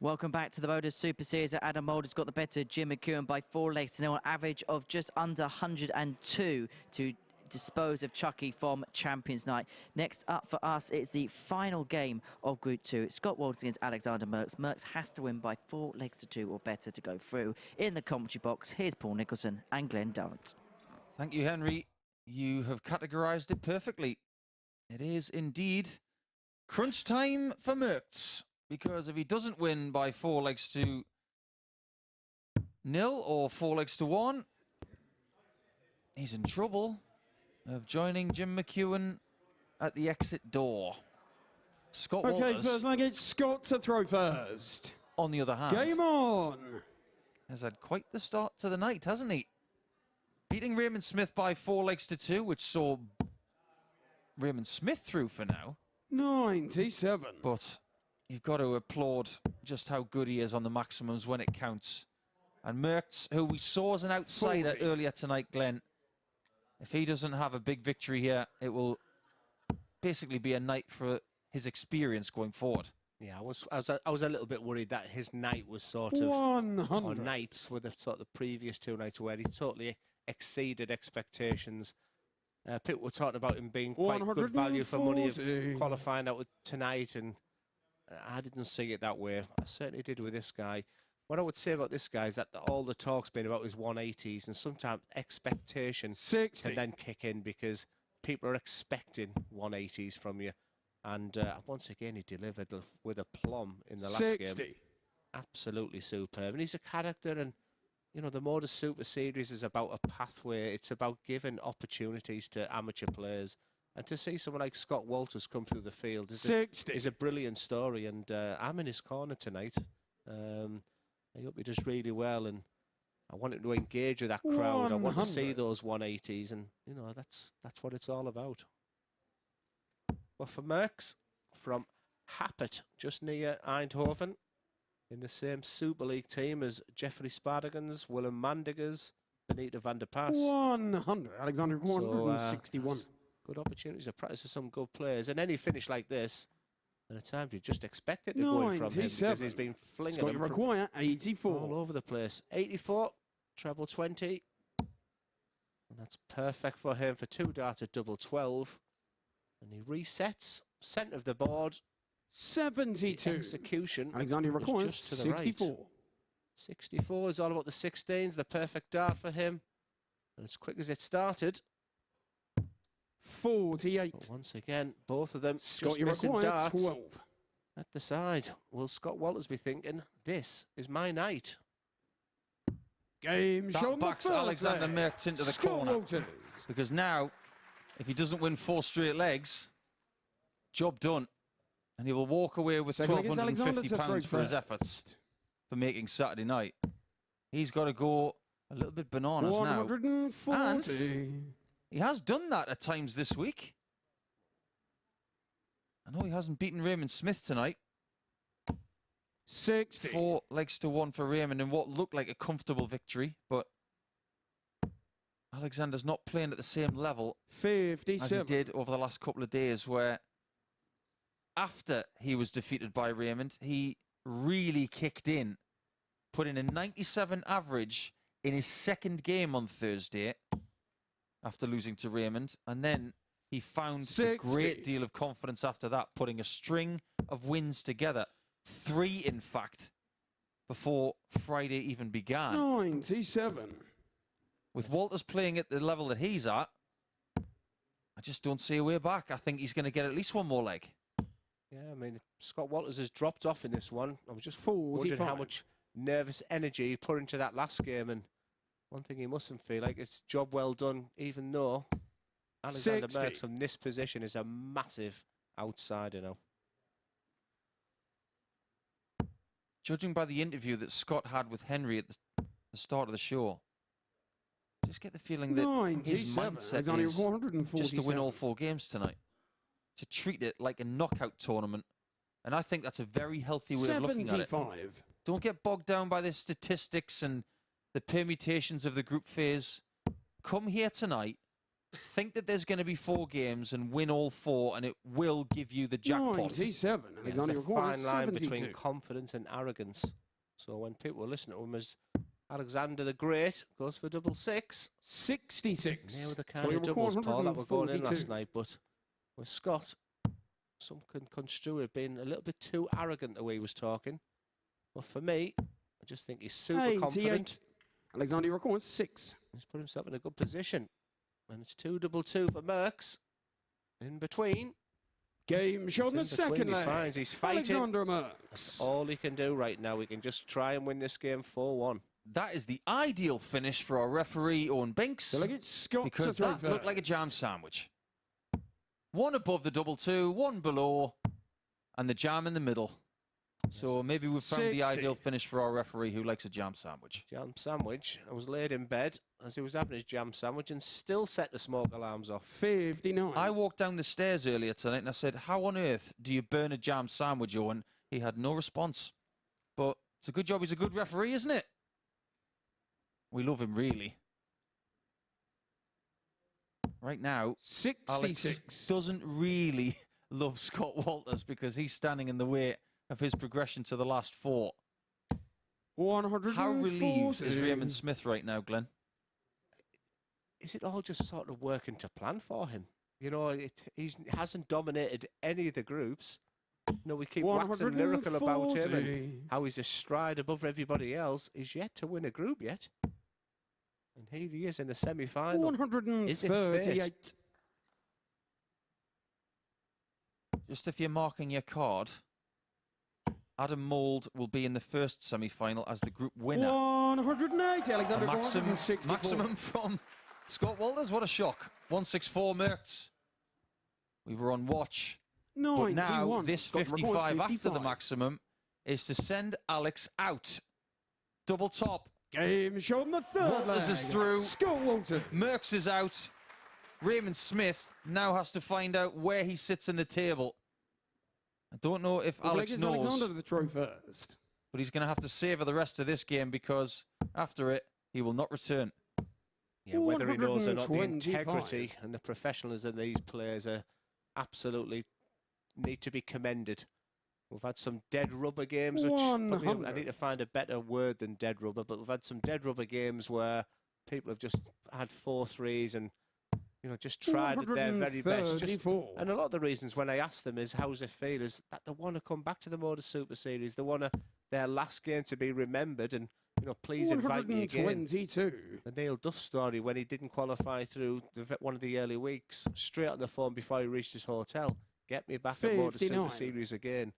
Welcome back to the MODUS Super Series. Adam Mould has got the better Jim McEwen by 4 legs to nil, an average of just under 102 to dispose of Chucky from Champions Night. Next up for us, it's the final game of Group 2. It's Scott Walters against Alexander Merks. Merks has to win by 4 legs to 2 or better to go through. In the commentary box, here's Paul Nicholson and Glenn Durrant. Thank you, Henry. You have categorised it perfectly. It is indeed crunch time for Merks, because if he doesn't win by 4 legs to 0 or 4 legs to 1, he's in trouble of joining Jim McEwen at the exit door. Scott Walters, first leg, it's Scott to throw first. on the other hand, Game on. has had quite the start to the night, hasn't he? Beating Raymond Smith by 4 legs to 2, which saw Raymond Smith through for now. 97. But you've got to applaud just how good he is on the maximums when it counts. And Merkx, who we saw as an outsider 40. earlier tonight, Glenn, if he doesn't have a big victory here, it will basically be a night for his experience going forward. Yeah, I was a little bit worried that his night was sort of 100. or nights were the sort of the previous 2 nights where he totally exceeded expectations. People were talking about him being quite good value for money of 140. qualifying out with tonight, and I didn't see it that way. I certainly did with this guy. What I would say about this guy is that all the talk's been about his 180s, and sometimes expectation 60. can then kick in because people are expecting 180s from you. And once again, he delivered with aplomb in the last 60. game. Absolutely superb. And he's a character, and you know, the MODUS Super Series is about a pathway. It's about giving opportunities to amateur players. And to see someone like Scott Walters come through the field is a brilliant story. And I'm in his corner tonight. I hope he does really well. And I want him to engage with that crowd. 100. I want to see those 180s. And, you know, that's what it's all about. Well, for Merks, from Happert, just near Eindhoven, in the same Super League team as Jeffrey Spartagans, Willem Mandigers, Benita van der Pas. 100. Alexander 161. Good opportunities to practice with some good players. And any finish like this, and at times you just expect it to go in from him because he's been flinging Scott them require 84. all over the place. 84, treble 20. And that's perfect for him for 2 darts at double 12. And he resets, centre of the board. 72. The execution. Alexander was requires just to the 64. Right. 64 is all about the 16s, the perfect dart for him. And as quick as it started. 48. But once again, both of them Scott, just missing darts 12. at the side. Will Scott Walters be thinking, this is my night? Game shown That backs Alexander Merkx into the Scott corner. Walters. Because now, if he doesn't win 4 straight legs, job done. And he will walk away with Second leg is £1,250 for his Alexander efforts for making Saturday night. He's got to go a little bit bananas now. 140. And he has done that at times this week. I know he hasn't beaten Raymond Smith tonight. 60. 4 legs to 1 for Raymond in what looked like a comfortable victory, but Alexander's not playing at the same level 57. as he did over the last couple of days, where after he was defeated by Raymond, he really kicked in, put in a 97 average in his second game on Thursday after losing to Raymond, and then he found 60. a great deal of confidence after that, putting a string of wins together. 3, in fact, before Friday even began. 97. With Walters playing at the level that he's at, I just don't see a way back. I think he's going to get at least 1 more leg. Yeah, I mean, Scott Walters has dropped off in this one. I was just 45. wondering how much nervous energy he put into that last game. And one thing he mustn't feel like, it's job well done, even though Alexander 60. Merkx from this position is a massive outsider now. Judging by the interview that Scott had with Henry at the start of the show, just get the feeling that his 97. mindset is 147. just to win all 4 games tonight, to treat it like a knockout tournament. And I think that's a very healthy way of looking at it. 75. Don't get bogged down by the statistics and the permutations of the group phase. Come here tonight think that there's going to be 4 games and win all 4, and it will give you the jackpot. 97. There's a fine line between confidence and arrogance. So when people listen to him as Alexander the Great goes for double 6. 66. They were the kind of doubles, Paul, that were going in last night. But with Scott, some can construe it being a little bit too arrogant the way he was talking. But for me, I just think he's super confident. Alexander records 6. He's put himself in a good position. And it's 2-2-2 for Merks. In between. Game shot in the second leg. He's fighting. Alexander Merks. All he can do right now. He can just try and win this game 4-1. That is the ideal finish for our referee, Owen Binks. Because that looked like a jam sandwich. 1 above the 2-2, 1 below, and the jam in the middle. So maybe we've found the ideal finish for our referee who likes a jam sandwich. Jam sandwich. I was laid in bed as he was having his jam sandwich and still set the smoke alarms off. 59. I walked down the stairs earlier tonight and I said, how on earth do you burn a jam sandwich, Owen? He had no response. But it's a good job he's a good referee, isn't it? We love him, really. Right now, 66. Alex doesn't really love Scott Walters because he's standing in the way of his progression to the last 4. 140. How relieved is Raymond Smith right now, Glenn? Is it all just sort of working to plan for him? You know, he hasn't dominated any of the groups. You know, we keep waxing lyrical about him and how he's a stride above everybody else. He's yet to win a group yet. And here he is in the semi-final. 138. Just if you're marking your card, Adam Mould will be in the first semi-final as the group winner. 180. Alexander maximum from Scott Walters. What a shock. 164 Merkz. We were on watch. But now this 55 after the maximum is to send Alex out. Double top. Game shown the third Walters leg. is through. Scott Walters. Merks is out. Raymond Smith now has to find out where he sits in the table. I don't know if Alex knows. Alexander the throw first. But he's going to have to savour the rest of this game because after it, he will not return. Yeah, whether he knows or not, the integrity and the professionalism of these players are absolutely need to be commended. We've had some dead rubber games, which probably I need to find a better word than dead rubber, but we've had some dead rubber games where people have just had 4 threes and, you know, just tried at their very best. And a lot of the reasons when I ask them is, how's it feel, is that they want to come back to the MODUS Super Series. They want their last game to be remembered and, you know, please invite me again. The Neil Duff story when he didn't qualify through one of the early weeks, straight on the phone before he reached his hotel. Get me back at MODUS Super Series again.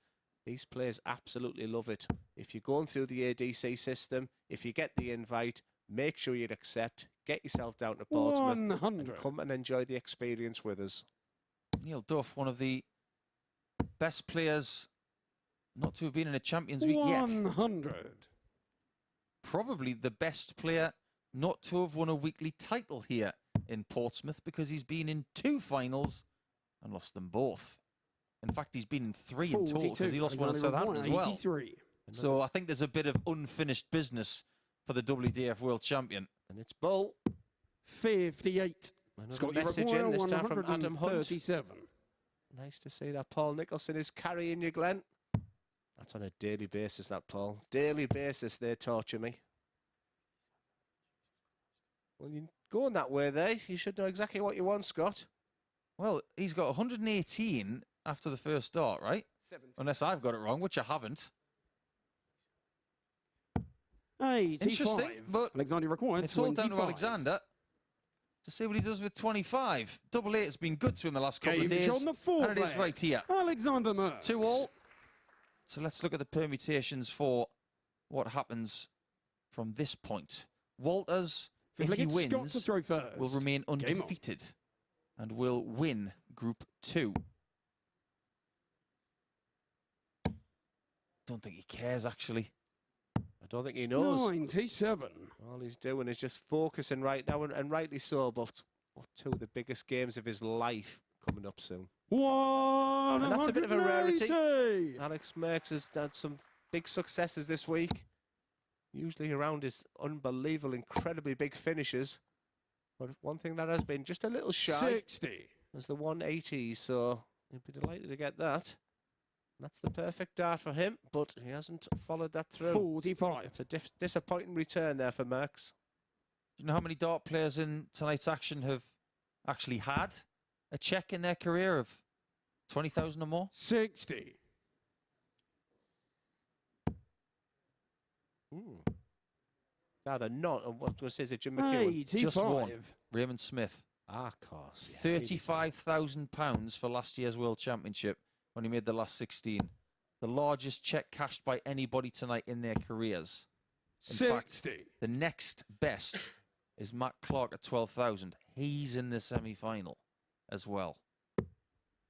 These players absolutely love it. If you're going through the ADC system, if you get the invite, make sure you accept, get yourself down to Portsmouth, and come and enjoy the experience with us. Neil Duff, one of the best players not to have been in a Champions League yet. 100. Probably the best player not to have won a weekly title here in Portsmouth because he's been in 2 finals and lost them both. In fact, he's been in 3 in total because he lost one at Southampton as well. So I think there's a bit of unfinished business for the WDF World Champion. And it's Bull. 58. Scott message in this time from Adam Hunt. Nice to see that Paul Nicholson is carrying you, Glenn. That's on a daily basis, that Paul. Daily basis, they torture me. Well, you're going that way there. You should know exactly what you want, Scott. Well, he's got 118 after the first start, right? 70. Unless I've got it wrong, which I haven't. 85. Interesting, but Alexander records it's all down to Alexander to see what he does with 25. Double 8 has been good to him the last couple of days, and it is right here. Alexander Merks. 2-all. So let's look at the permutations for what happens from this point. Walters, if he wins, will remain undefeated and will win Group 2. Don't think he cares, actually. I don't think he knows. 97. All he's doing is just focusing right now, and rightly so, but 2 of the biggest games of his life coming up soon. And that's a bit of a rarity. Alex Merks has had some big successes this week. Usually around his unbelievable, incredibly big finishes. But one thing that has been just a little shy 60. was the 180, so he'd be delighted to get that. That's the perfect dart for him, but he hasn't followed that through. 45. It's a disappointing return there for Merks. Do you know how many dart players in tonight's action have actually had a check in their career of 20,000 or more? 60. Now they're not. And what was it, Jim McEwen? 85. Just one. Raymond Smith. Ah, of course. Yeah, £35,000 for last year's World Championship when he made the last 16. The largest check cashed by anybody tonight in their careers. In 60. fact, the next best is Matt Clark at 12,000. He's in the semi-final as well.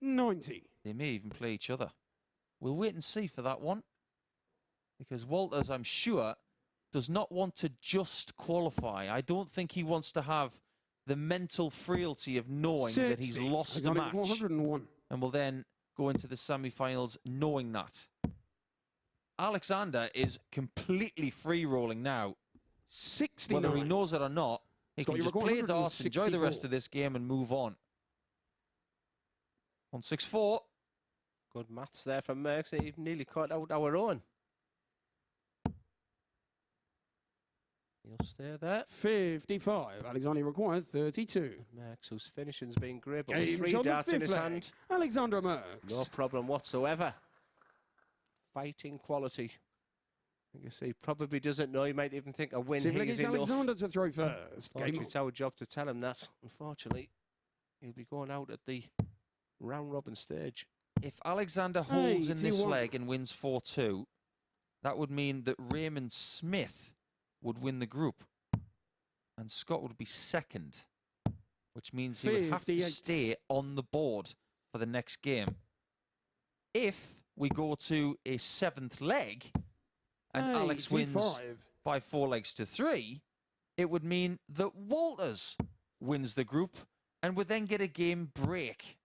90. They may even play each other. We'll wait and see for that one. Because Walters, I'm sure, does not want to just qualify. I don't think he wants to have the mental frailty of knowing 60. that he's lost a match. 101. And will then go into the semi-finals knowing that. Alexander is completely free-rolling now. 69. Whether he knows it or not, he can just play darts, enjoy the rest of this game and move on. 164. Good maths there from Merks. He nearly caught out our own. He'll stay there. 55. Alexander required 32. Merks, whose finishing's been great, but with Game 3 shot, the darts in fifth his leg. hand. Alexander Merks. No problem whatsoever. Fighting quality. I guess he probably doesn't know. He might even think a win here is enough. Alexander to throw first. It's our job to tell him that. Unfortunately, he'll be going out at the round-robin stage. If Alexander holds in this 81. leg and wins 4-2, that would mean that Raymond Smith would win the group. And Scott would be second, which means he would have to 58. stay on the board for the next game. If we go to a 7th leg and Alex wins 85. by 4 legs to 3, it would mean that Walters wins the group and would then get a game break.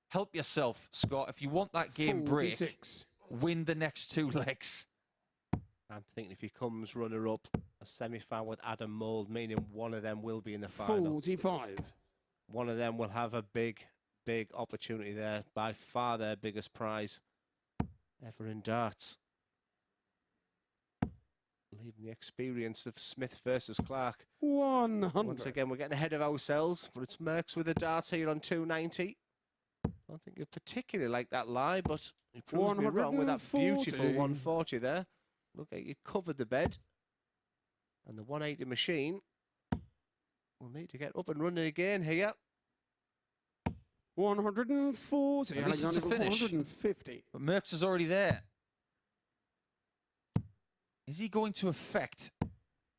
Help yourself, Scott. If you want that game 46. break, win the next 2 legs. I'm thinking if he comes runner-up, a semi-final with Adam Mould, meaning one of them will be in the final. 45. One of them will have a big opportunity there. By far their biggest prize ever in darts. Leaving the experience of Smith versus Clark. 100. Once again, we're getting ahead of ourselves, but it's Merks with a dart here on 290. I don't think you particularly like that lie, but he proves me wrong with that beautiful 140 there. Look, he covered the bed. And the 180 machine will need to get up and running again here. 140. At least it's a finish. 150. But Merks is already there. Is he going to affect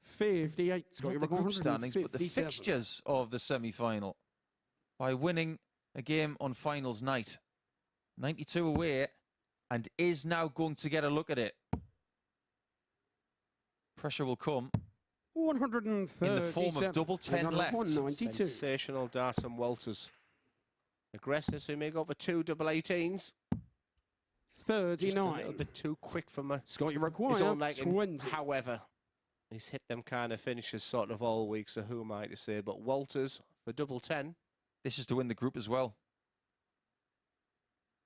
58. not the group standings, but the fixtures of the semi-final by winning a game on finals night? 92 away, and is now going to get a look at it. Pressure will come 137. in the form of double 10 left. 192. Sensational darts from Walters. Aggressive, so he may go for 2 double 18s. 39. Just a little bit too quick for my Scott, you his require own liking. 20. However, he's hit them kind of finishes sort of all week, so who am I to say? But Walters for double 10. This is to win the group as well.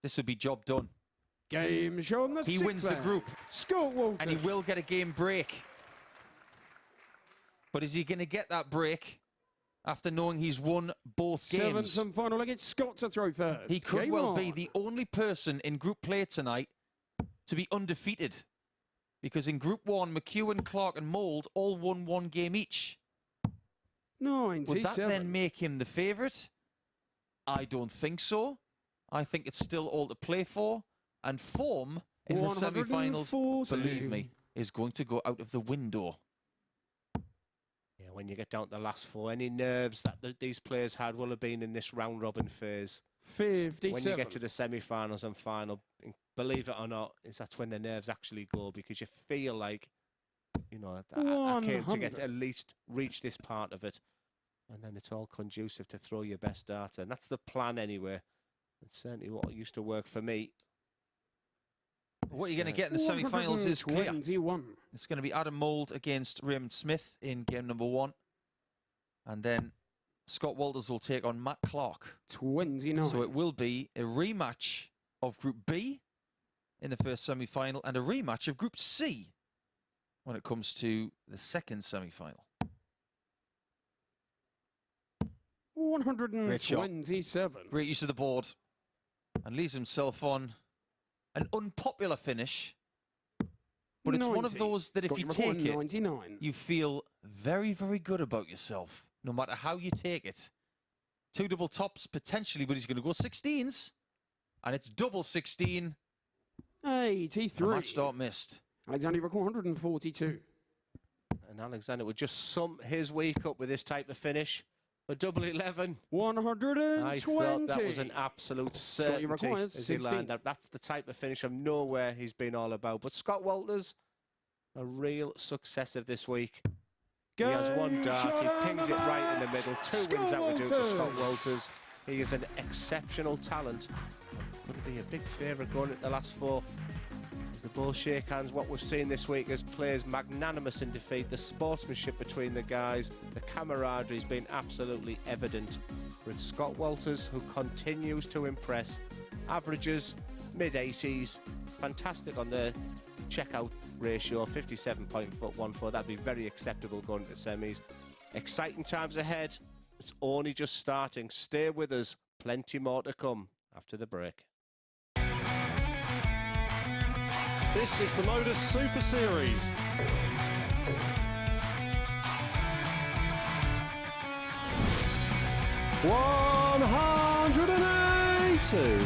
This would be job done. Game show on the He sixth wins the leg. group. Scott Walters. And he will get a game break. But is he going to get that break after knowing he's won both games? 7th and final leg. It's Scott to throw first. He could Game well on. be the only person in group play tonight to be undefeated. Because in Group 1, McEwen, Clark and Mould all won 1 game each. 97. Would that then make him the favourite? I don't think so. I think it's still all to play for. And form in the semi-finals, 140. believe me, is going to go out of the window. Yeah, when you get down to the last 4, any nerves that these players had will have been in this round-robin phase. 57. When you get to the semi-finals and final, believe it or not, that's when the nerves actually go, because you feel like, you know, I came to get at least reach this part of it, and then it's all conducive to throw your best dart, and that's the plan anyway. It's certainly what used to work for me. What you're going to get in the semi-finals is clear. 121. It's going to be Adam Mould against Raymond Smith in game number 1. And then Scott Walters will take on Matt Clark. 29. So it will be a rematch of Group B in the first semi-final and a rematch of Group C when it comes to the second semi-final. 127. Great use of the board. And leaves himself on an unpopular finish. But it's 90. one of those that if you take it, 99. you feel very, very good about yourself, no matter how you take it. 2 double tops, potentially, but he's going to go 16s. And it's double 16. 83. The match start missed. Alexander Rook, 142. And Alexander would just sum his week up with this type of finish. A double 11. 120. I thought that was an absolute certainty as he landed that. That's the type of finish of nowhere he's been all about. But Scott Walters, a real success of this week. He has one dart, he pings it right in the middle. 2 wins out to do for Scott Walters. He is an exceptional talent. Would be a big favourite going at the last 4. As the both shake hands, what we've seen this week as players magnanimous in defeat. The sportsmanship between the guys, the camaraderie has been absolutely evident. But it's Scott Walters who continues to impress. Averages, mid-80s, fantastic on the checkout ratio, 57.14. That'd be very acceptable going to semis. Exciting times ahead. It's only just starting. Stay with us. Plenty more to come after the break. This is the MODUS Super Series. $180.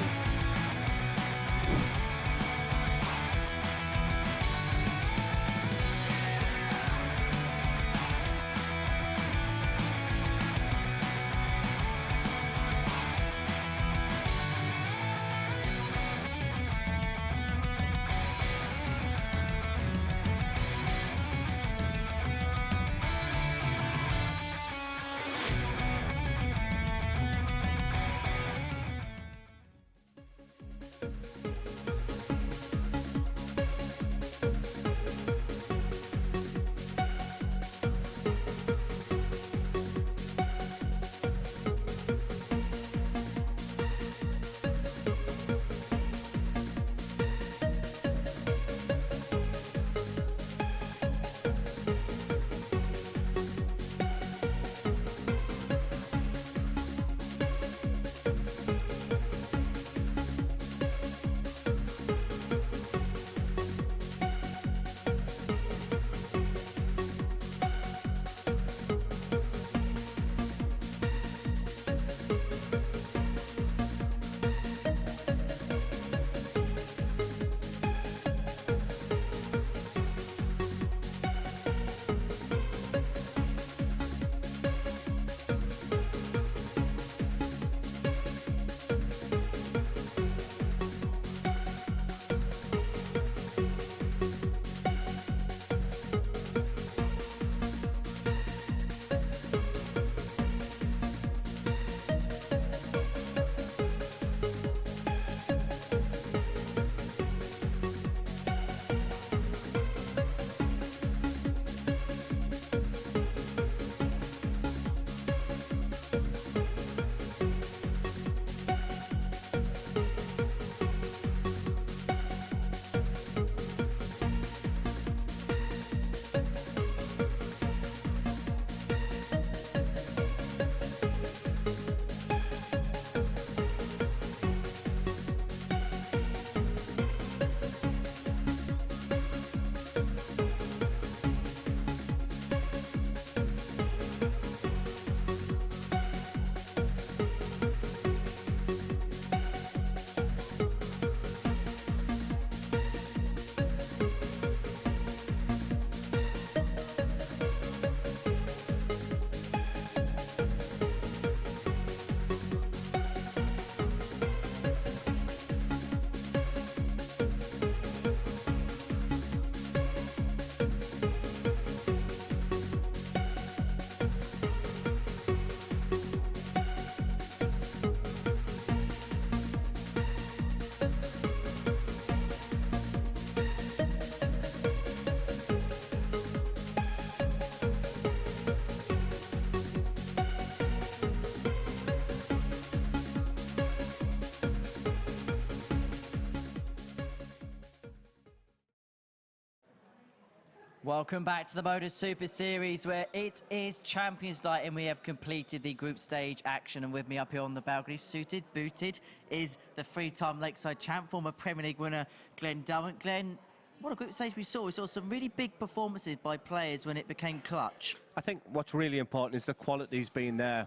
Welcome back to the MODUS Super Series, where it is Champions Night and we have completed the group stage action. And with me up here on the balcony, suited, booted, is the three-time Lakeside champ, former Premier League winner Glenn Durrant. Glenn, what a group stage we saw. We saw some really big performances by players when it became clutch. I think what's really important is the quality's been there.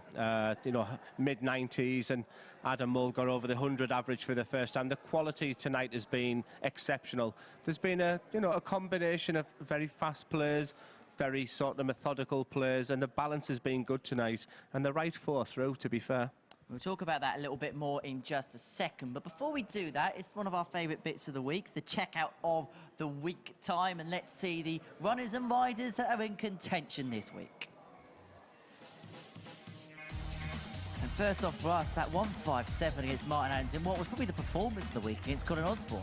You know, mid-90s, and Adam Mould got over the 100 average for the first time. The quality tonight has been exceptional. There's been a combination of very fast players, very sort of methodical players, and the balance has been good tonight. And the right four through, to be fair. We'll talk about that a little bit more in just a second. But before we do that, it's one of our favourite bits of the week, the checkout of the week time. And let's see the runners and riders that are in contention this week. And first off for us, that 157 against Martin Anderson, what was probably the performance of the week against Colin Osborne?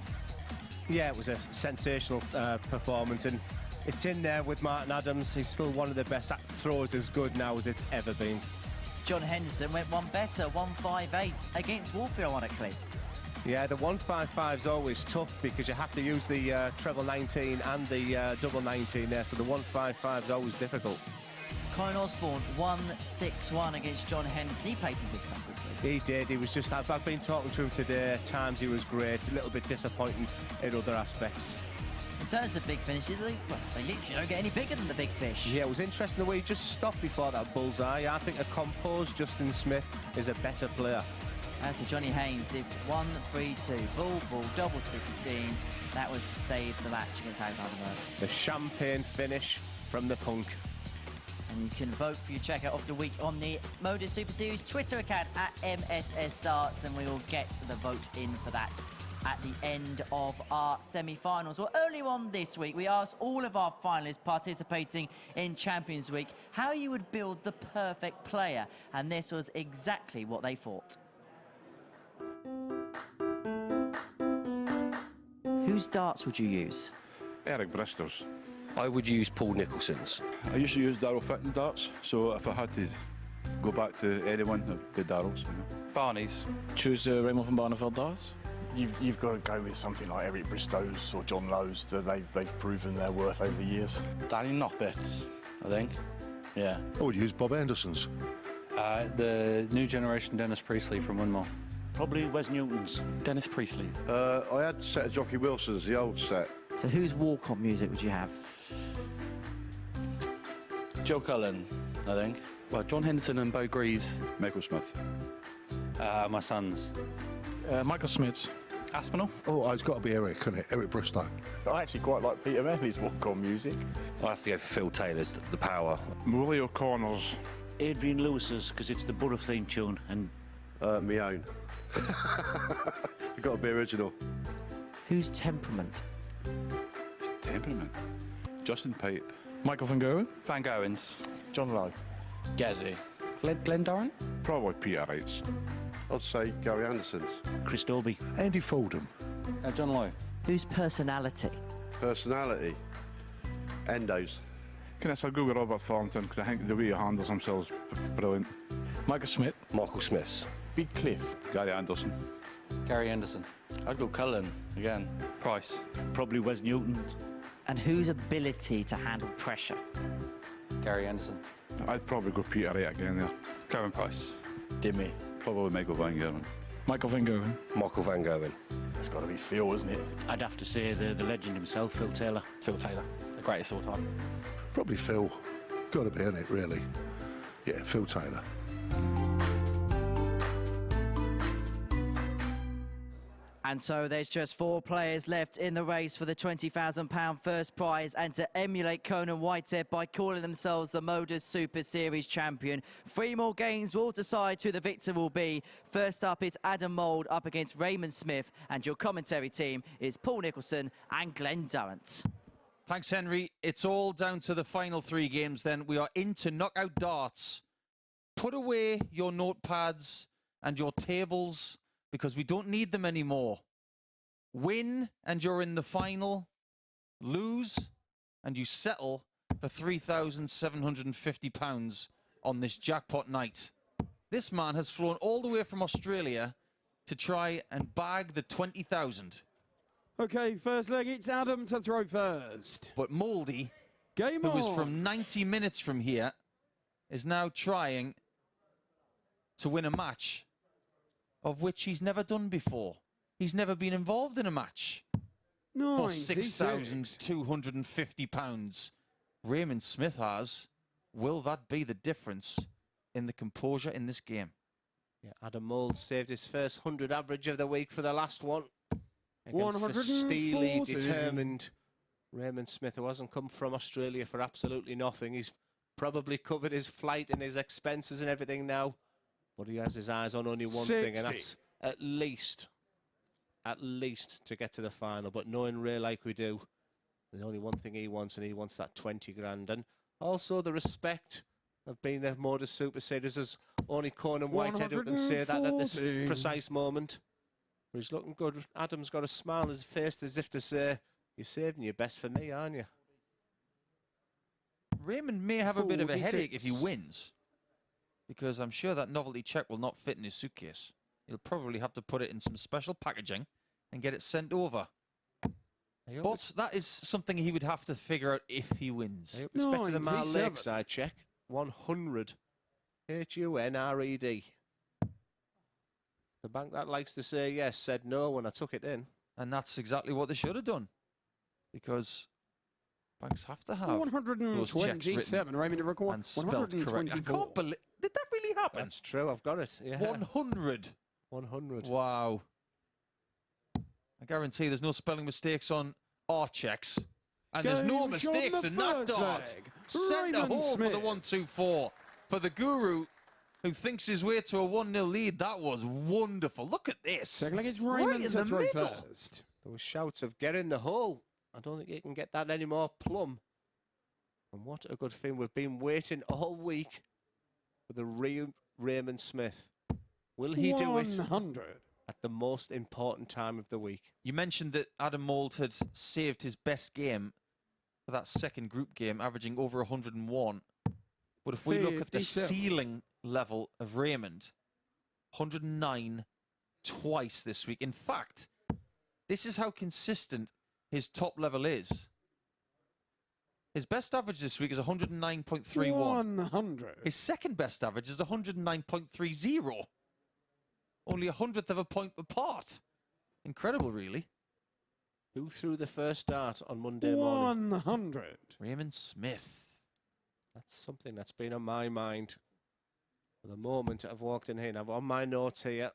Yeah, it was a sensational performance. And it's in there with Martin Adams. He's still one of the best. That throw is as good now as it's ever been. John Henderson went one better, 158 against Wolf, ironically. Yeah, the 155 is always tough because you have to use the treble 19 and the double 19 there, so the 155 is always difficult. Colin Osborne, 161 against John Henderson. He played some good stuff this week. He did. He was just, I've been talking to him today. At times he was great, a little bit disappointing in other aspects. In terms of big finishes, they literally don't get any bigger than the big fish. Yeah, it was interesting the way he just stopped before that bullseye. I think a composed Justin Smith is a better player. As for Johnny Haynes, is 1-3-2. Bull, double 16. That was to save the match against Alexander Merks. The champagne finish from the punk. And you can vote for your checkout of the week on the MODUS Super Series Twitter account at MSS Darts, and we will get the vote in for that at the end of our semi-finals. Well, earlier on this week, we asked all of our finalists participating in Champions Week how you would build the perfect player, and this was exactly what they thought. Whose darts would you use? Eric Bristol's. I would use Paul Nicholson's. I used to use Darryl Fitton darts, so if I had to go back to anyone, it'd be Darryl's. Barney's. Choose Raymond van Barneveld darts. You've got to go with something like Eric Bristow's or John Lowe's, that they've proven their worth over the years. Danny Knockbits, I think. Yeah. I would use Bob Anderson's. The new generation Dennis Priestley from Winmore. Probably Wes Newton's. Dennis Priestley's. I had a set of Jockey Wilson's, the old set. So whose walk-on music would you have? Joe Cullen, I think. Well, John Henderson and Bo Greaves. Michael Smith. My sons. Michael Smith. Aspinall. Oh, it's got to be Eric, isn't it? Eric Bristow. I actually quite like Peter Manley's walk-on music. I have to go for Phil Taylor's The Power. Willie O'Connor's. Adrian Lewis's, because it's the Borough theme tune. And My own. You've got to be original. Whose temperament? Temperament. Justin Pipe. Michael Van Gogh. Van Gowen's. John Lowe. Gazzy. Glenn Durrant. Probably Peter Wrights. I'd say Gary Anderson's. Chris Dobie. Andy Fordham. John Lowe. Whose personality? Personality. Endo's. Can I say Google Robert Thornton, because I think the way he handles himself is brilliant. Michael Smith. Michael Smith's. Big Cliff. Gary Anderson. Gary Anderson. I'd go Cullen again. Price. Probably Wes Newton's. And whose ability to handle pressure? Gary Anderson. I'd probably go Peter Wright again there. Karen Price. Dimmy. Probably Michael Van Gerwen. Michael Van Gogh. Michael Van Gogh. It's got to be Phil, isn't it? I'd have to say the legend himself, Phil Taylor. Phil Taylor. The greatest of all time. Probably Phil. Got to be in it, really. Yeah, Phil Taylor. And so there's just 4 players left in the race for the £20,000 first prize, and to emulate Conan Whitehead by calling themselves the MODUS Super Series champion. 3 more games will decide who the victor will be. First up is Adam Mould up against Raymond Smith, and your commentary team is Paul Nicholson and Glenn Durrant. Thanks, Henry. It's all down to the final 3 games then. We are into knockout darts. Put away your notepads and your tables, because we don't need them anymore. Win and you're in the final. Lose and you settle for £3,750 on this jackpot night. This man has flown all the way from Australia to try and bag the 20,000. Okay, first leg, it's Adam to throw first. But Mouldy Game who was on. from 90 minutes from here, is now trying to win a match of which he's never done before. He's never been involved in a match for £6,250. Raymond Smith has. Will that be the difference in the composure in this game? Yeah, Adam Mould saved his first 100 average of the week for the last one. Against the steely, determined Raymond Smith, who hasn't come from Australia for absolutely nothing. He's probably covered his flight and his expenses and everything now. But he has his eyes on only one thing, and that's at least to get to the final. But knowing Ray like we do, there's only one thing he wants, and he wants that 20 grand. And also the respect of being the MODUS Super Series, as only Conan Whitehead who can say that at this precise moment. But he's looking good. Adam's got a smile on his face as if to say, you're saving your best for me, aren't you? Raymond may have a bit of a headache if he wins, because I'm sure that novelty check will not fit in his suitcase. He'll probably have to put it in some special packaging and get it sent over. But that is something he would have to figure out if he wins. Respect to the Mar Lakeside check. 100. HUNRED. The bank that likes to say yes said no when I took it in. And that's exactly what they should have done. Because banks have to have 127. Raymond record and spelled correctly. I can't believe... Did that really happen? That's true. I've got it. Yeah. 100. 100. Wow. I guarantee there's no spelling mistakes on our checks. And there's no mistakes in that dart. Centre home for the 1-2-4. For the Guru, who thinks his way to a 1-0 lead. That was wonderful. Look at this. Right in the middle. There were shouts of get in the hole. I don't think you can get that anymore plumb. And what a good thing. We've been waiting all week for the real Raymond Smith. Will he do it at the most important time of the week? You mentioned that Adam Mould had saved his best game for that second group game, averaging over 101. But if we look at the ceiling level of Raymond, 109 twice this week. In fact, this is how consistent his top level is. His best average this week is 109.31. 100. His second best average is 109.30. Only a hundredth of a point apart. Incredible, really. Who threw the first dart on Monday morning? 100. Raymond Smith. That's something that's been on my mind for the moment I've walked in here. I've on my notes here.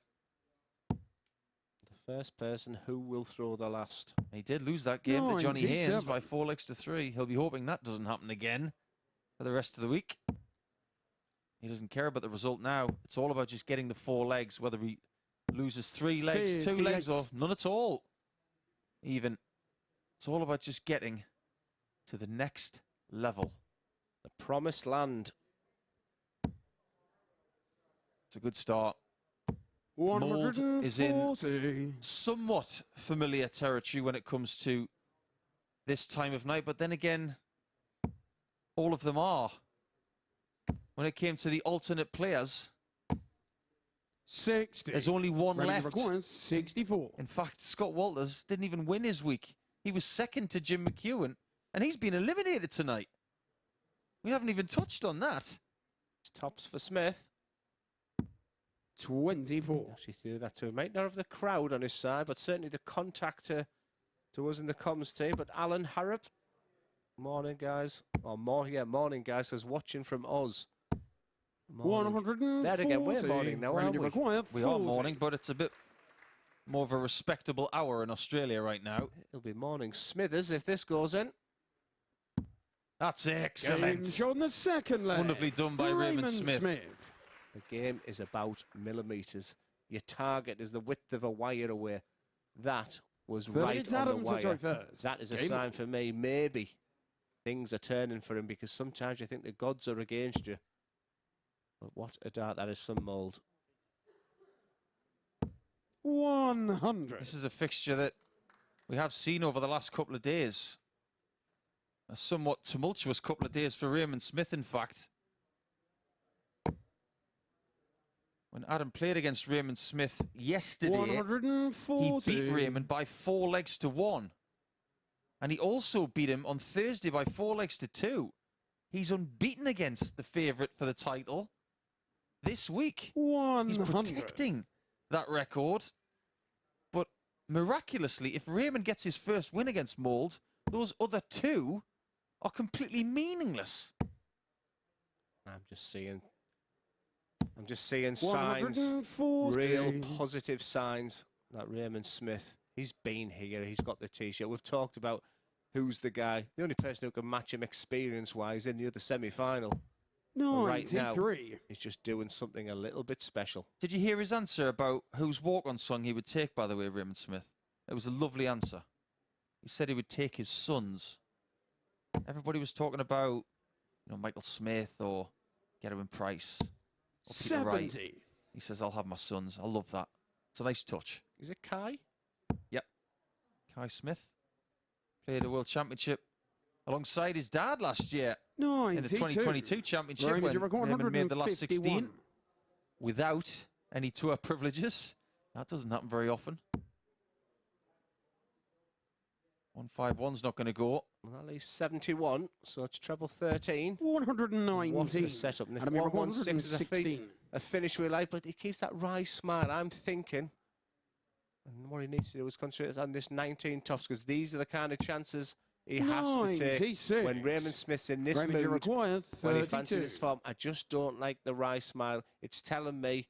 The first person who will throw the last. He did lose that game to Johnny Haynes by 4 legs to 3. He'll be hoping that doesn't happen again for the rest of the week. He doesn't care about the result now. It's all about just getting the 4 legs, whether he loses 3 legs, 2 legs, or none at all. Even. It's all about just getting to the next level. The promised land. It's a good start. Mould is in somewhat familiar territory when it comes to this time of night, but then again, all of them are. When it came to the alternate players, 60. There's only one left. 64. In fact, Scott Walters didn't even win his week. He was second to Jim McEwen, and he's been eliminated tonight. We haven't even touched on that. It's tops for Smith. 24. Actually threw that to him. Might not have the crowd on his side, but certainly the contact to us in the comms team. But Alan Harrop, morning guys. Or more, yeah, morning guys, says watching from Oz. 140. There again, we're morning now, aren't we? We are morning, but it's a bit more of a respectable hour in Australia right now. It'll be morning Smithers if this goes in. That's excellent. Game shown the second leg. Wonderfully done by Raymond Smith. The game is about millimetres. Your target is the width of a wire away. That was right on the wire. That is a sign for me. Maybe things are turning for him, because sometimes you think the gods are against you. But what a dart that is from Mould. 100. This is a fixture that we have seen over the last couple of days. A somewhat tumultuous couple of days for Raymond Smith, in fact. When Adam played against Raymond Smith yesterday, 140. he beat Raymond by 4 legs to 1. And he also beat him on Thursday by 4 legs to 2. He's unbeaten against the favourite for the title this week. 100. He's protecting that record. But miraculously, if Raymond gets his first win against Mould, those other 2 are completely meaningless. I'm just seeing signs, real positive signs that Raymond Smith, he's been here, he's got the T-shirt. We've talked about who's the guy. The only person who can match him experience-wise in the other semi-final. Right now, he's just doing something a little bit special. Did you hear his answer about whose walk-on song he would take, by the way, Raymond Smith? It was a lovely answer. He said he would take his sons. Everybody was talking about, Michael Smith or Gerwyn Price. Or Peter 70. Wright. He says, I'll have my sons. I love that. It's a nice touch. Is it Kai? Yep. Kai Smith. Played a World Championship alongside his dad last year in the 2022 Championship when Raymond made the last 16 without any tour privileges. That doesn't happen very often. 151's not going to go. Well, that leaves 71, so it's treble 13. 119. What a setup. And if 116 is a finish we like, but he keeps that wry smile. I'm thinking, and what he needs to do is concentrate on this 19 tops, because these are the kind of chances he has to take when Raymond Smith's in this mood, when he fancies his form. I just don't like the wry smile. It's telling me,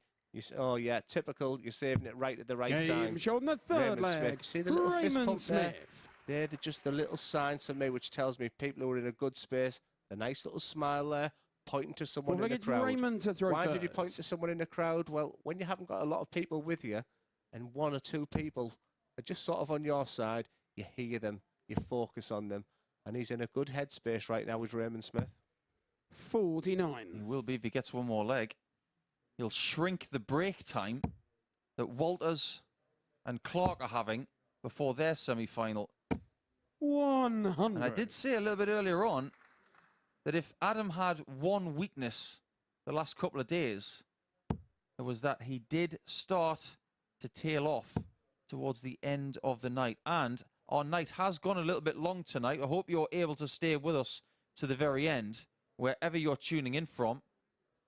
oh yeah, typical, you're saving it right at the right time. Showed in the third leg. Smith. See the little fist Raymond pump there? Smith. They're just the little signs to me which tells me people who are in a good space. The nice little smile there, pointing to someone in the crowd. Raymond to throw Why first. did you point to someone in the crowd? Well, when you haven't got a lot of people with you, and 1 or 2 people are just sort of on your side, you hear them, you focus on them, and he's in a good headspace right now with Raymond Smith. 49. He will be if he gets one more leg. He'll shrink the break time that Walters and Clark are having before their semi-final. 100. And I did say a little bit earlier on that if Adam had one weakness the last couple of days, it was that he did start to tail off towards the end of the night. And our night has gone a little bit long tonight. I hope you're able to stay with us to the very end, wherever you're tuning in from,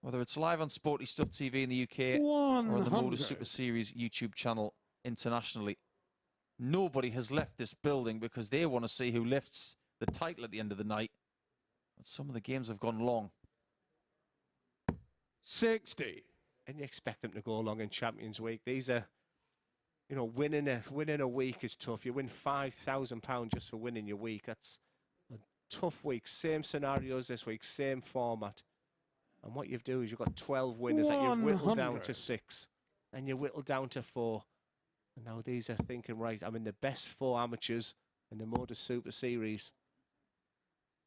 whether it's live on Sporty Stuff TV in the UK or on the MODUS Super Series YouTube channel internationally. Nobody has left this building because they want to see who lifts the title at the end of the night. But some of the games have gone long. 60. And you expect them to go along in Champions Week. These are, winning a week is tough. You win £5,000 just for winning your week. That's a tough week. Same scenarios this week, same format. And what you do is you've got 12 winners that you whittle down to 6. And you whittle down to 4. And now these are thinking, right, I'm in the best 4 amateurs in the MODUS Super Series.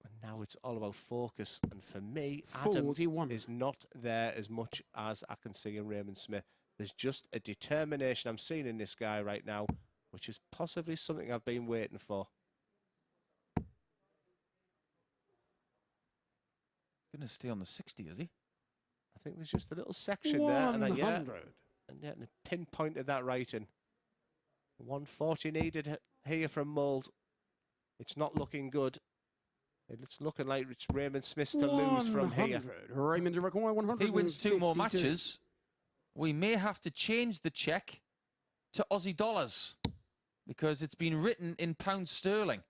And now it's all about focus. And for me, Adam is not there as much as I can see in Raymond Smith. There's just a determination I'm seeing in this guy right now, which is possibly something I've been waiting for. Going to stay on the 60, is he? I think there's just a little section there. And and pinpointed that right in. 140 needed here from Mould. It's not looking good. It's looking like it's Raymond Smith to lose from here. Raymond to require 100. If he wins 2 more matches, we may have to change the check to Aussie dollars because it's been written in pounds sterling.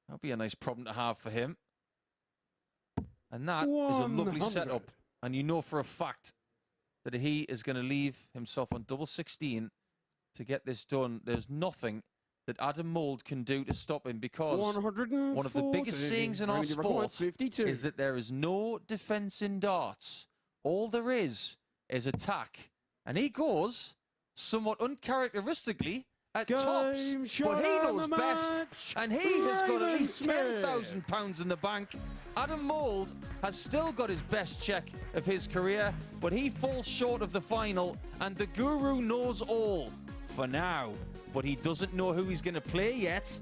That'll be a nice problem to have for him. And that is a lovely setup. And you know for a fact that he is going to leave himself on double 16 to get this done. There's nothing that Adam Mould can do to stop him because one of the biggest sayings in our sport is that there is no defence in darts. All there is attack. And he goes somewhat uncharacteristically at tops, but he knows best, and he has got at least £10,000 in the bank. Adam Mould has still got his best check of his career, but he falls short of the final, and the guru knows all for now, but he doesn't know who he's going to play yet.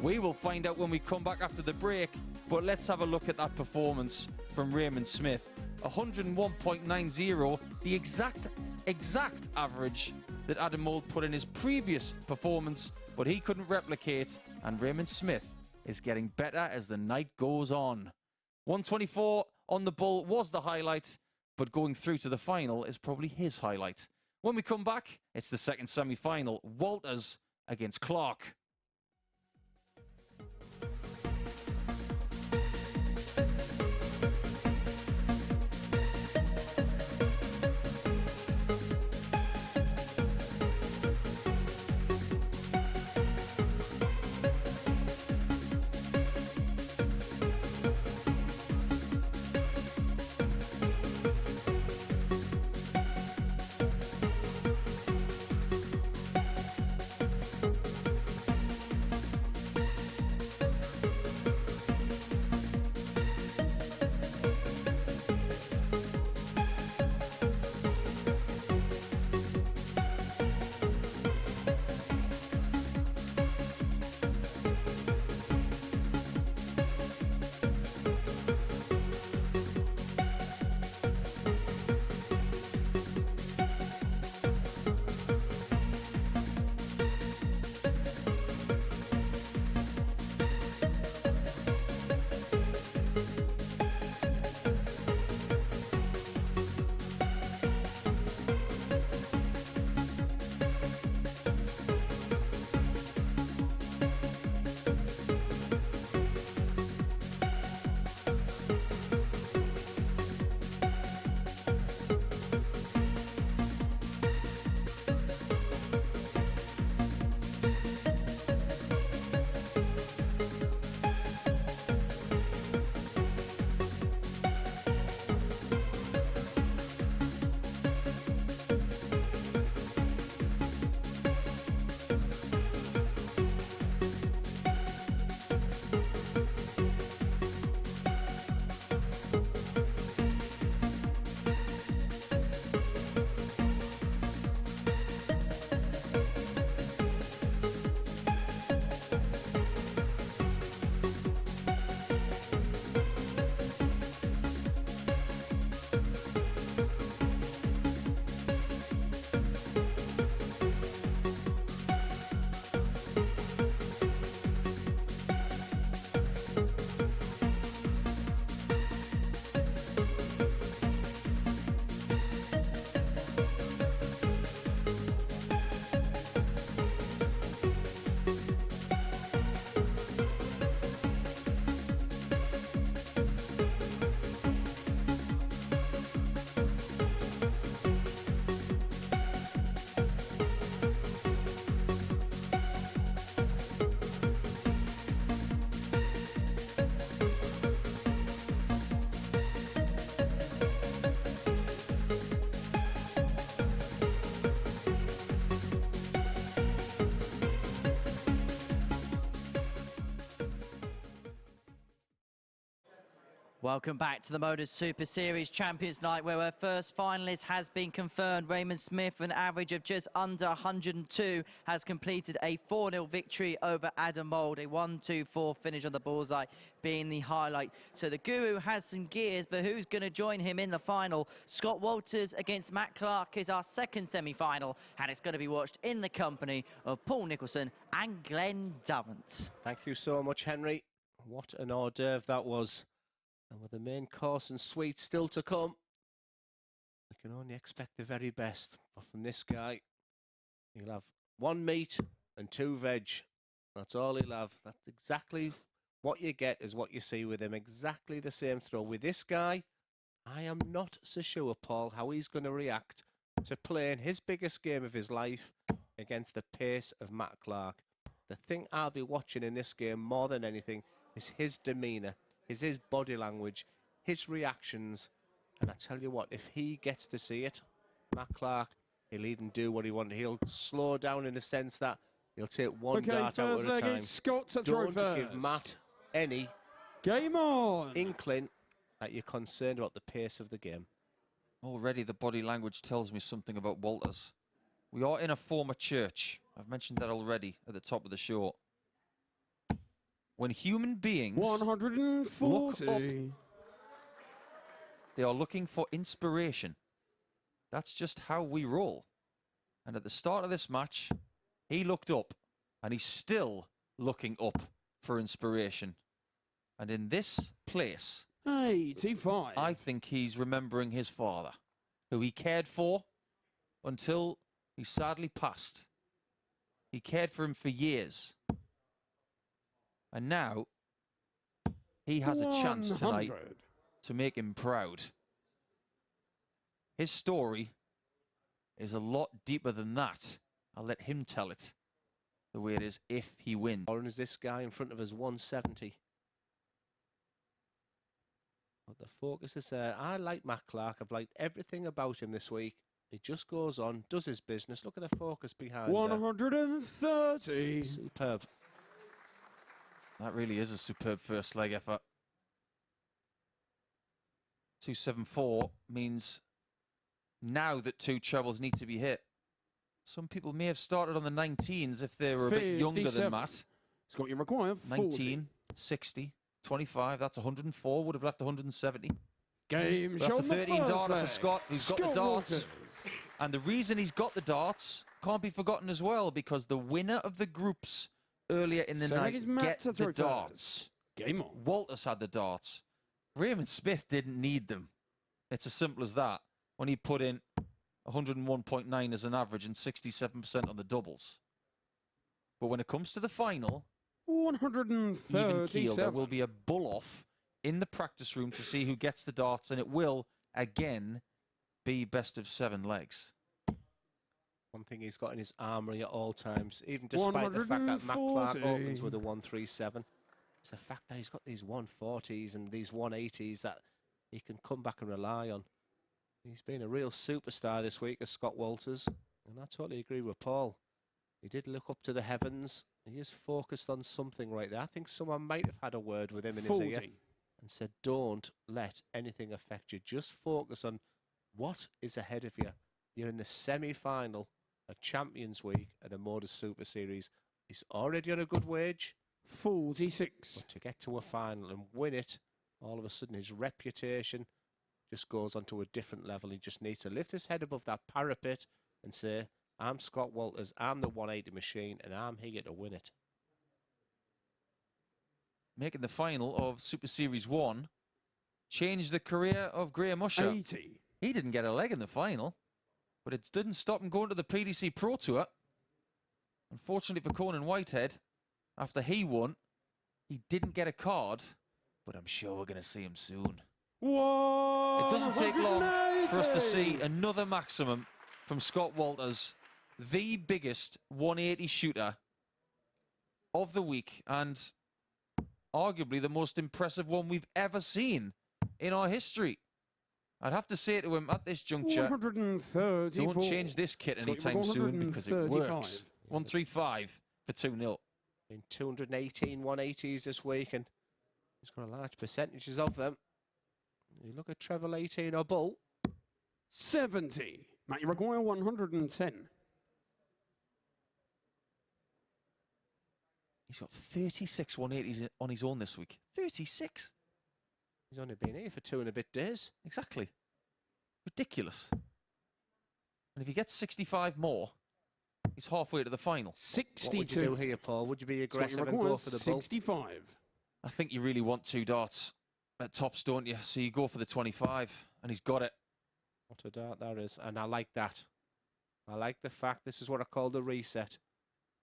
We will find out when we come back after the break, but let's have a look at that performance from Raymond Smith. 101.90, the exact average that Adam Mould put in his previous performance, but he couldn't replicate, and Raymond Smith is getting better as the night goes on. 124 on the bull was the highlight, but going through to the final is probably his highlight. When we come back, it's the second semi-final, Walters against Clark. Welcome back to the MODUS Super Series Champions Night, where our first finalist has been confirmed. Raymond Smith, an average of just under 102, has completed a 4-0 victory over Adam Mould. A 1-2-4 finish on the bullseye being the highlight. So the Guru has some gears, but who's going to join him in the final? Scott Walters against Matt Clark is our second semi-final, and it's going to be watched in the company of Paul Nicholson and Glenn Davant. Thank you so much, Henry. What an hors d'oeuvre that was. And with the main course and suite still to come, we can only expect the very best. But from this guy, he'll have 1 meat and 2 veg. That's all he'll have. That's exactly what you get is what you see with him. Exactly the same throw. With this guy, I am not so sure, Paul, how he's going to react to playing his biggest game of his life against the pace of Matt Clark. The thing I'll be watching in this game more than anything is his demeanour. Is his body language, his reactions. And I tell you what, if he gets to see it, Matt Clark, he'll even do what he wants. He'll slow down in the sense that he'll take one dart out at a time. Scott to throw Don't first. give Matt any game on inkling that you're concerned about the pace of the game. Already the body language tells me something about Walters. We are in a former church. I've mentioned that already at the top of the show. When human beings 140. look up, they are looking for inspiration. That's just how we roll. And at the start of this match, he looked up and he still looking up for inspiration. And in this place, 85. I think he's remembering his father, who he cared for until he sadly passed. He cared for him for years. And now he has a chance tonight 100. to make him proud. His story is a lot deeper than that. I'll let him tell it the way it is if he wins. Or is this guy in front of us 170? But the focus is there. I like Matt Clark. I've liked everything about him this week. He just goes on, does his business. Look at the focus behind 130. Superb. That really is a superb first leg effort. 274 means now that 2 trebles need to be hit. Some people may have started on the 19s if they were a bit younger than Matt. Scott, you require 19, 60, 25, that's 104, would have left 170. Game That's show a 13 darter for Scott. He's got the darts. And the reason he's got the darts can't be forgotten as well, because the winner of the groups earlier in the night get the darts. Game on. Walters had the darts. Raymond Smith didn't need them. It's as simple as that. When he put in 101.9 as an average and 67% on the doubles. But when it comes to the final, 137. even keel, there will be a bull-off in the practice room to see who gets the darts, and it will, again, be best of 7 legs. One thing he's got in his armoury at all times, even despite the fact that Matt Clark opens with a 137, it's the fact that he's got these 140s and these 180s that he can come back and rely on. He's been a real superstar this week as Scott Walters, and I totally agree with Paul. He did look up to the heavens. He is focused on something right there. I think someone might have had a word with him in his ear and said, don't let anything affect you. Just focus on what is ahead of you. You're in the semi-final of Champions Week at the MODUS Super Series. He's already on a good wage. 46. But to get to a final and win it, all of a sudden his reputation just goes onto a different level. He just needs to lift his head above that parapet and say, I'm Scott Walters, I'm the 180 machine, and I'm here to win it. Making the final of Super Series 1 changed the career of Graham Usher. 80. He didn't get a leg in the final, but it didn't stop him going to the PDC Pro Tour. Unfortunately for Conan Whitehead, after he won, he didn't get a card, but I'm sure we're going to see him soon. It doesn't take long for us to see another maximum from Scott Walters, the biggest 180 shooter of the week, and arguably the most impressive one we've ever seen in our history. I'd have to say to him at this juncture, don't change this kit anytime soon, because it works. 135 for 2-0. In 218 180s this week, and he's got a large percentages of them. You look at treble 18 or bull. 70. Matt, you require 110. He's got 36 180s on his own this week. 36. He's only been here for 2 and a bit days. Exactly. Ridiculous. And if he gets 65 more, he's halfway to the final. 62. What would you do here, Paul? Would you be aggressive and go for the bull? 65. I think you really want 2 darts at tops, don't you? So you go for the 25, and he's got it. What a dart that is, and I like that. I like the fact this is what I call the reset.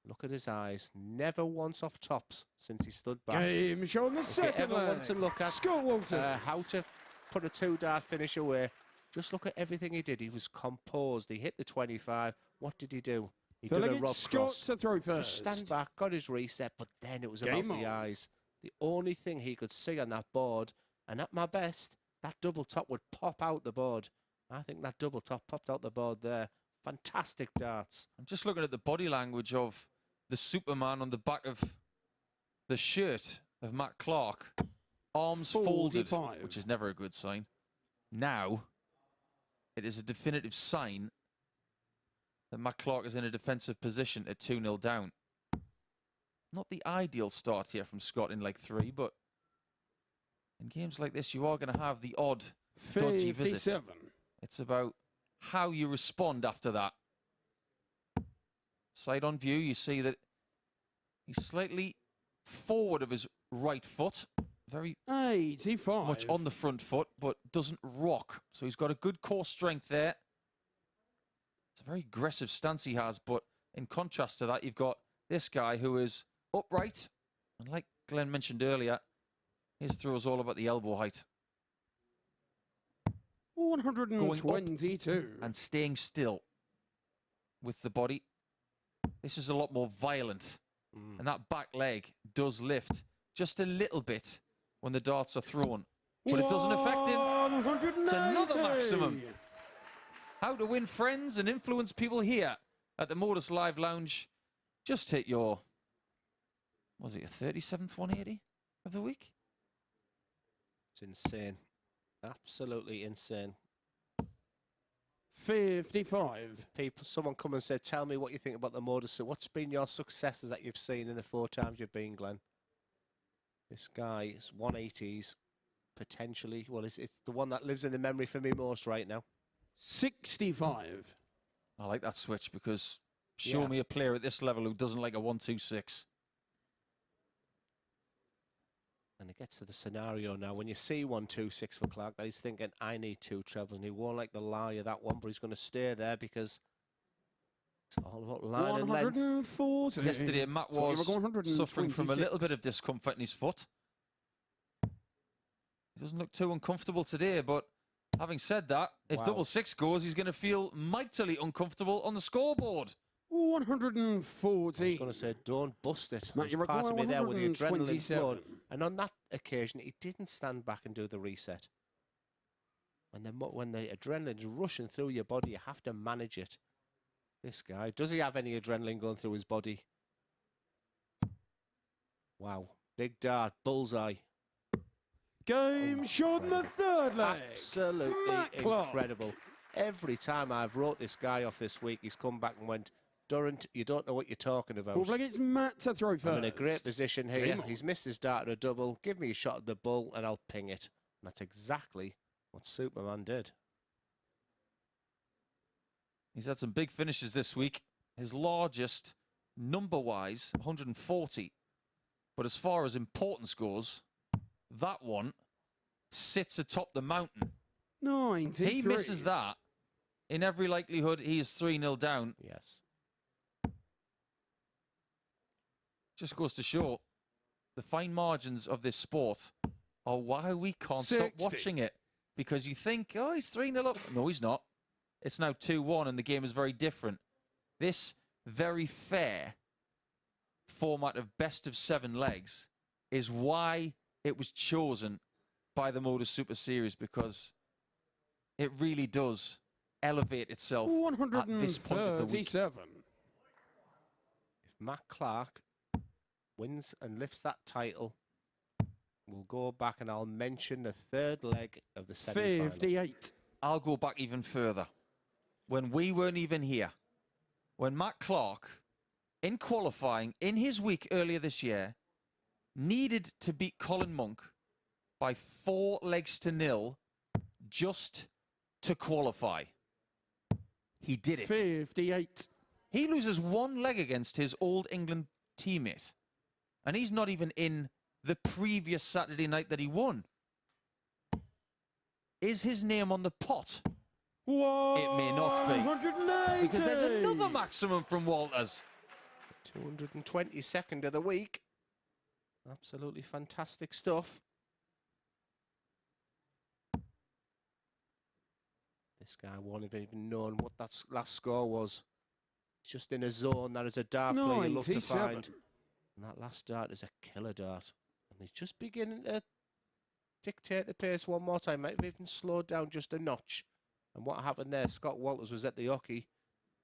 Look at his eyes. Never once off tops since he stood back. Game showing the second ever want to look at Scott Walters. how to put a 2-dart finish away, just look at everything he did. He was composed. He hit the 25. What did he do? He did a rough Scott cross. to throw first. Just stand back, got his reset, but then it was about the eyes. The only thing he could see on that board, and at my best, that double top would pop out the board. I think that double top popped out the board there. Fantastic darts. I'm just looking at the body language of the Superman on the back of the shirt of Matt Clark. Arms folded, which is never a good sign. Now, it is a definitive sign that Matt Clark is in a defensive position at 2-0 down. Not the ideal start here from Scott in leg 3, but in games like this, you are going to have the odd dodgy visit. It's about how you respond after that. Side on view, you see that he's slightly forward of his right foot. Very 85. much on the front foot, but doesn't rock. So he's got a good core strength there. It's a very aggressive stance he has, but in contrast to that, you've got this guy who is upright. And like Glenn mentioned earlier, his throw is all about the elbow height. 122. And staying still with the body. This is a lot more violent. And that back leg does lift just a little bit when the darts are thrown. But it doesn't affect him. 180. It's another maximum. How to win friends and influence people here at the MODUS Live Lounge. Just hit your, was it your 37th 180 of the week? It's insane. Absolutely insane. 55. People, someone come and said, tell me what you think about the MODUS. What's been your successes that you've seen in the 4 times you've been, Glenn? This guy is 180s, potentially. Well, it's the one that lives in the memory for me most right now. 65. I like that switch because show me a player at this level who doesn't like a 1-2-6. And it gets to the scenario now. When you see 1-2-6 for Clark, that he's thinking, I need 2 trebles. And he won't like the lie of that one, but he's going to stay there because it's all about line and length. 140. Yesterday, Matt was suffering from a little bit of discomfort in his foot. He doesn't look too uncomfortable today, but having said that, if double 6 goes, he's going to feel mightily uncomfortable on the scoreboard. 140. I was going to say, don't bust it. Matt, There's part of me there with the adrenaline 127. flowing. And on that occasion, he didn't stand back and do the reset. When the adrenaline's rushing through your body, you have to manage it. This guy, does he have any adrenaline going through his body? Wow. Big dart, bullseye. Game shot in the third leg. Absolutely incredible. Every time I've wrote this guy off this week, he's come back and went, Durrant, you don't know what you're talking about. Looks like it's Matt to throw first. I'm in a great position here. He's missed his dart at a double. Give me a shot at the bull and I'll ping it. And that's exactly what Superman did. He's had some big finishes this week. His largest, number-wise, 140. But as far as importance goes, that one sits atop the mountain. 93. He misses that. In every likelihood, he is 3-0 down. Yes. Just goes to show the fine margins of this sport are why we can't stop watching it. Because you think, oh, he's 3-0 up. No, he's not. It's now 2-1 and the game is very different. This very fair format of best of 7 legs is why it was chosen by the MODUS Super Series, because it really does elevate itself at this point of the week. 137. If Matt Clark wins and lifts that title, we'll go back and I'll mention the 3rd leg of the semi-final. 58. I'll go back even further. When we weren't even here, when Matt Clark, in qualifying in his week earlier this year, needed to beat Colin Monk by 4 legs to 0 just to qualify. He did it. 58. He loses 1 leg against his Old England teammate. And he's not even in the previous Saturday night that he won. Is his name on the pot? It may not be. 180. Because there's another maximum from Walters. 222nd of the week. Absolutely fantastic stuff. This guy won't have even known what that last score was. Just in a zone that is a dart player you love to find. And that last dart is a killer dart. And he's just beginning to dictate the pace one more time. Might have even slowed down just a notch. And what happened there, Scott Walters was at the hockey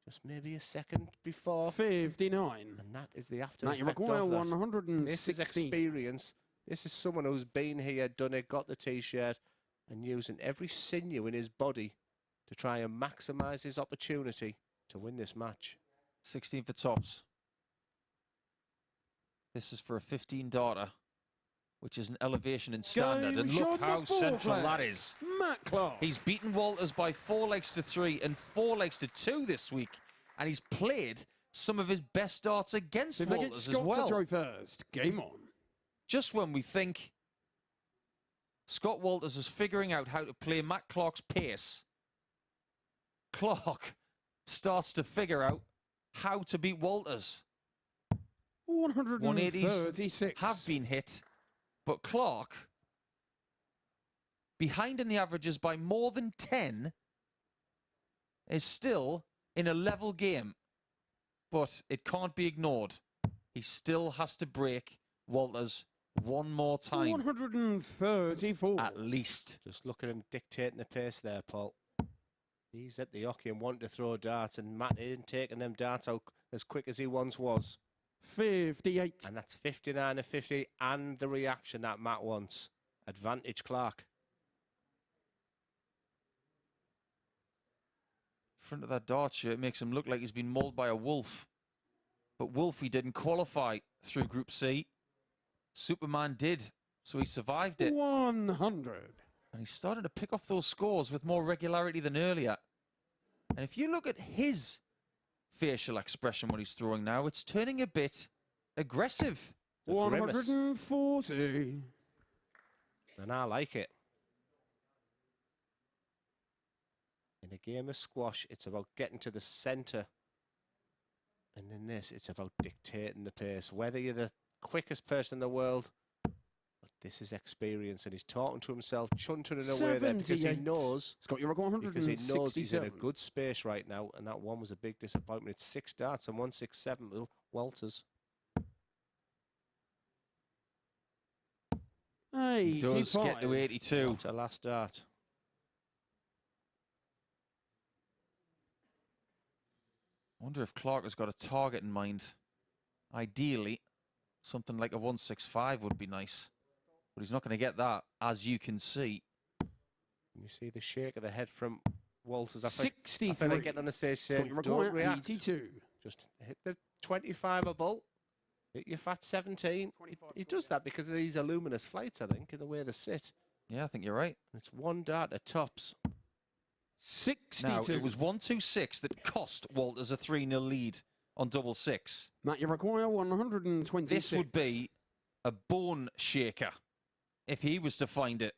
just maybe a second before. 59. And that is the after effect McEwen, of that. 160. This is experience. This is someone who's been here, done it, got the T-shirt, and using every sinew in his body to try and maximise his opportunity to win this match. 16 for tops. This is for a 15 darter, which is an elevation in standard. And look how central that is. Matt Clark. He's beaten Walters by 4 legs to 3 and 4 legs to 2 this week. And he's played some of his best darts against Walters as well. To throw first. Game on. just when we think Scott Walters is figuring out how to play Matt Clark's pace, Clark starts to figure out how to beat Walters. 136 have been hit, but Clark, behind in the averages by more than 10, is still in a level game. But it can't be ignored. He still has to break Walters one more time. 134. At least. Just look at him dictating the pace there, Paul. He's at the hockey and wanting to throw darts, and Matt isn't taking them darts out as quick as he once was. 58. And that's 59 of 50, and the reaction that Matt wants. Advantage Clark. Front of that dart shirt makes him look like he's been mauled by a wolf. But Wolfie didn't qualify through Group C. Superman did, so he survived it. 100. And he's starting to pick off those scores with more regularity than earlier. And if you look at his facial expression when he's throwing now, it's turning a bit aggressive. 140. And I like it. In a game of squash, it's about getting to the centre. And in this, it's about dictating the pace. Whether you're the quickest person in the world, but this is experience. And he's talking to himself, chuntering away there because he knows. Scott, you're 167. Because he knows he's in a good space right now. And that one was a big disappointment. It's 6 darts and 167 with Walters. He does get to 82. That's a last dart. I wonder if Clark has got a target in mind. Ideally, something like a 165 would be nice. But he's not going to get that, as you can see. You see the shake of the head from Walters. 63. I feel like getting on the stage saying, don't react. 82. Just hit the 25er ball. Hit your fat 17. He does that because of these luminous flights, I think, in the way they sit. Yeah, I think you're right. It's 1 dart at tops. 62. Now, it was 126 that cost Walters a 3-0 lead on double six. Matt, you require 126. This would be a bone shaker if he was to find it.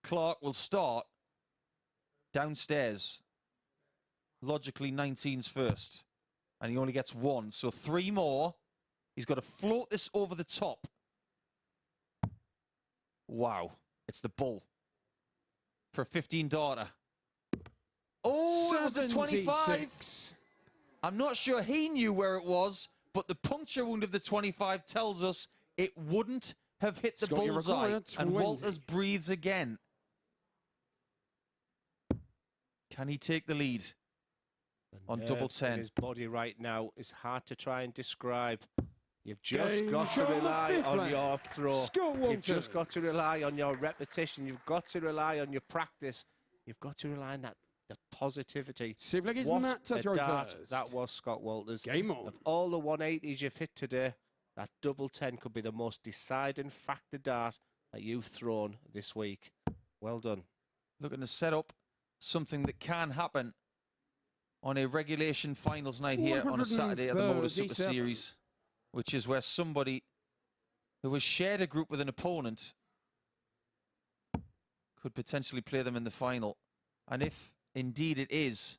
Clark will start downstairs. Logically, 19's first. And he only gets 1. So 3 more. He's got to float this over the top. Wow. It's the bull. For a 15-darter. Oh, it was a 25. I'm not sure he knew where it was, but the puncture wound of the 25 tells us it wouldn't have hit the bullseye. And Walters breathes again. Can he take the lead on double 10? His body right now is hard to try and describe. You've just got to rely on your throw. You've just got to rely on your repetition. You've got to rely on your practice. You've got to rely on that the positivity. What a dart that was, Scott Walters. Game on. Of all the 180s you've hit today, that double 10 could be the most deciding factor dart that you've thrown this week. Well done. Looking to set up something that can happen on a regulation finals night here on a Saturday at the MODUS Super Series, which is where somebody who has shared a group with an opponent could potentially play them in the final. And if indeed it is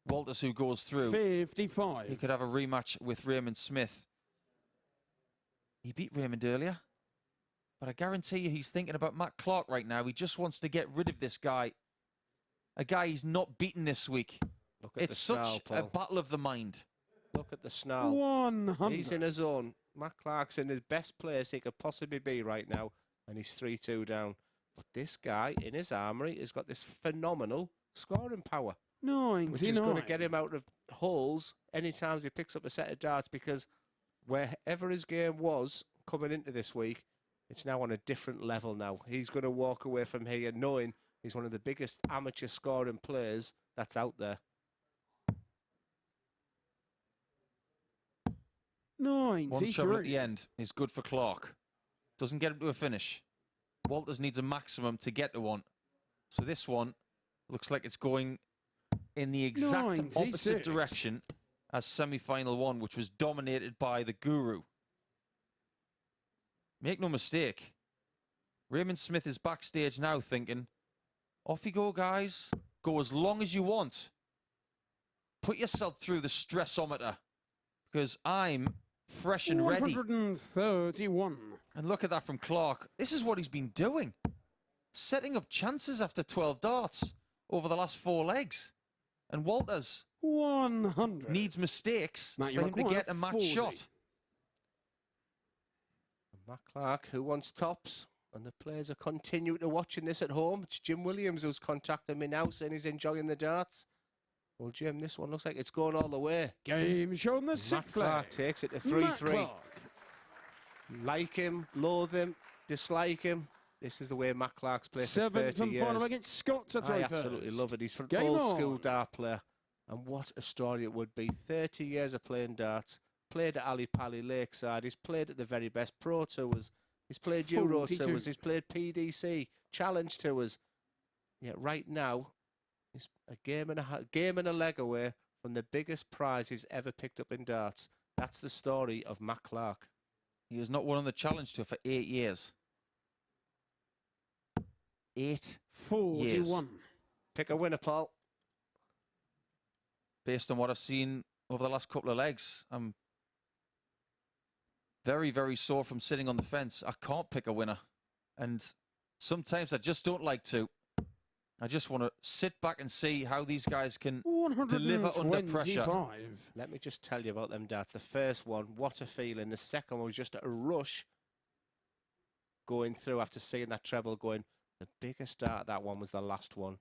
Walters who goes through, 55. He could have a rematch with Raymond Smith. He beat Raymond earlier, but I guarantee you he's thinking about Matt Clark right now. He just wants to get rid of this guy, a guy he's not beaten this week. Look at it's such a battle of the mind. Look at the snarl. 100. He's in a zone. Matt Clark's in the best place he could possibly be right now, and he's 3-2 down. But this guy in his armoury has got this phenomenal scoring power. 99. Which is going to get him out of holes anytime he picks up a set of darts, because wherever his game was coming into this week, it's now on a different level now. He's going to walk away from here knowing he's one of the biggest amateur scoring players that's out there. 93. One trouble at the end is good for Clark. Doesn't get him to a finish. Walters needs a maximum to get to one. So this one looks like it's going in the exact opposite direction as semi-final 1, which was dominated by the Guru. Make no mistake. Raymond Smith is backstage now thinking, off you go, guys. Go as long as you want. Put yourself through the stressometer. Because I'm fresh and ready. 131. And look at that from Clark. This is what he's been doing. Setting up chances after 12 darts over the last 4 legs. And Walters 100. needs mistakes for Matt, him to get a match 40. shot. Matt Clark, who wants tops, and the players are continuing to watching this at home. It's Jim Williams who's contacting me now, saying he's enjoying the darts. Well, Jim, this one looks like it's going all the way. Game shown the Matt Clark takes it to 3-3. Like him, loathe him, dislike him. This is the way Matt Clark's played for 30 years. 7th and final against Scott to throw I first. absolutely love it. He's an Game old on. school dart player. And what a story it would be. 30 years of playing darts. Played at Ali Pali Lakeside. He's played at the very best Pro Tours. He's played Euro 42. Tours. He's played PDC, Challenge Tours. Yet right now, he's a game and a leg away from the biggest prize he's ever picked up in darts. That's the story of Matt Clark. He has not won on the Challenge Tour for 8 years. 8 41. years. Pick a winner, Paul. Based on what I've seen over the last couple of legs, I'm very, very sore from sitting on the fence. I can't pick a winner. And sometimes I just don't like to. I just want to sit back and see how these guys can deliver under pressure. Let me just tell you about them darts. The first one, what a feeling. The second one was just a rush going through after seeing that treble going. The biggest dart, that one was the last one.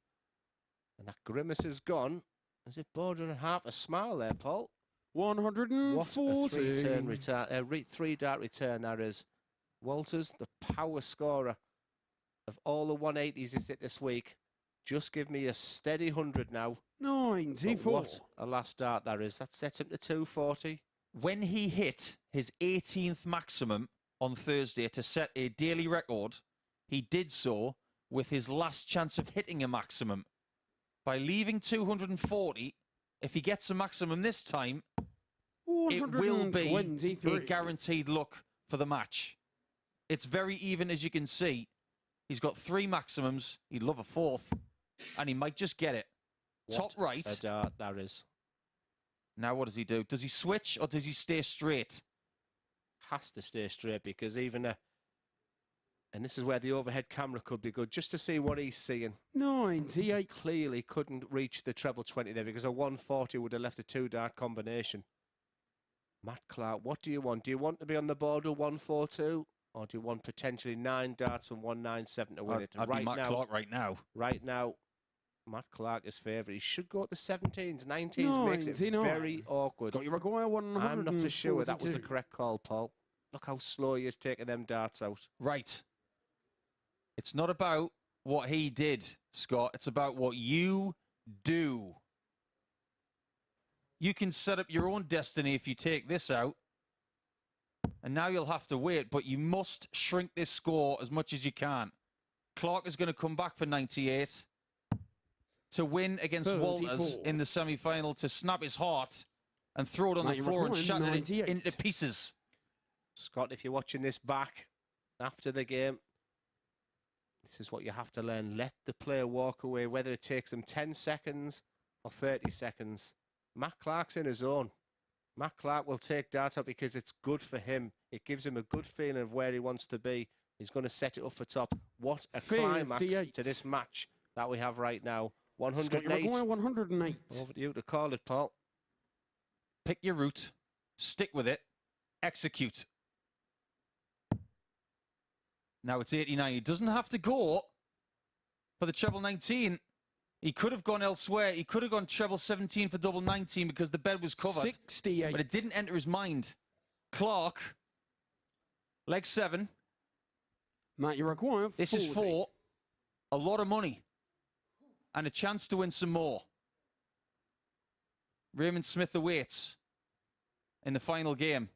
And that grimace is gone. Is it bordering half a smile there, Paul? 140. What a three-dart return that is. Walters, the power scorer of all the 180s he's hit this week. Just give me a steady 100 now. 94. What a last dart that is. That sets him to 240. When he hit his 18th maximum on Thursday to set a daily record, he did so with his last chance of hitting a maximum. By leaving 240, if he gets a maximum this time, it will be a guaranteed look for the match. It's very even, as you can see. He's got 3 maximums. He'd love a 4th, and he might just get it. Top right. A dart that is. Now what does he do? Does he switch or does he stay straight? Has to stay straight, because even a... And this is where the overhead camera could be good, just to see what he's seeing. 98. Clearly couldn't reach the treble 20 there, because a 140 would have left a 2-dart combination. Matt Clark, what do you want? Do you want to be on the board with 142? Or do you want potentially 9 darts from 197 to win it? I'd be Matt Clark right now. Right now, Matt Clark is favourite. He should go to 17s. 19s makes it very awkward. Got you require 142. I'm not so sure that was the correct call, Paul. Look how slow he is taking them darts out. Right. It's not about what he did, Scott. It's about what you do. You can set up your own destiny if you take this out. And now you'll have to wait, but you must shrink this score as much as you can. Clark is going to come back for 98 to win against 34. Walters in the semi-final, to snap his heart and throw it on the floor and shatter it into pieces. Scott, if you're watching this back after the game, this is what you have to learn. Let the player walk away, whether it takes them 10 seconds or 30 seconds. Matt Clark's in his own. Matt Clark will take darts out because it's good for him. It gives him a good feeling of where he wants to be. He's going to set it up for top. What a climax to this match that we have right now. 108. 108. Over to you to call it, Paul. Pick your route. Stick with it. Execute. Now it's 89. He doesn't have to go for the treble 19. He could have gone elsewhere. He could have gone treble 17 for double 19 because the bed was covered. 68. But it didn't enter his mind. Clark, leg 7. Matt, you require 40. This is for a lot of money and a chance to win some more. Raymond Smith awaits in the final game.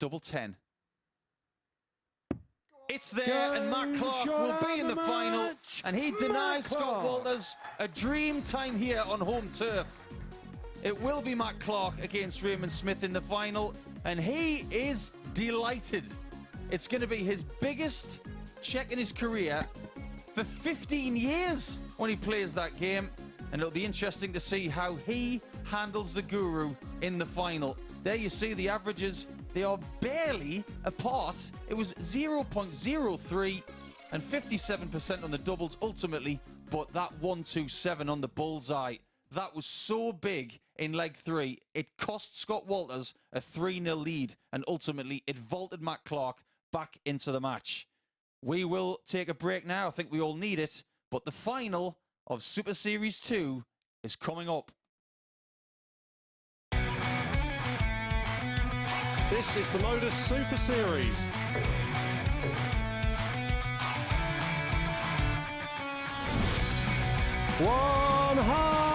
Double 10. It's there, and Matt Clark will be in the final, and he denies Scott Walters a dream time here on home turf. It will be Matt Clark against Raymond Smith in the final, and he is delighted. It's going to be his biggest check in his career for 15 years when he plays that game, and it'll be interesting to see how he handles the Guru in the final. There you see the averages. They are barely apart. It was 0.03 and 57% on the doubles ultimately, but that 127 on the bullseye, that was so big in leg 3. It cost Scott Walters a 3-0 lead, and ultimately it vaulted Matt Clark back into the match. We will take a break now. I think we all need it, but the final of Super Series 2 is coming up. This is the MODUS Super Series. $180.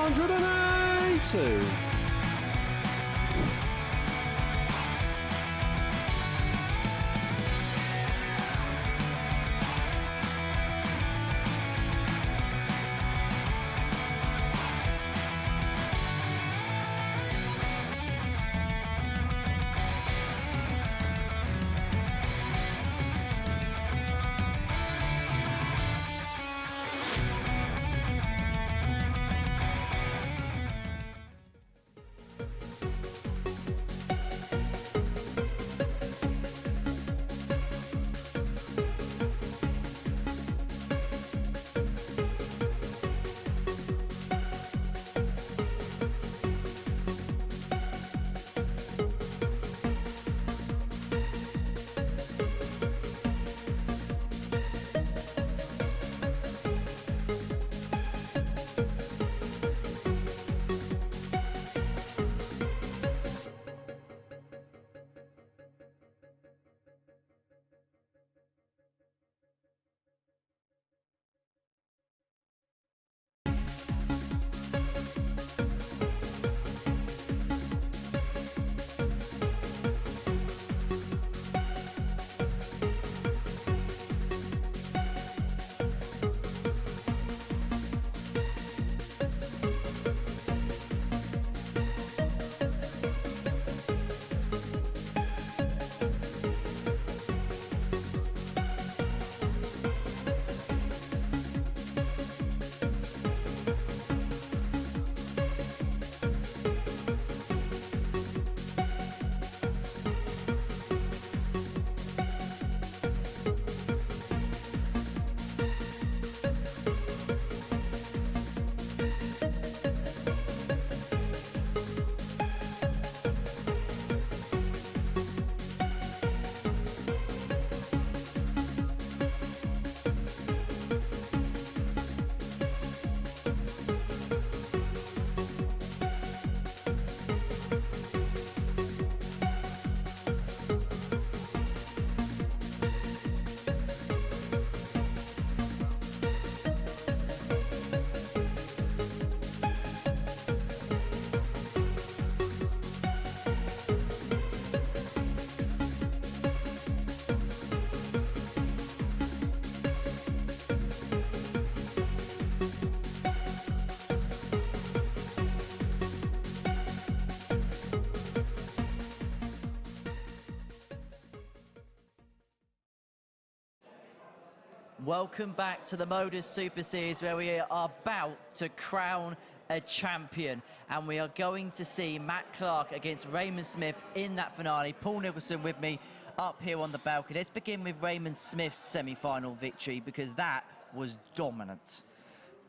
Welcome back to the MODUS Super Series, where we are about to crown a champion, and we are going to see Matt Clark against Raymond Smith in that finale. Paul Nicholson with me up here on the balcony. Let's begin with Raymond Smith's semi-final victory, because that was dominant.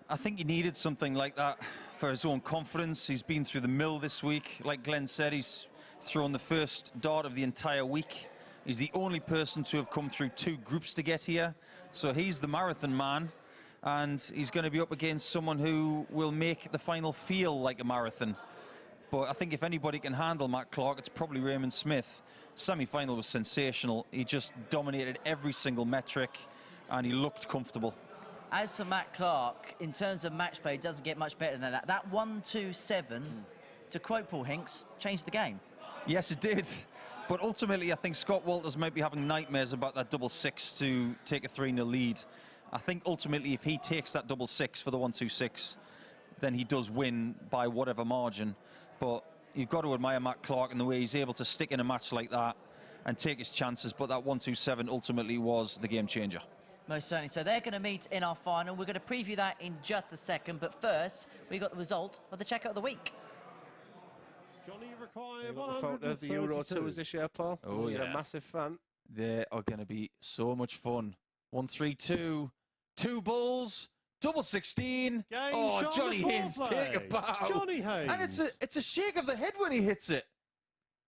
I think he needed something like that for his own confidence. He's been through the mill this week. Like Glenn said, he's thrown the first dart of the entire week. He's the only person to have come through 2 groups to get here. So he's the marathon man, and he's going to be up against someone who will make the final feel like a marathon. But I think if anybody can handle Matt Clark, it's probably Raymond Smith. Semi-final was sensational. He just dominated every single metric, and he looked comfortable. As for Matt Clark, in terms of match play, it doesn't get much better than that. That 1-2-7, to quote Paul Hinks, changed the game. Yes, it did. But ultimately, I think Scott Walters might be having nightmares about that 6-6 to take a 3-0 lead. I think ultimately, if he takes that 6-6 for the 1-2-6, then he does win by whatever margin. But you've got to admire Matt Clark and the way he's able to stick in a match like that and take his chances. But that 1-2-7 ultimately was the game changer. Most certainly. So they're going to meet in our final. We're going to preview that in just a second. But first, we got the result of the checkout of the week. Johnny require The photo of the Euro Tours this year, Paul. Oh, You're yeah. a massive fan. They are going to be so much fun. 1-3-2, 2 balls, double 16. Oh, shot Johnny on the Haynes, foreplay. take a bow. Johnny Haynes. And it's a shake of the head when he hits it.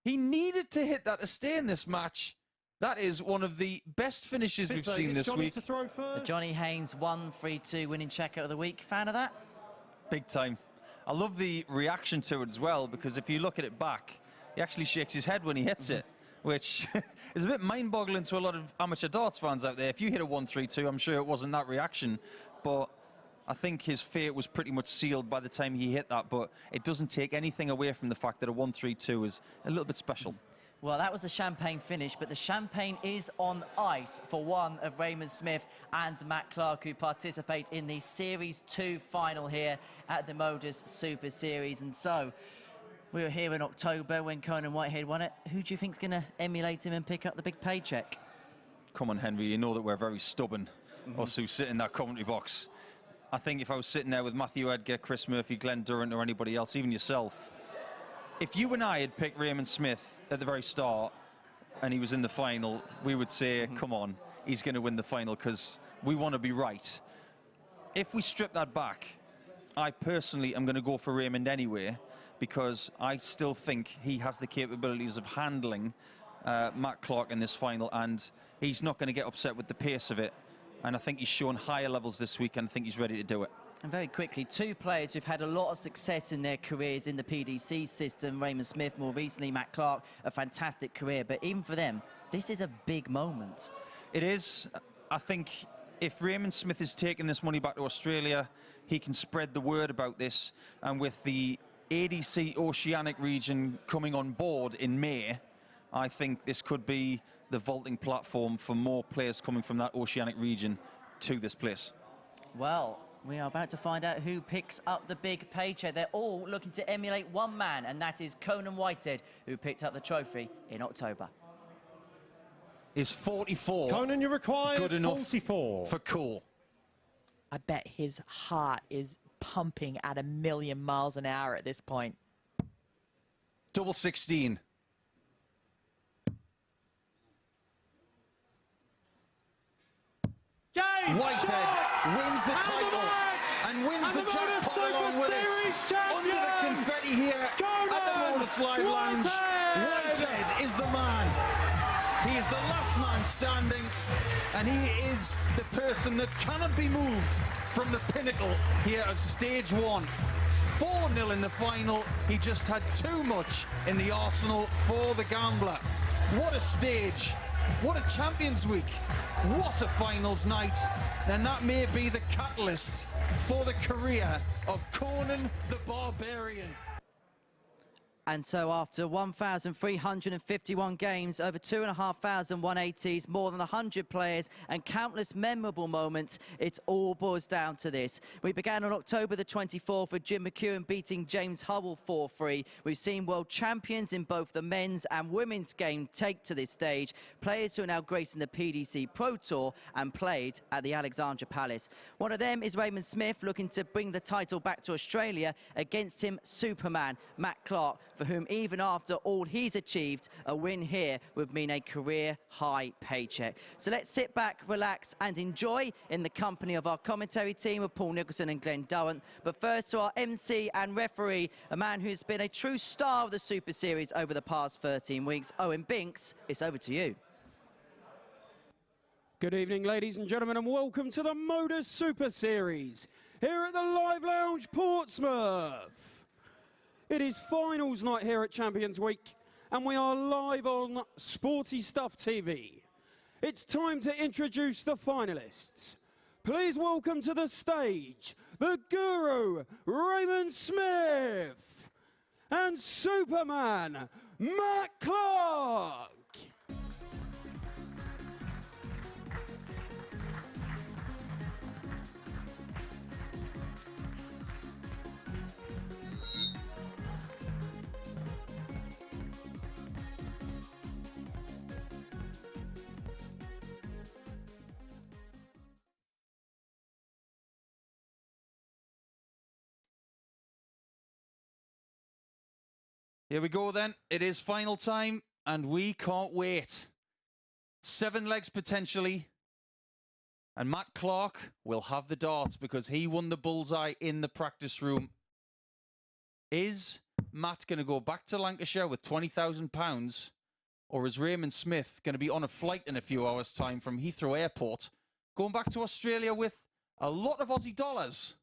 He needed to hit that to stay in this match. That is one of the best finishes we've seen this week. To throw first. The Johnny Haynes 1-3-2 winning checkout of the week. Fan of that? Big time. I love the reaction to it as well, because if you look at it back, he actually shakes his head when he hits it, which is a bit mind-boggling to a lot of amateur darts fans out there. If you hit a 1-3-2, I'm sure it wasn't that reaction, but I think his fate was pretty much sealed by the time he hit that, but it doesn't take anything away from the fact that a 1-3-2 is a little bit special. Well, that was the champagne finish, but the champagne is on ice for one of Raymond Smith and Matt Clark, who participate in the Series 2 final here at the MODUS Super Series. And so, we were here in October when Conan Whitehead won it. Who do you think's going to emulate him and pick up the big paycheck? Come on, Henry, you know that we're very stubborn, us who sit in that commentary box. I think if I was sitting there with Matthew Edgar, Chris Murphy, Glenn Durrant, or anybody else, even yourself, if you and I had picked Raymond Smith at the very start and he was in the final, we would say, come on, he's going to win the final because we want to be right. If we strip that back, I personally am going to go for Raymond anyway, because I still think he has the capabilities of handling Matt Clark in this final, and he's not going to get upset with the pace of it. And I think he's shown higher levels this week, and I think he's ready to do it. And very quickly, two players who've had a lot of success in their careers in the PDC system. Raymond Smith, more recently, Matt Clark, a fantastic career. But even for them, this is a big moment. It is. I think if Raymond Smith is taking this money back to Australia, he can spread the word about this. And with the ADC Oceanic region coming on board in May, I think this could be the vaulting platform for more players coming from that Oceanic region to this place. Well, we are about to find out who picks up the big paycheck. They're all looking to emulate one man, and that is Conan Whitehead, who picked up the trophy in October. Is 44 Conan, you require good enough 44 for cool? I bet his heart is pumping at 1,000,000 miles an hour at this point. Double 16. Whitehead wins the title and wins the jackpot along with it. Under the confetti here at the MODUS Live Lounge, Whitehead is the man. He is the last man standing, and he is the person that cannot be moved from the pinnacle here of stage 1. 4-0 in the final. He just had too much in the arsenal for the gambler. What a stage. What a Champions Week. What a finals night. And that may be the catalyst for the career of Conan the Barbarian. And so after 1,351 games, over 2,500 180s, more than 100 players and countless memorable moments, it all boils down to this. We began on October the 24th with Jim McEwen beating James Hubble 4-3. We've seen world champions in both the men's and women's game take to this stage, players who are now gracing the PDC Pro Tour and played at the Alexandra Palace. One of them is Raymond Smith, looking to bring the title back to Australia. Against him, Superman, Matt Clark, for whom even after all he's achieved, a win here would mean a career-high paycheck. So let's sit back, relax and enjoy in the company of our commentary team of Paul Nicholson and Glenn Durrant. But first to our MC and referee, a man who's been a true star of the Super Series over the past 13 weeks, Owen Binks. It's over to you. Good evening, ladies and gentlemen, and welcome to the MODUS Super Series here at the Live Lounge, Portsmouth. It is finals night here at Champions Week, and we are live on Sporty Stuff TV. It's time to introduce the finalists. Please welcome to the stage the Guru, Raymond Smith, and Superman, Matt Clark. Here we go then. It is final time, and we can't wait. 7 legs potentially. And Matt Clark will have the darts because he won the bullseye in the practice room. Is Matt going to go back to Lancashire with £20,000? Or is Raymond Smith going to be on a flight in a few hours' time from Heathrow Airport, going back to Australia with a lot of Aussie dollars?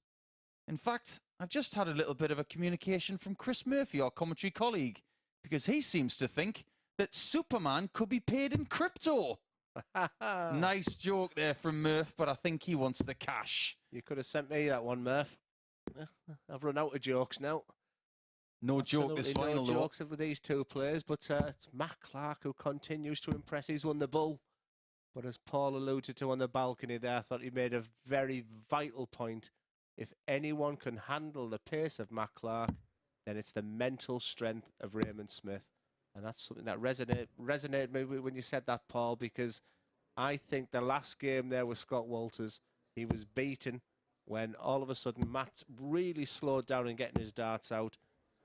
In fact, I've just had a little bit of a communication from Chris Murphy, our commentary colleague, because he seems to think that Superman could be paid in crypto. Nice joke there from Murph, but I think he wants the cash. You could have sent me that one, Murph. I've run out of jokes now. No joke this final, no jokes with these two players, but it's Matt Clark who continues to impress. He's won the bull. But as Paul alluded to on the balcony there, I thought he made a very vital point. If anyone can handle the pace of Matt Clark, then it's the mental strength of Raymond Smith. And that's something that resonated me when you said that, Paul, because I think the last game there with Scott Walters, he was beaten when all of a sudden Matt really slowed down in getting his darts out.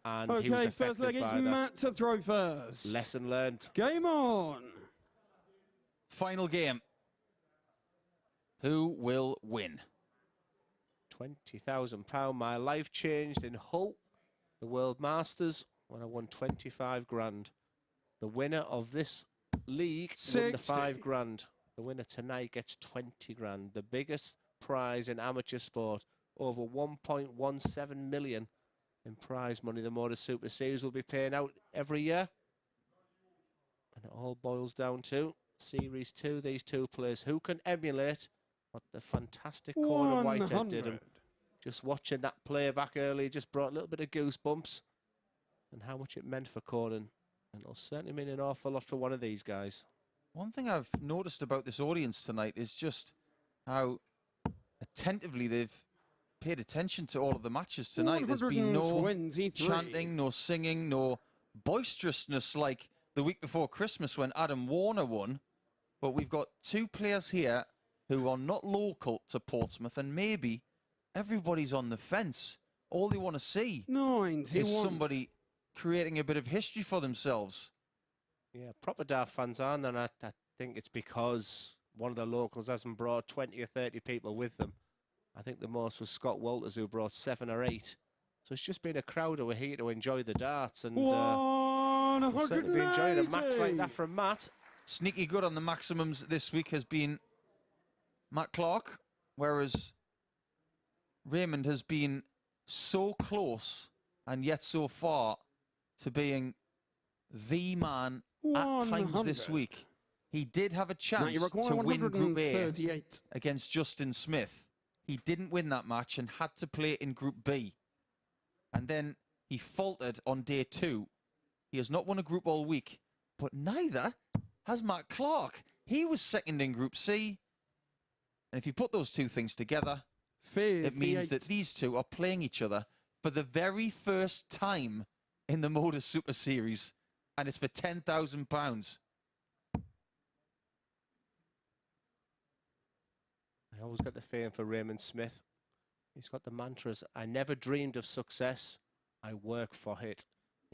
And he was affected first leg is by that. Matt to throw first. Lesson learned. Game on. Final game. Who will win? £20,000. My life changed in Hull, the World Masters, when I won 25 grand. The winner of this league won the 5 grand. The winner tonight gets 20 grand. The biggest prize in amateur sport, over 1.17 million in prize money. The MODUS Super Series will be paying out every year. And it all boils down to Series 2, these two players. Who can emulate what the fantastic Conan Whitehead did? And just watching that play back earlier just brought a little bit of goosebumps. And how much it meant for Conan. And it'll certainly mean an awful lot for one of these guys. One thing I've noticed about this audience tonight is just how attentively they've paid attention to all of the matches tonight. There's been no chanting, no singing, no boisterousness like the week before Christmas when Adam Warner won. But we've got 2 players here who are not local to Portsmouth, and maybe everybody's on the fence. All they want to see is somebody creating a bit of history for themselves. Yeah, proper Daft fans aren't, and I think it's because one of the locals hasn't brought 20 or 30 people with them. I think the most was Scott Walters, who brought 7 or 8. So it's just been a crowd who are here to enjoy the darts, and we'll certainly be enjoying a match like that from Matt. Sneaky good on the maximums this week has been Matt Clark, whereas Raymond has been so close and yet so far to being the man at times this week. He did have a chance to win Group A against Justin Smith. He didn't win that match and had to play in Group B. And then he faltered on day 2. He has not won a group all week, but neither has Matt Clark. He was second in Group C. And if you put those two things together, it means that these two are playing each other for the very first time in the MODUS Super Series. And it's for £10,000. I always got the feeling for Raymond Smith. He's got the mantras, I never dreamed of success, I work for it.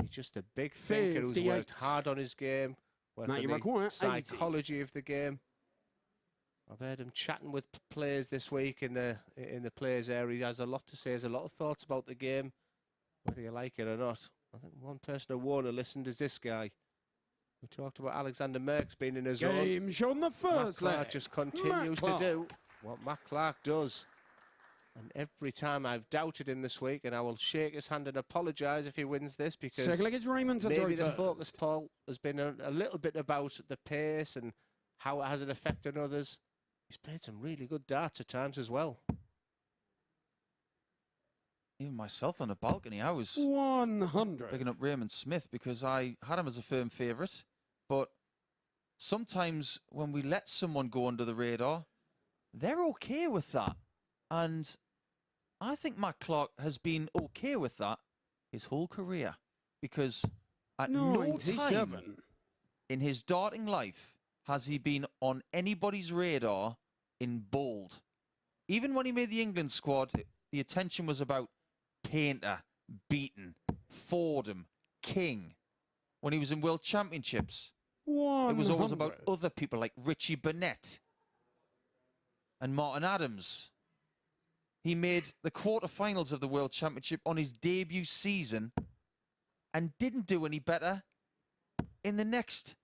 He's just a big thinker who's worked hard on his game, worked on the psychology of the game. I've heard him chatting with players this week in the players area. He has a lot to say, has a lot of thoughts about the game, whether you like it or not. I think one person who Warner listened is this guy. We talked about Alexander Merks being in his zone. Game shown the first Matt Clark leg. just continues to do what Matt Clark does. And every time I've doubted him this week, and I will shake his hand and apologise if he wins this, because second leg is Raymond to maybe throw the first. focus, Paul, has been a little bit about the pace and how it has an effect on others. He's played some really good darts at times as well. Even myself on the balcony, I was 100. picking up Raymond Smith because I had him as a firm favourite. But sometimes when we let someone go under the radar, they're okay with that. And I think Matt Clark has been okay with that his whole career. Because at no time in his darting life has he been on anybody's radar in bold. Even when he made the England squad, the attention was about Painter, Beaton, Fordham, King. when he was in World Championships. 100. It was always about other people like Richie Burnett and Martin Adams. He made the quarterfinals of the World Championship on his debut season and didn't do any better in the next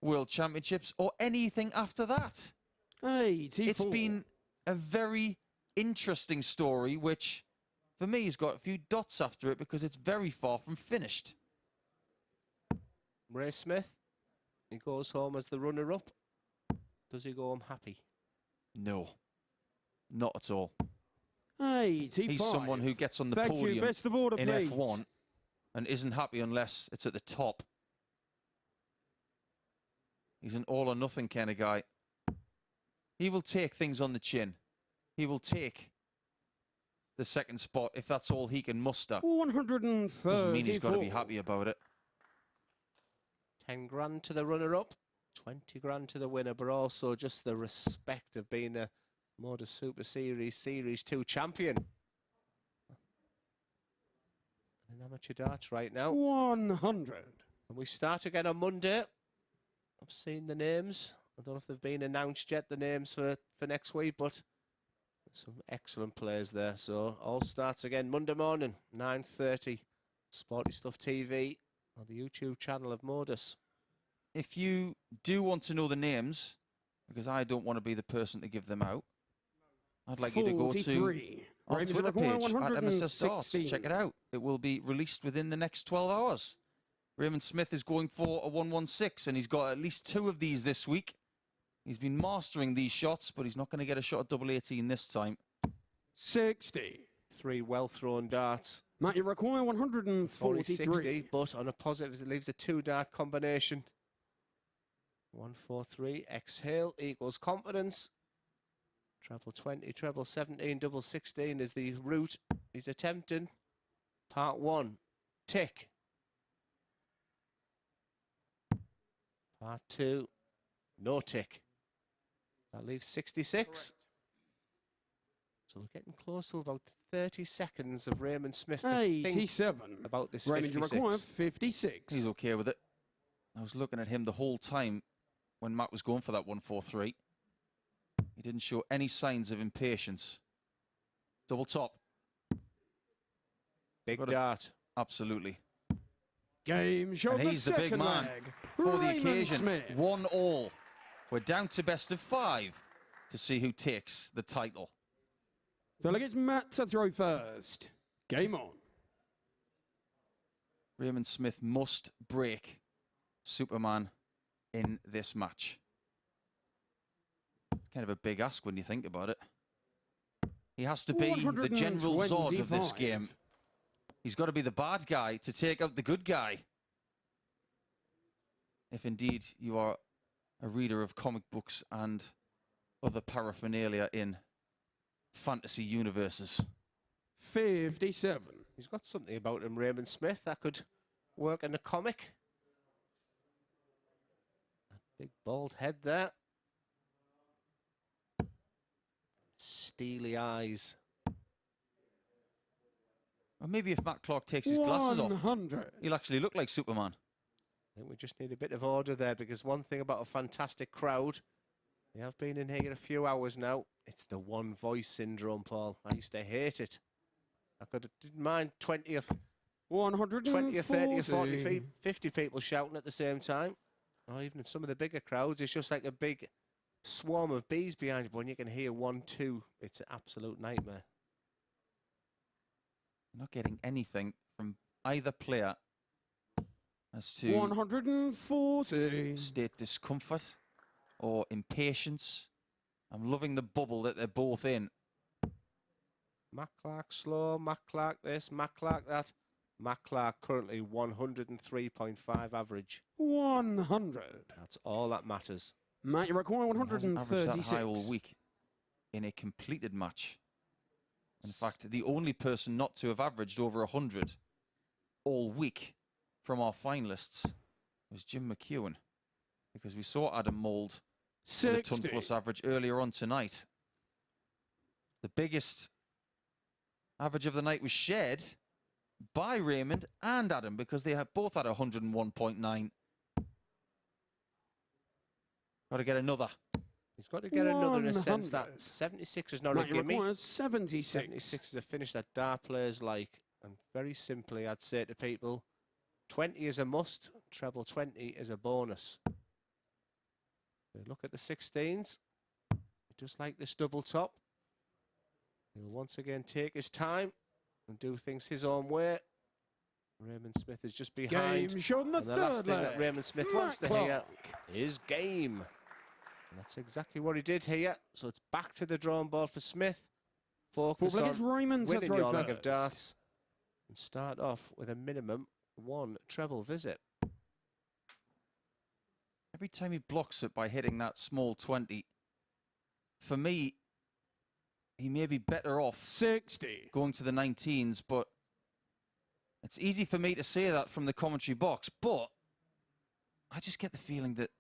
World Championships or anything after that. 84. It's been a very interesting story, which for me has got a few dots after it because it's very far from finished. Ray Smith, he goes home as the runner-up. Does he go home happy? No, not at all. 85. He's someone who gets on the Thank podium you. Best of order, in please. F1 and isn't happy unless it's at the top. He's an all-or-nothing kind of guy. He will take things on the chin. He will take the second spot if that's all he can muster. 134. Doesn't mean he's got to be happy about it. 10 grand to the runner-up, 20 grand to the winner, but also just the respect of being the MODUS Super Series Series 2 champion. In amateur darts right now. 100. And we start again on Monday. I've seen the names. I don't know if they've been announced yet, the names for next week, but some excellent players there. So all starts again Monday morning, 9:30. Sporty Stuff TV on the YouTube channel of MODUS. If you do want to know the names, because I don't want to be the person to give them out, I'd like you to go to our Twitter page at MSS Darts. Check it out. It will be released within the next 12 hours. Raymond Smith is going for a 116, and he's got at least 2 of these this week. He's been mastering these shots, but he's not going to get a shot at double 18 this time. 60. 3 well-thrown darts. Matt, you require 143. 60, but on a positive, it leaves a 2-dart combination. 143, exhale, equals confidence. Treble 20, treble 17, double 16 is the route he's attempting. Part 1, tick. Part 2, no tick. That leaves 66. So we're getting close to about 30 seconds of Raymond Smith to 87. think about this Raymond, you 56. require 56. He's okay with it. I was looking at him the whole time when Matt was going for that 143. He didn't show any signs of impatience. Double top. Big dart. Absolutely. Game show. And he's the big man for the occasion. Smith. 1-1. We're down to best of 5 to see who takes the title. So it's Matt to throw first. Game on. Raymond Smith must break Superman in this match. It's kind of a big ask when you think about it. He has to be the general Zod of this game. He's got to be the bad guy to take out the good guy. If indeed you are a reader of comic books and other paraphernalia in fantasy universes. 57. He's got something about him, Raymond Smith, that could work in a comic. Big bald head there. Steely eyes. Or maybe if Matt Clark takes his glasses off, 100. he'll actually look like Superman. I think we just need a bit of order there, because one thing about a fantastic crowd, they have been in here a few hours now, it's the one voice syndrome, Paul. I used to hate it. I didn't mind 20 or 30 or 40, 50 people shouting at the same time. Or even in some of the bigger crowds, it's just like a big swarm of bees behind you. But when you can hear 1, 2, it's an absolute nightmare. Not getting anything from either player as to 140. state discomfort or impatience. I'm loving the bubble that they're both in. Matt Clark slow, Matt Clark this, Matt Clark that. Matt Clark currently 103.5 average. 100. That's all that matters. Matt, you require He hasn't averaged 136. that high all week in a completed match. In fact, the only person not to have averaged over 100 all week from our finalists was Jim McEwen, because we saw Adam Mould with a ton plus average earlier on tonight. The biggest average of the night was shared by Raymond and Adam because they have both had 101.9. Got to get another. He's got to get another in a sense that 76 is not a gimme. 76. 76 is a finish that dart players like. And very simply, I'd say to people, 20 is a must, treble 20 is a bonus. Look at the 16s. Just like this double top. He'll once again take his time and do things his own way. Raymond Smith is just behind. Game shown the and the last third thing leg. that Raymond Smith wants to hear is game. And that's exactly what he did here. So it's back to the drawing board for Smith. Focus on Raymond winning your leg of darts. And start off with a minimum 1 treble visit. Every time he blocks it by hitting that small 20, for me, he may be better off 60 going to the 19s, but it's easy for me to say that from the commentary box, but I just get the feeling that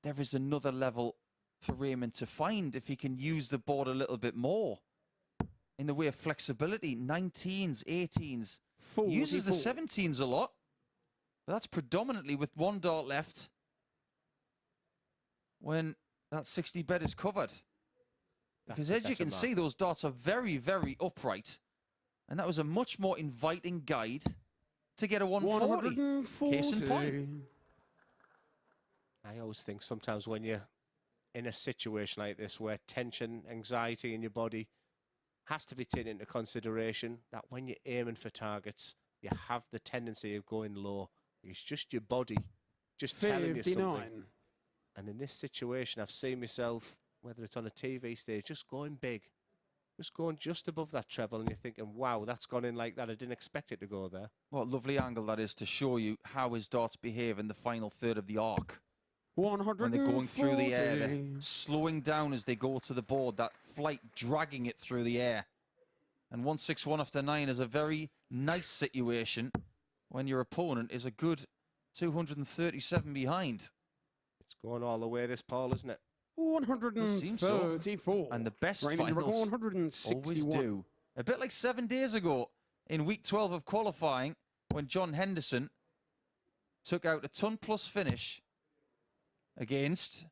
there is another level for Raymond to find if he can use the board a little bit more in the way of flexibility. 19s, 18s. He uses the 17s a lot, but that's predominantly with 1 dart left when that 60 bet is covered. Because as you can see, those darts are very, very upright. And that was a much more inviting guide to get a 140. Case in point. I always think sometimes when you're in a situation like this where tension, anxiety in your body has to be taken into consideration, that when you're aiming for targets, you have the tendency of going low. It's just your body just telling you something. And in this situation, I've seen myself, whether it's on a TV stage, just going big. Just going just above that treble, and you're thinking, wow, that's gone in like that. I didn't expect it to go there. What a lovely angle that is to show you how his darts behave in the final third of the arc. 140. When they're going through the air, they're slowing down as they go to the board, that flight dragging it through the air. And 161 after 9 is a very nice situation when your opponent is a good 237 behind. It's going all the way, this, Paul, isn't it? 134. So. And the best finals always do. A bit like 7 days ago in week 12 of qualifying when John Henderson took out a ton-plus finish against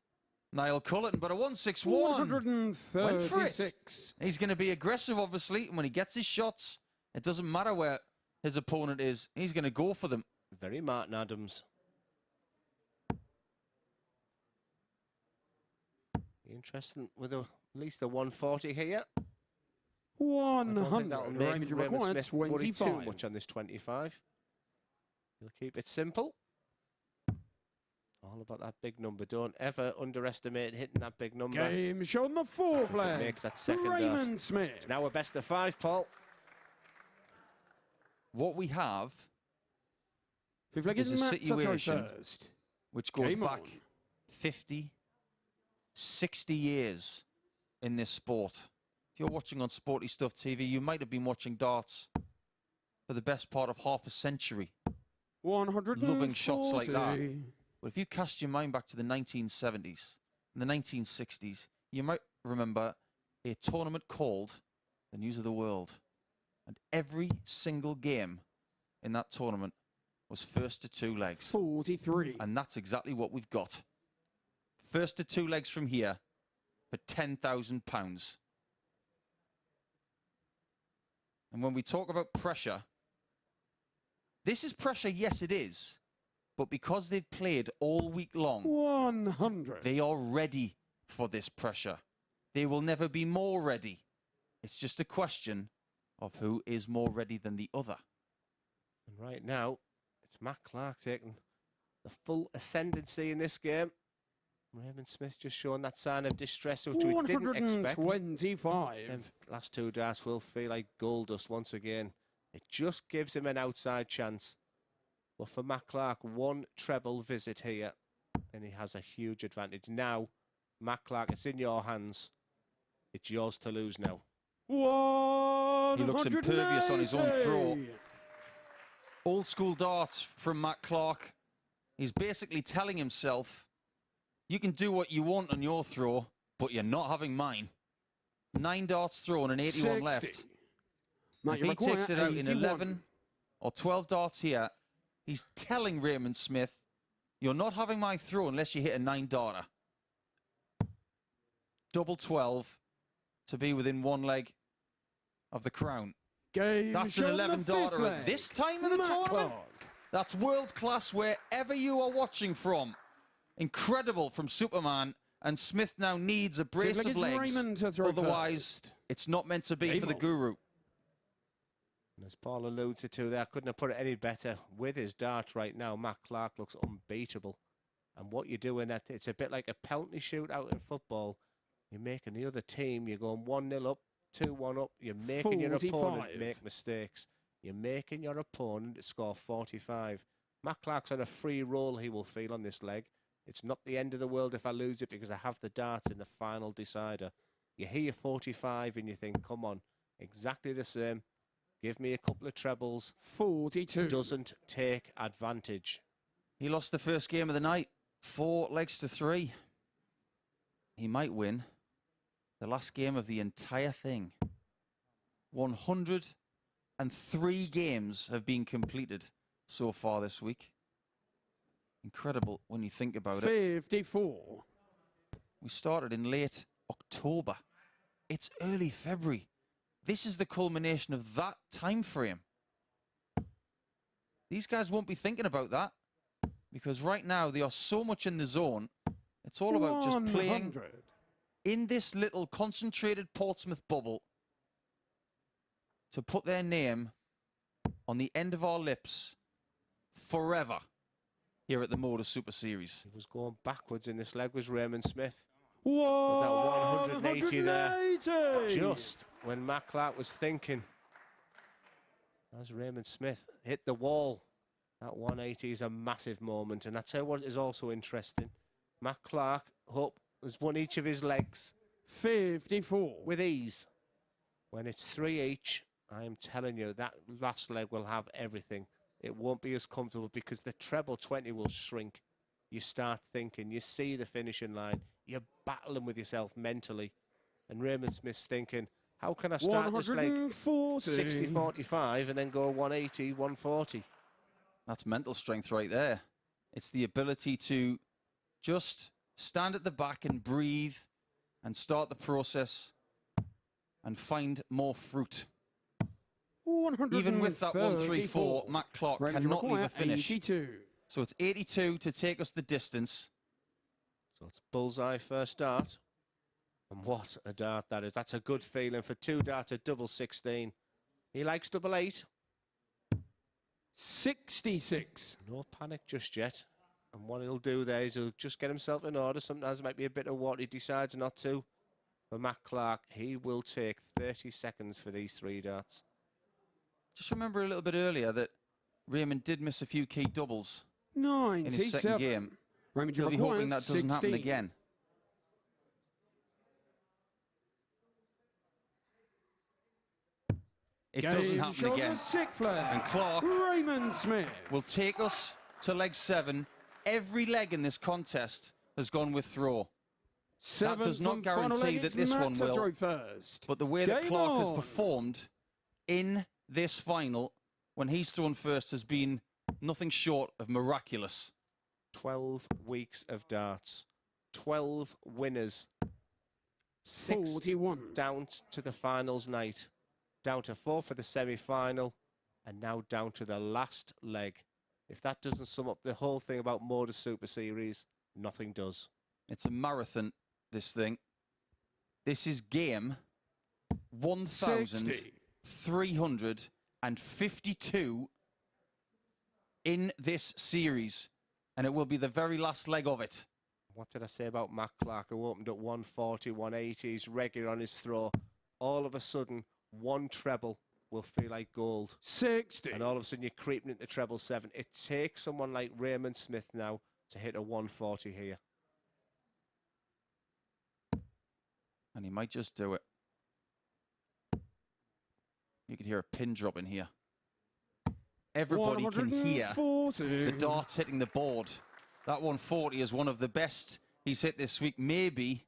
Niall Cullerton, but a 161. 136. He's going to be aggressive, obviously, and when he gets his shots, it doesn't matter where his opponent is. He's going to go for them. Very Martin Adams. Interesting with at least a 140 here. 100. Raymond Smith worry too much on this 25. He'll keep it simple. All about that big number. Don't ever underestimate hitting that big number. Game shown the 4th leg. Makes that second Raymond Smith. Now a best of 5, Paul. What we have is a situation which goes back 50, 60 years in this sport. If you're watching on Sporty Stuff TV, you might have been watching darts for the best part of half a century. 140. Loving shots like that. But if you cast your mind back to the 1970s and the 1960s, you might remember a tournament called the News of the World. And every single game in that tournament was first to 2 legs. 43. And that's exactly what we've got. First to 2 legs from here for £10,000. And when we talk about pressure, this is pressure, yes it is. But because they've played all week long, 100. They are ready for this pressure. They will never be more ready. It's just a question of who is more ready than the other. And right now, it's Matt Clark taking the full ascendancy in this game. Raymond Smith just showing that sign of distress, which we didn't expect. 125. Them last 2 darts will feel like gold dust once again. It just gives him an outside chance. But for Matt Clark, 1 treble visit here, and he has a huge advantage. Now, Matt Clark, it's in your hands. It's yours to lose now. He looks impervious on his own throw. Old school darts from Matt Clark. He's basically telling himself, you can do what you want on your throw, but you're not having mine. 9 darts thrown and 81 left. If he takes it out in 11, or 12 darts here, he's telling Raymond Smith, you're not having my throw unless you hit a 9-darter. Double 12 to be within one leg of the crown. That's an 11-darter at this time of the tournament. That's world class wherever you are watching from. Incredible from Superman, and Smith now needs a brace of legs. Otherwise, it's not meant to be for the guru. And as Paul alluded to there, couldn't have put it any better. With his darts right now, Matt Clark looks unbeatable. And what you're doing, it's a bit like a penalty shootout in football. You're making the other team, you're going 1-0 up, 2-1 up. You're making your opponent make mistakes. You're making your opponent score 45. Matt Clark's on a free roll, he will feel, on this leg. It's not the end of the world if I lose it because I have the darts in the final decider. You hear 45 and you think, come on, exactly the same. Give me a couple of trebles. 42. Doesn't take advantage. He lost the first game of the night, 4 legs to 3. He might win the last game of the entire thing. 103 games have been completed so far this week. Incredible when you think about it. 54. We started in late October. It's early February. This is the culmination of that time frame. These guys won't be thinking about that because right now they are so much in the zone. It's all about just playing in this little concentrated Portsmouth bubble to put their name on the end of our lips forever here at the MODUS Super Series. He was going backwards in this leg, was Raymond Smith. Whoa, with that 180 there. Just when Matt Clark was thinking. As Raymond Smith hit the wall. That 180 is a massive moment. And I tell you what is also interesting. Matt Clark has won each of his legs. 54. With ease. When it's 3 each, I'm telling you, that last leg will have everything. It won't be as comfortable because the treble 20 will shrink. You start thinking, you see the finishing line, you're battling with yourself mentally. And Raymond Smith's thinking, how can I start this leg 60-45 and then go 180, 140? That's mental strength right there. It's the ability to just stand at the back and breathe and start the process and find more fruit. Even with that 134, Matt Clark cannot leave a finish. 82. So it's 82 to take us the distance. So it's bullseye first dart. And what a dart that is. That's a good feeling for 2 darts at double 16. He likes double 8. 66. No panic just yet. And what he'll do there is he'll just get himself in order. Sometimes it might be a bit of what he decides not to. For Matt Clark, he will take 30 seconds for these 3 darts. Just remember a little bit earlier that Raymond did miss a few key doubles 97. in his second game. Raymond, He'll be hoping that doesn't happen again. It doesn't happen again. And Clark Raymond Smith will take us to leg 7. Every leg in this contest has gone with throw. That does not guarantee that this one will. But the way that Clark has performed in this final, when he's thrown first, has been nothing short of miraculous. 12 weeks of darts. 12 winners. 6 41. Down to the finals night. Down to 4 for the semi-final. And now down to the last leg. If that doesn't sum up the whole thing about MODUS Super Series, nothing does. It's a marathon, this thing. This is game 1,352 in this series. And it will be the very last leg of it. What did I say about Matt Clark, who opened at 140, 180, he's regular on his throw. All of a sudden, one treble will feel like gold. 60. And all of a sudden, you're creeping into treble 7. It takes someone like Raymond Smith now to hit a 140 here. And he might just do it. You can hear a pin drop in here. Everybody can hear the darts hitting the board. That 140 is one of the best he's hit this week. Maybe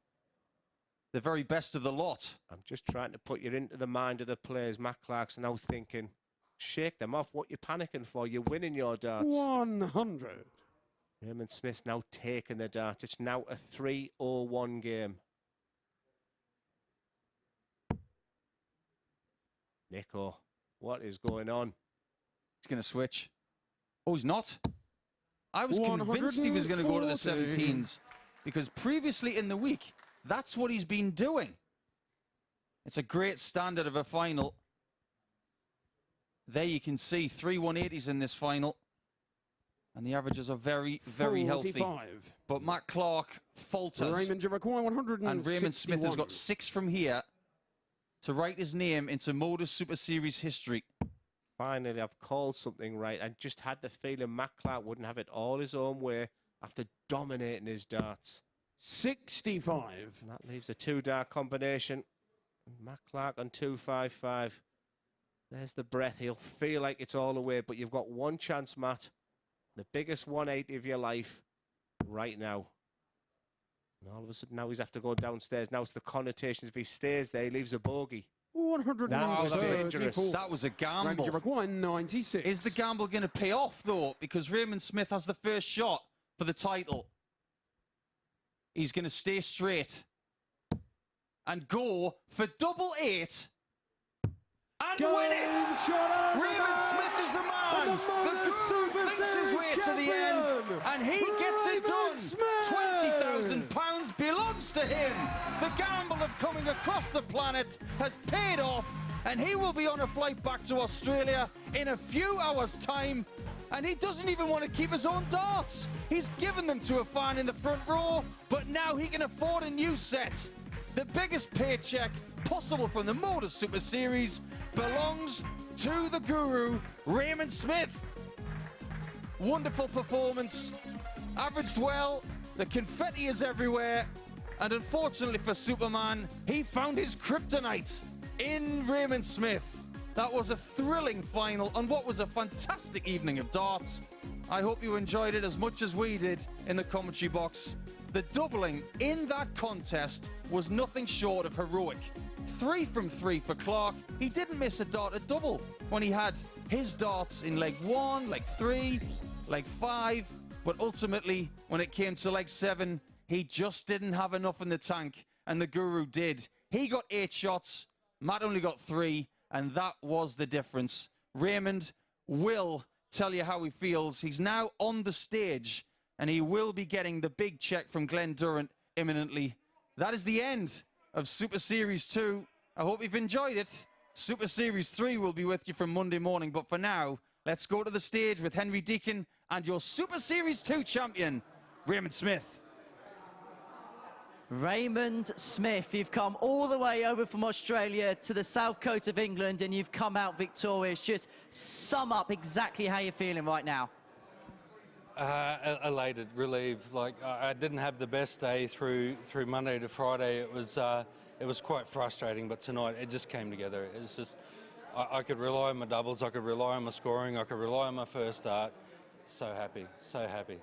the very best of the lot. I'm just trying to put you into the mind of the players. Matt Clark's now thinking, Shake them off. What you panicking for? You're winning your darts. 100. Raymond Smith now taking the dart. It's now a 3-0-1 game. Nico, what is going on? He's going to switch. Oh, he's not. I was convinced he was going to go to the 17s because previously in the week, that's what he's been doing. It's a great standard of a final. There you can see 3 180s in this final. And the averages are very, very 45. healthy. But Matt Clark falters. Raymond, you require 161. And Raymond Smith has got 6 from here to write his name into MODUS Super Series history. Finally, I've called something right. I just had the feeling Matt Clark wouldn't have it all his own way after dominating his darts. 65. And that leaves a 2-dart combination. Matt Clark on 255. There's the breath. He'll feel like it's all away, but you've got one chance, Matt. The biggest 180 of your life right now. And all of a sudden now he's have to go downstairs. Now it's the connotations. If he stays there, he leaves a bogey. 134. That was a gamble. Raymond, you require 96. Is the gamble going to pay off, though? Because Raymond Smith has the first shot for the title. He's going to stay straight and go for double 8 and win it! Raymond Smith is the man! The guru thinks his way to the end, and he gets it done! £20,000 belongs to him! The gamble of coming across the planet has paid off, and he will be on a flight back to Australia in a few hours' time, and he doesn't even want to keep his own darts. He's given them to a fan in the front row, but now he can afford a new set. The biggest paycheck possible from the MODUS Super Series belongs to the guru, Raymond Smith. Wonderful performance, averaged well, the confetti is everywhere, and unfortunately for Superman, he found his kryptonite in Raymond Smith. That was a thrilling final on what was a fantastic evening of darts. I hope you enjoyed it as much as we did in the commentary box. The doubling in that contest was nothing short of heroic. 3 from 3 for Clark. He didn't miss a dart at double when he had his darts in leg 1, leg 3, leg 5. But ultimately, when it came to leg 7, he just didn't have enough in the tank, and the guru did. He got 8 shots, Matt only got 3, and that was the difference. Raymond will tell you how he feels. He's now on the stage, and he will be getting the big check from Glenn Durrant imminently. That is the end of Super Series 2. I hope you've enjoyed it. Super Series 3 will be with you from Monday morning, but for now, let's go to the stage with Henry Deacon and your Super Series 2 champion, Raymond Smith. Raymond Smith, you've come all the way over from Australia to the south coast of England and you've come out victorious. Just sum up exactly how you're feeling right now. Elated, relieved. Like I didn't have the best day through Monday to Friday. It was quite frustrating, but tonight it just came together. It's just I could rely on my doubles, I could rely on my scoring, I could rely on my first dart. So happy, so happy.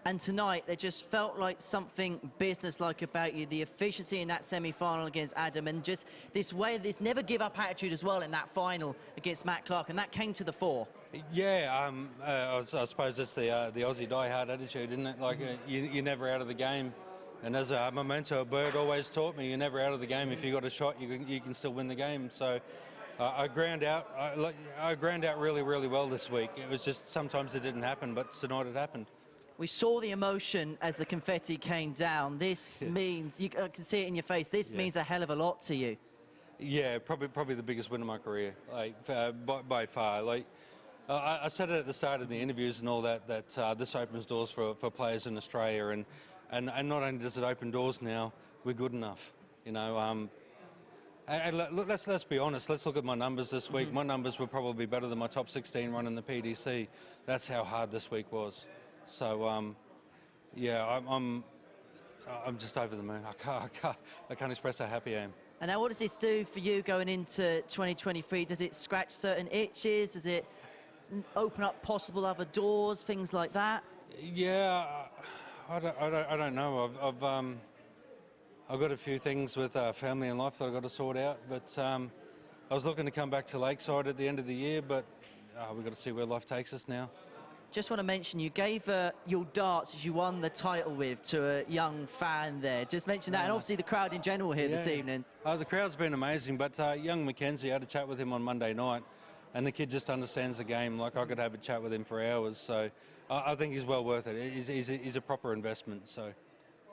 And tonight, there just felt like something business-like about you. The efficiency in that semi-final against Adam, and just this way, this never-give-up attitude as well in that final against Matt Clark, and that came to the fore. Yeah, I suppose it's the Aussie die-hard attitude, isn't it? Like you're never out of the game. And as my mentor, Bird, always taught me, you're never out of the game. If you got a shot, you can still win the game. So I ground out. I ground out really, really well this week. It was just sometimes it didn't happen, but tonight it happened. We saw the emotion as the confetti came down. This means, I can see it in your face, this means a hell of a lot to you. Yeah, probably the biggest win of my career, like by far. Like I said it at the start of the interviews and all that this opens doors for players in Australia, and not only does it open doors now, we're good enough, you know. And look, let's be honest. Let's look at my numbers this week. My numbers were probably better than my top 16 run in the PDC. That's how hard this week was. So, yeah, I'm just over the moon. I can't express how happy I am. And now what does this do for you going into 2023? Does it scratch certain itches? Does it open up possible other doors, things like that? Yeah, I don't know. I've got a few things with family and life that I've got to sort out, but I was looking to come back to Lakeside at the end of the year, but we've got to see where life takes us now. Just want to mention, you gave your darts as you won the title with to a young fan there. Just mention that, and obviously the crowd in general here this evening. The crowd's been amazing, but young Mackenzie, I had a chat with him on Monday night, and the kid just understands the game. Like, I could have a chat with him for hours, so I think he's well worth it. He's a proper investment. So.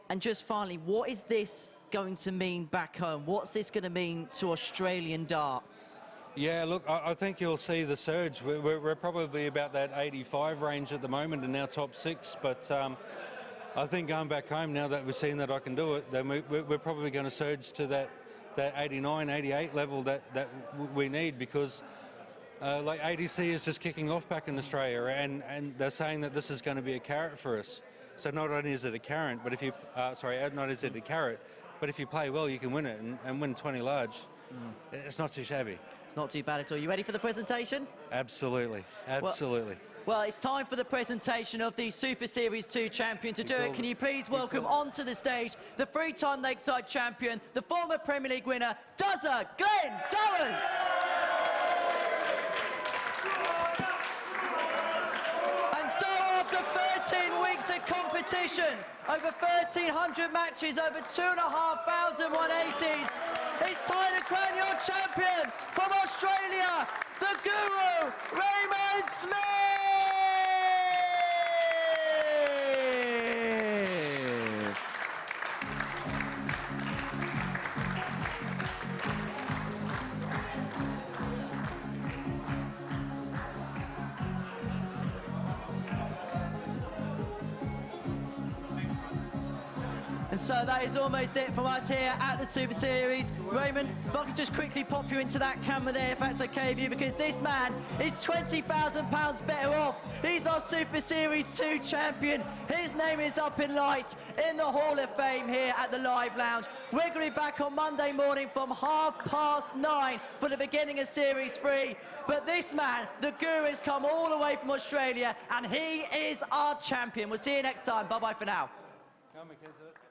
And just finally, what is this going to mean back home? What's this going to mean to Australian darts? Yeah, look, I think you'll see the surge. We're probably about that 85 range at the moment in our top 6, but I think going back home, now that we've seen that I can do it, then we're probably going to surge to that 89, 88 level that we need, because like ADC is just kicking off back in Australia, and they're saying that this is going to be a carrot for us. So not only is it a carrot, but if you, not only is it a carrot, but if you play well, you can win it and win 20 large. It's not too shabby. It's not too bad at all. You ready for the presentation? Absolutely, absolutely. Well, it's time for the presentation of the Super Series 2 champion. To do it, can you please welcome onto the stage the 3-time Lakeside champion, the former Premier League winner, Dozer Glenn Durrant. And so after 13 weeks of competition, over 1,300 matches, over 2,500 180s, it's time to crown your champion from Australia, the Guru, Raymond Smith! And so that is almost it from us here at the Super Series. Raymond, if I could just quickly pop you into that camera there, if that's okay with you, because this man is £20,000 better off. He's our Super Series 2 champion. His name is up in lights in the Hall of Fame here at the Live Lounge. We're going to be back on Monday morning from 9:30 for the beginning of Series 3. But this man, the Guru, has come all the way from Australia, and he is our champion. We'll see you next time. Bye-bye for now. Come on, kids, let's go.